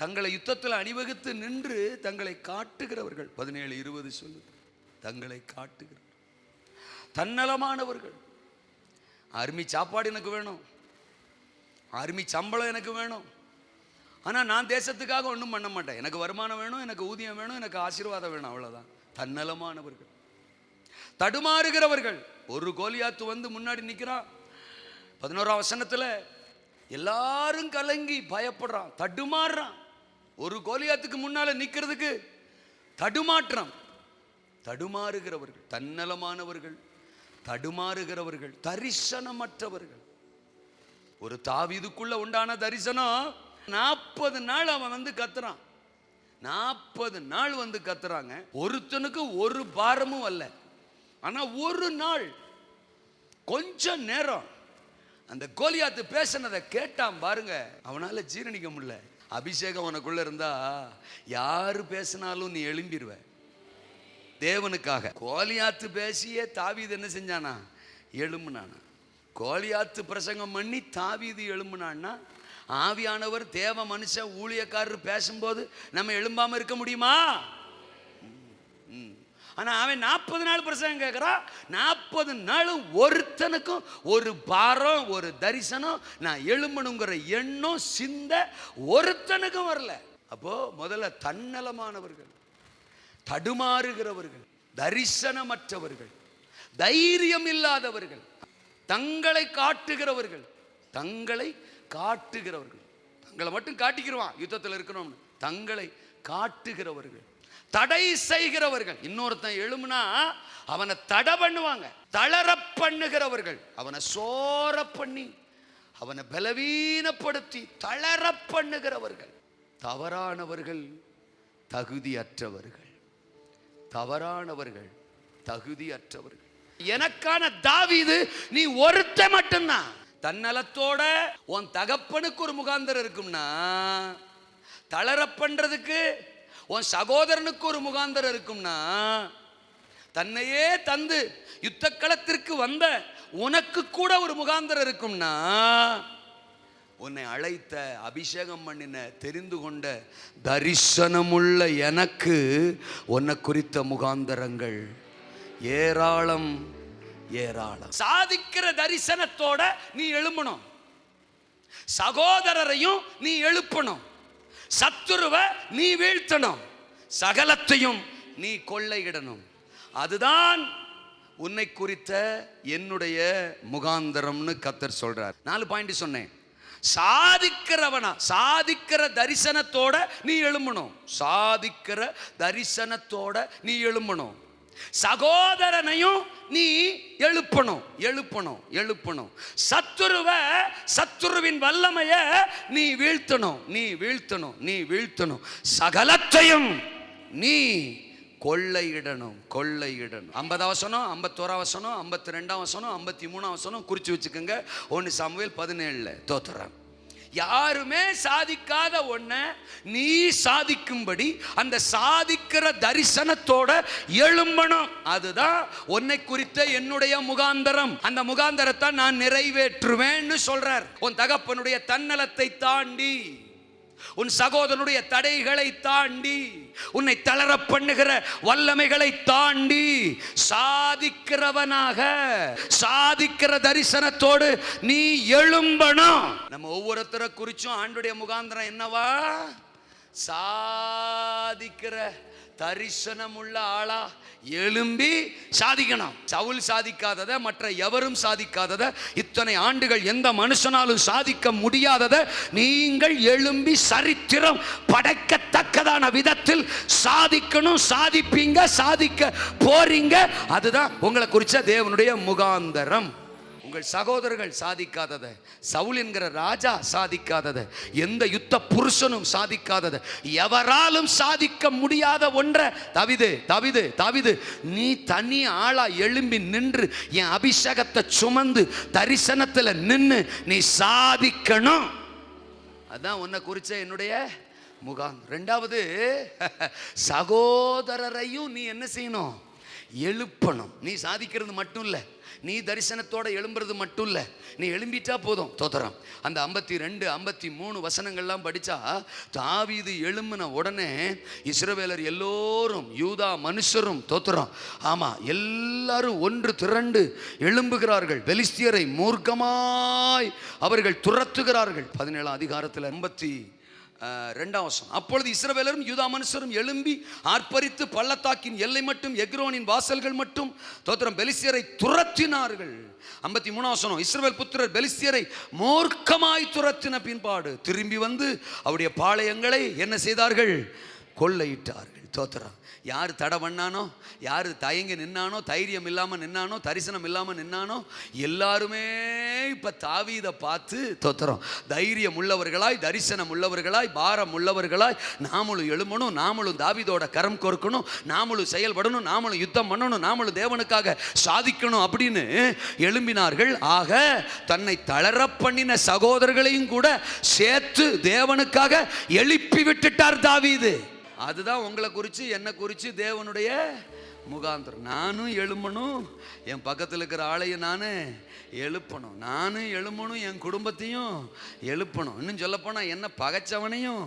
தங்களை யுத்தத்தில் அணிவகுத்து நின்று தங்களை காட்டுகிறவர்கள். 17:20 சொல்லுது, தங்களை காட்டுகிறவர்கள். தன்னலமானவர்கள், ஆர்மி சாப்பாடு எனக்கு வேணும், ஆர்மி சம்பளம் எனக்கு வேணும், ஆனால் நான் தேசத்துக்காக ஒன்றும் பண்ண மாட்டேன். எனக்கு வருமானம் வேணும், எனக்கு ஊதியம் வேணும், எனக்கு ஆசீர்வாதம் வேணும், அவ்வளோதான். தன்னலமானவர்கள், தடுமாறுகிறவர்கள். ஒரு கோலியாத்து வந்து முன்னாடி நிற்கிறான். 11ஆம் வசனத்தில் எல்லாரும் கலங்கி பயப்படுறான், தடுமாறுறான். ஒரு கோலியாத்துக்கு முன்னால நிற்கிறதுக்கு தடுமாற்றம். தடுமாறுகிறவர்கள், தன்னலமானவர்கள், தடுமாறுகிறவர்கள், தரிசனமற்றவர்கள். ஒரு தாவீதுக்குள்ள உண்டான தரிசனம் 40 நாள் அவன் வந்து கத்துறான். 40 நாள் வந்து கத்துறாங்க. ஒருத்தனுக்கு ஒரு பாரமும் அல்ல. ஆனா ஒரு நாள் கொஞ்ச நேரம் அந்த கோலியாத்து பேசினதை கேட்டான் பாருங்க, அவனால ஜீரணிக்க முடியல. அபிஷேகம் உனக்குள்ள இருந்தா யாரு பேசினாலும் நீ எழும்பிடுவ தேவனுக்காக. கோலியாத்து பேசியே தாவீது என்ன செஞ்சானா? எழும்புனானா. கோலியாத்து பிரசங்கம் பண்ணி தாவீது எழும்புனான்னா, ஆவியானவர் தேவ மனுஷன் ஊழியக்காரர் பேசும்போது நம்ம எழும்பாம இருக்க முடியுமா? ஆனா அவன் 40 நாள் பிரசங்கம் கேட்கிறான். 40 நாளும் ஒருத்தனுக்கும் ஒரு பாரம், ஒரு தரிசனம், நான் எழும்பணுங்கிற எண்ணம் சிந்த ஒருத்தனுக்கும் வரல. அப்போ முதல்ல தன்னலமானவர்கள், தடுமாறுகிறவர்கள், தரிசனமற்றவர்கள், தைரியம் இல்லாதவர்கள், தங்களை காட்டுகிறவர்கள், தங்களை காட்டுகிறவர்கள். தங்களை மட்டும் காட்டிக்கிறவான் யுத்தத்தில் இருக்கணும்னு. தங்களை காட்டுகிறவர்கள், தடை செய்கிறவர்கள். இன்னொருத்தன் எழுமுனா அவனை தடை பண்ணுவாங்க. தளர பண்ணுகிறவர்கள், அவனை சோர பண்ணி அவனை பலவீனப்படுத்தி தளர பண்ணுகிறவர்கள். தவறானவர்கள், தகுதியற்றவர்கள், தவறானவர்கள், தகுதியற்றவர்கள். எனக்கான தாவீது நீ ஒருத்த மட்டும்தான். தன்னலத்தோட உன் தகப்பனுக்கு ஒரு முகாந்தரம் இருக்கும்னா, தளர பண்றதுக்கு உன் சகோதரனுக்கு ஒரு முகாந்தரம் இருக்கும்னா,
தன்னையே தந்து யுத்த களத்திற்கு வந்த உனக்கு கூட ஒரு முகாந்தரம் இருக்கும்னா, உன்னை அழைத்த, அபிஷேகம் பண்ணின, தெரிந்து கொண்ட, தரிசனமுள்ள எனக்கு உன்னை குறித்த முகாந்தரங்கள் ஏராளம் ஏராளம். சாதிக்கிற தரிசனத்தோட நீ எழும்பணும். சகோதரரையும் நீ எழுப்பணும். சத்துருவை நீ வீழ்த்தணும். சகலத்தையும் நீ கொள்ளையிடணும். அதுதான் உன்னை குறித்த என்னுடைய முகாந்தரம்னு கர்த்தர் சொல்றார். 4 பாயிண்ட் சொன்னேன். சாதிக்கிறவனா, சாதிக்கிற தரிசனத்தோட நீ எழும்பணும். சாதிக்கிற தரிசனத்தோட நீ எழும்பணும். சகோதரனையும் நீ எழுப்பணும், எழுப்பணும், எழுப்பணும். சத்துருவின் வல்லமைய நீ வீழ்த்தணும், நீ வீழ்த்தணும், நீ வீழ்த்தணும். சகலத்தையும் நீ கொள்ளையிடணும், கொள்ளையிடணும். 50 வசனம், 51 வசனம், 52 வசனம், 53 வசனம் குறிச்சு வச்சுக்கோங்க. 1 சாமுவேல் 17 தோத்துறேன். யாருமே சாதிக்காத ஒன்ன நீ சாதிக்கும்படி அந்த சாதிக்கிற தரிசனத்தோட எழும்பணும். அதுதான் உன்னை குறித்த என்னுடைய முகாந்தரம். அந்த முகாந்தரத்தை நான் நிறைவேற்றுவேன்னு சொல்றார். உன் தகப்பனுடைய தன்னலத்தை தாண்டி, உன் சகோதரனுடைய தடைகளை தாண்டி, உன்னை தளர பண்ணுகிற வல்லமைகளை தாண்டி சாதிக்கிறவனாக, சாதிக்கிற தரிசனத்தோடு நீ எழும்பணும். நம்ம ஒவ்வொருத்தரை குறிச்சும் ஆண்டுடைய முகாந்திரம் என்னவா? சாதிக்கிற தரிசனமுள்ள ஆளா எழும்பி சாதிக்கணும். சவுல் சாதிக்காததை, மற்ற எவரும் சாதிக்காததை, இத்தனை ஆண்டுகள் எந்த மனுஷனாலும் சாதிக்க முடியாததை நீங்கள் எழும்பி சரித்திரம் படைக்கத்தக்கதான விதத்தில் சாதிக்கணும். சாதிப்பீங்க, சாதிக்க போறீங்க. அதுதான் உங்களை குறிச்ச தேவனுடைய முகாந்தரம். உங்கள் சகோதரர்கள் சாதிக்காததை, சவுல் என்கிற ராஜா சாதிக்காததை, எந்த யுத்த புருஷனும் சாதிக்காததை, எவராலும் சாதிக்க முடியாத ஒன்றை தாவீது நீ தனி ஆளா எழும்பி நின்று என் அபிஷேகத்தை சுமந்து தரிசனத்தில் நின்று நீ சாதிக்கணும். அதான் உன்னை குறிச்ச என்னுடைய முகாம். 2வது, சகோதரரையும் நீ என்ன செய்யணும்? எழுப்பணும். நீ சாதிக்கிறது மட்டும் இல்லை, நீ தரிசனத்தோட எழும்புறது மட்டும் இல்லை, நீ எழும்பிட்டா போதும். தோத்திரம் அந்த 52, 53 வசனங்கள்லாம் படித்தா, தாவீது எழும்பின உடனே இஸ்ரவேலர் எல்லோரும், யூதா மனுஷரும், தோத்திரம் ஆமாம் எல்லாரும் ஒன்று திரண்டு எழும்புகிறார்கள். பெலிஸ்தியரை மூர்க்கமாய் அவர்கள் துரத்துகிறார்கள். 17 அதிகாரத்தில் 52 வசனம். அப்பொழுது இஸ்ரவேலரும் யூதா மனுஷரும் எழும்பி ஆர்ப்பரித்து பள்ளத்தாக்கின் எல்லை மட்டும், எக்ரோனின் வாசல்கள் மட்டும், தோத்திரம் பெலிஸ்தியரை துரத்தினார்கள். 53 வசனம். இஸ்ரவேல் புத்திரர் பெலிஸ்தியரை மூர்க்கமாய் துரத்தின பின்பாடு திரும்பி வந்து அவருடைய பாளையங்களை என்ன செய்தார்கள்? கொள்ளையிட்டார்கள். தோத்திரம். யார் தடை பண்ணானோ, யார் தயங்கி நின்னானோ, தைரியம் இல்லாமல் நின்னானோ, தரிசனம் இல்லாமல் நின்னானோ, எல்லாருமே இப்போ தாவீதை பார்த்து தோத்திரம் தைரியம் உள்ளவர்களாய், தரிசனம் உள்ளவர்களாய், பாரம் உள்ளவர்களாய், நாமளும் எழுமணும், நாமளும் தாவீதோட கரம் கோர்க்கணும், நாமளும் செயல்படணும், நாமளும் யுத்தம் பண்ணணும், நாமளும் தேவனுக்காக சாதிக்கணும் அப்படின்னு எழும்பினார்கள். ஆக தன்னை தளர பண்ணின சகோதரர்களையும் கூட சேர்த்து தேவனுக்காக எழுப்பி விட்டுட்டார் தாவீது. அதுதான் உங்களை குறித்து, என்னை குறித்து தேவனுடைய முகாந்திரம். நானும் எழும்பணும், என் பக்கத்தில் இருக்கிற ஆளையும் நான் எழுப்பணும், நானும் எழும்பணும், என் குடும்பத்தையும் எழுப்பணும். இன்னும் சொல்லப்போனால் என்ன பகைச்சவனையும்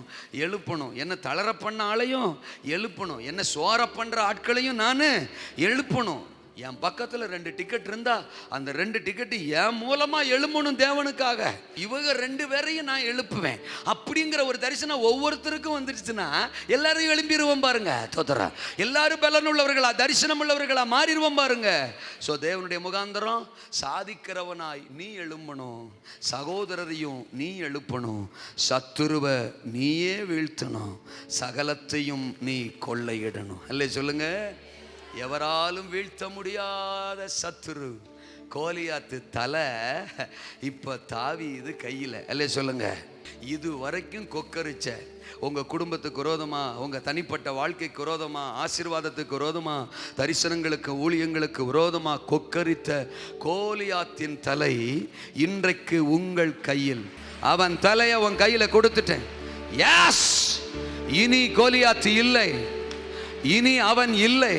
எழுப்பணும், என்ன தளர பண்ண ஆளையும் எழுப்பணும், என்ன சோர பண்ணுற ஆட்களையும் நான் எழுப்பணும். என் பக்கத்தில் 2 டிக்கெட் இருந்தா அந்த 2 டிக்கெட்டு என் மூலமா எழும்பணும் தேவனுக்காக. இவங்க 2 பேரையும் நான் எழுப்புவேன். அப்படிங்கிற ஒரு தரிசனம் ஒவ்வொருத்தருக்கும் வந்துடுச்சுன்னா எல்லாரையும் எழும்பிடுவோம் பாருங்க. தோத்தரா எல்லாரும் பலன் உள்ளவர்களா, தரிசனம் உள்ளவர்களா மாறிடுவோம் பாருங்க. ஸோ தேவனுடைய முகாந்தரம், சாதிக்கிறவனாய் நீ எழும்பணும், சகோதரரையும் நீ எழுப்பணும், சத்துருவை நீயே வீழ்த்தணும், சகலத்தையும் நீ கொள்ளையிடணும். அல்ல சொல்லுங்க. எவராலும் வீழ்த்த முடியாத சத்துரு கோலியாத்து தலை இப்போ தாவீது கையில். அல்ல சொல்லுங்க. இது வரைக்கும் கொக்கரிச்ச உங்கள் குடும்பத்துக்கு விரோதமா, உங்கள் தனிப்பட்ட வாழ்க்கைக்கு விரோதமா, ஆசீர்வாதத்துக்கு விரோதமா, தரிசனங்களுக்கு ஊழியங்களுக்கு விரோதமா கொக்கரித்த கோலியாத்தின் தலை இன்றைக்கு உங்கள் கையில். அவன் தலையை உன் கையில் கொடுத்துட்டேன். எஸ், இனி கோலியாத்து இல்லை, இனி அவன் இல்லை,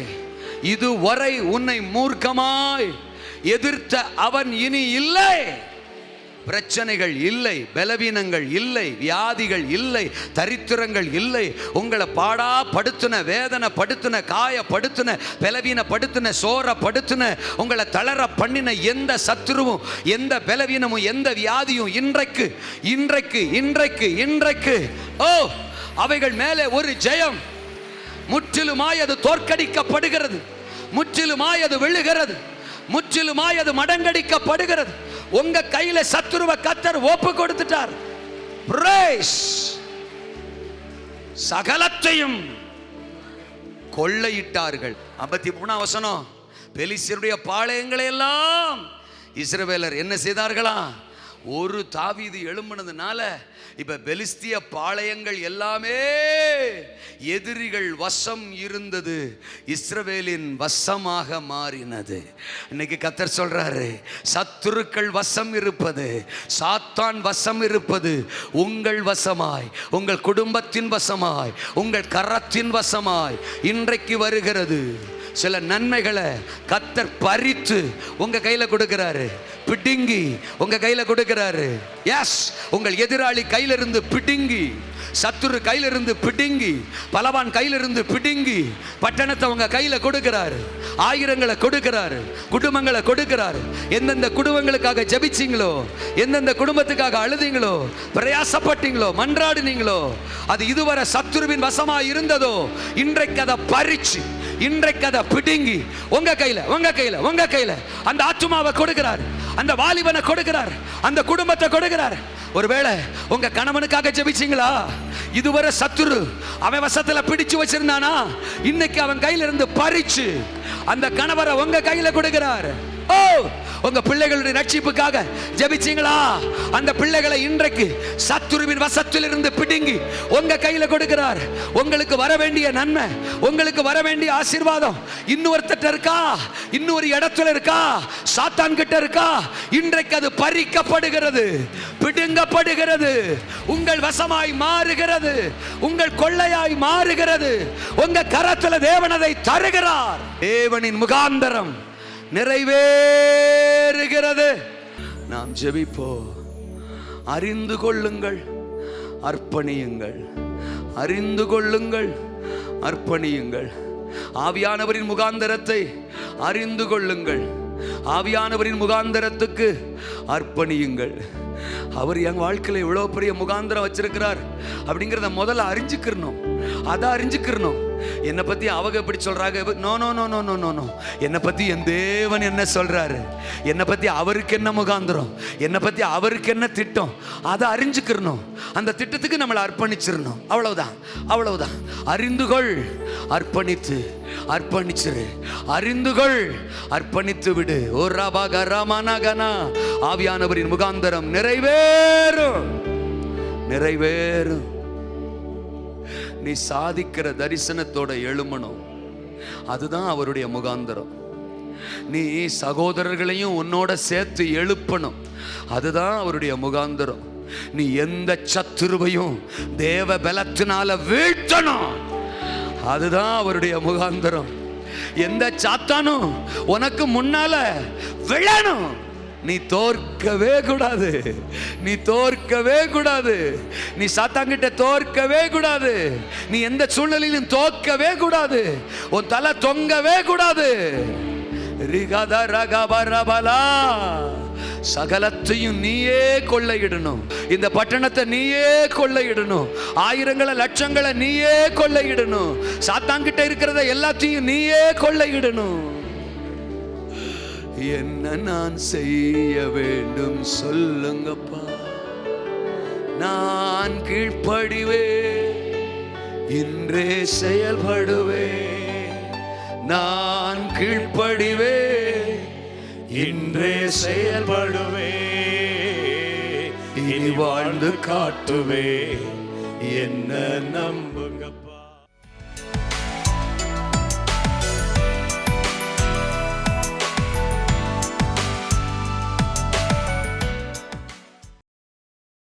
இதுவரை உன்னை மூர்க்கமாய் எதிர்த்த அவன் இனி இல்லை. பிரச்சனைகள் இல்லை, பலவீனங்கள் இல்லை, வியாதிகள் இல்லை, தரித்திரங்கள் இல்லை. உங்களை பாடா படுத்துன, வேதனை படுத்துன, காய படுத்துன, பலவீன படுத்துன, சோர படுத்துன, உங்களை தளர பண்ணின எந்த சத்துருவும், எந்த பலவீனமும், எந்த வியாதியும் இன்றைக்கு இன்றைக்கு இன்றைக்கு இன்றைக்கு அவைகள் மேலே ஒரு ஜெயம். முற்றிலுமாய் அது தோற்கடிக்கப்படுகிறது, முற்றிலுமாய் அது விழுகிறது, முற்றிலுமாய் அது மடங்கடிக்கப்படுகிறது. உங்க கையில சத்துருவ கர்த்தர் ஒப்பு கொடுத்துட்டார். பிரைஸ். சகலத்தையும் கொள்ளையிட்டார்கள். 53 வசனம். பெலிஸ்தருடைய பாளையங்களை எல்லாம் இஸ்ரவேலர் என்ன செய்தார்களா? ஒரு தாவீது எழும்பினதுனால இப்ப பெலிஸ்திய பாளையங்கள் எல்லாமே எதிரிகள் வசம் இருந்தது, இஸ்ரவேலின் வசமாக மாறினது. இன்னைக்கு கர்த்தர் சொல்றாரு, சத்துருக்கள் வசம் இருப்பது, சாத்தான் வசம் இருப்பது உங்கள் வசமாய், உங்கள் குடும்பத்தின் வசமாய், உங்கள் கரத்தின் வசமாய் இன்றைக்கு வருகிறது. சில நன்மைகளை கர்த்தர் பறித்து உங்க கையில கொடுக்கிறாரு, பிடுங்கி உங்க கையில கொடுக்கிறாரு. எஸ், உங்கள் எதிராளி கையிலிருந்து பிடுங்கி, சத்துரு கையிலிருந்து பிடுங்கி, பலவான் கையிலிருந்து பிடுங்கி பட்டணத்தை உங்க கையில கொடுக்கிறாரு, ஆயிரங்களை கொடுக்கிறாரு, குடும்பங்களை கொடுக்கிறாரு. எந்தெந்த குடும்பங்களுக்காக ஜெபிச்சீங்களோ, எந்தெந்த குடும்பத்துக்காக அழுதீங்களோ, பிரயாசப்பட்டீங்களோ, மன்றாடினீங்களோ, அது இதுவரை சத்துருவின் வசமா இருந்ததோ இன்றைக்கு அதை பறிச்சு, இன்றைக்கு அதை பிடுங்கி உங்க கையில உங்க கையில உங்க கையில அந்த ஆத்துமாவை கொடுக்கிறார், அந்த வாலிபனை கொடுக்கிறார், அந்த குடும்பத்தை கொடுக்கிறார். ஒருவேளை உங்க கணவனுக்காக ஜெபிச்சீங்களா? இதுவரை சத்துரு அவன் வசத்துல பிடிச்சு வச்சிருந்தானா, இன்னைக்கு அவன் கையில இருந்து பறிச்சு அந்த கணவரை உங்க கையில கொடுக்கிறார். உங்க பிள்ளைகளுடைய ரட்சிப்புக்காக ஜெபிச்சீங்களா? அந்த பிள்ளைகளை இன்றைக்கு சத்துருவின் வசத்தில் இருந்து பிடுங்கி உங்க கையில கொடுக்கிறார். உங்களுக்கு வர வேண்டிய நன்மை, உங்களுக்கு வர வேண்டிய ஆசீர்வாதம் இன்னொருத்தட்ட இருக்கா, இன்னொரு இடத்துல இருக்கா, சாத்தான் கிட்ட இருக்கா, இன்றைக்கு அது பறிக்கப்படுகிறது, பிடுங்கப்படுகிறது, உங்கள் வசமாய் மாறுகிறது, உங்கள் கொள்ளையாய் மாறுகிறது. உங்க கரத்துல தேவன் அதை தருகிறார். தேவனின் முகாந்தரம் நிறைவேறுகிறது. நாம் ஜெபிப்போம். அறிந்து கொள்ளுங்கள், அர்ப்பணியுங்கள், அறிந்து கொள்ளுங்கள், அர்ப்பணியுங்கள். ஆவியானவரின் முகாந்தரத்தை அறிந்து கொள்ளுங்கள், ஆவியானவரின் முகாந்தரத்துக்கு அர்ப்பணியுங்கள். அவர் என் வாழ்க்கையில் இவ்வளோ பெரிய முகாந்திரம் வச்சிருக்கிறார் அப்படிங்கிறத முதல்ல அறிஞ்சுக்கிறணும், அதை அறிஞ்சுக்கிறணும். என்னை பத்தி அவங்க எப்படி சொல்றாங்க? No no no no no no. என்னை பத்தி என் தேவன் என்ன சொல்றாரு, என்னை பத்தி அவருக்கு என்ன முகாந்திரம், என்னை பத்தி அவருக்கு என்ன திட்டம், அதை அறிஞ்சுக்கிறணும். அந்த திட்டத்துக்கு நம்மளை அர்ப்பணிச்சிடணும். அவ்வளவுதான், அவ்வளவுதான். அறிந்துகொள், அர்ப்பணித்து அர்ப்பணிச்சிரு. அறிந்துகொள், அர்ப்பணித்து விடு. ஓ ராபா கராமானா கனா. ஆவியானவரின் முகாந்தரம் நிறைவேறும், நிறைவேறும். நீ சாதிக்கிற தரிசனத்தோட எழுமணும், அதுதான் அவருடைய முகாந்தரம். நீ சகோதரர்களையும் உன்னோட சேர்த்து எழுப்பணும், அதுதான் அவருடைய முகாந்தரம். நீ எந்த சத்துருவையும் தேவ பலத்தினால வீழ்த்தணும், அதுதான் அவருடைய முகாந்தரம். எந்த சாத்தானும் உனக்கு முன்னால விழணும், நீ தோற்கவே கூடாது, நீ தோற்கவே கூடாது, நீ சாத்தான்கிட்ட தோற்கவே கூடாது, நீ எந்த சூழ்நிலையிலும் தோற்கவே கூடாது, உன் தலை தொங்கவே கூடாது. சகலத்தையும் நீயே கொள்ளையிடணும், இந்த பட்டணத்தை நீயே கொள்ளையிடணும், ஆயிரங்களை லட்சங்களை நீயே கொள்ளையிடணும், சாத்தான்கிட்ட இருக்கிறத எல்லாத்தையும் நீயே கொள்ளையிடணும். என்ன நான் செய்ய வேண்டும் சொல்லுங்கப்பா, நான் கீழ்ப்படிவே, இன்றே செயல்படுவே, நான் கீழ்ப்படிவே, இன்றே செயல்படுவே, இனி வாழ்ந்து காட்டுவே என்ன நம்ப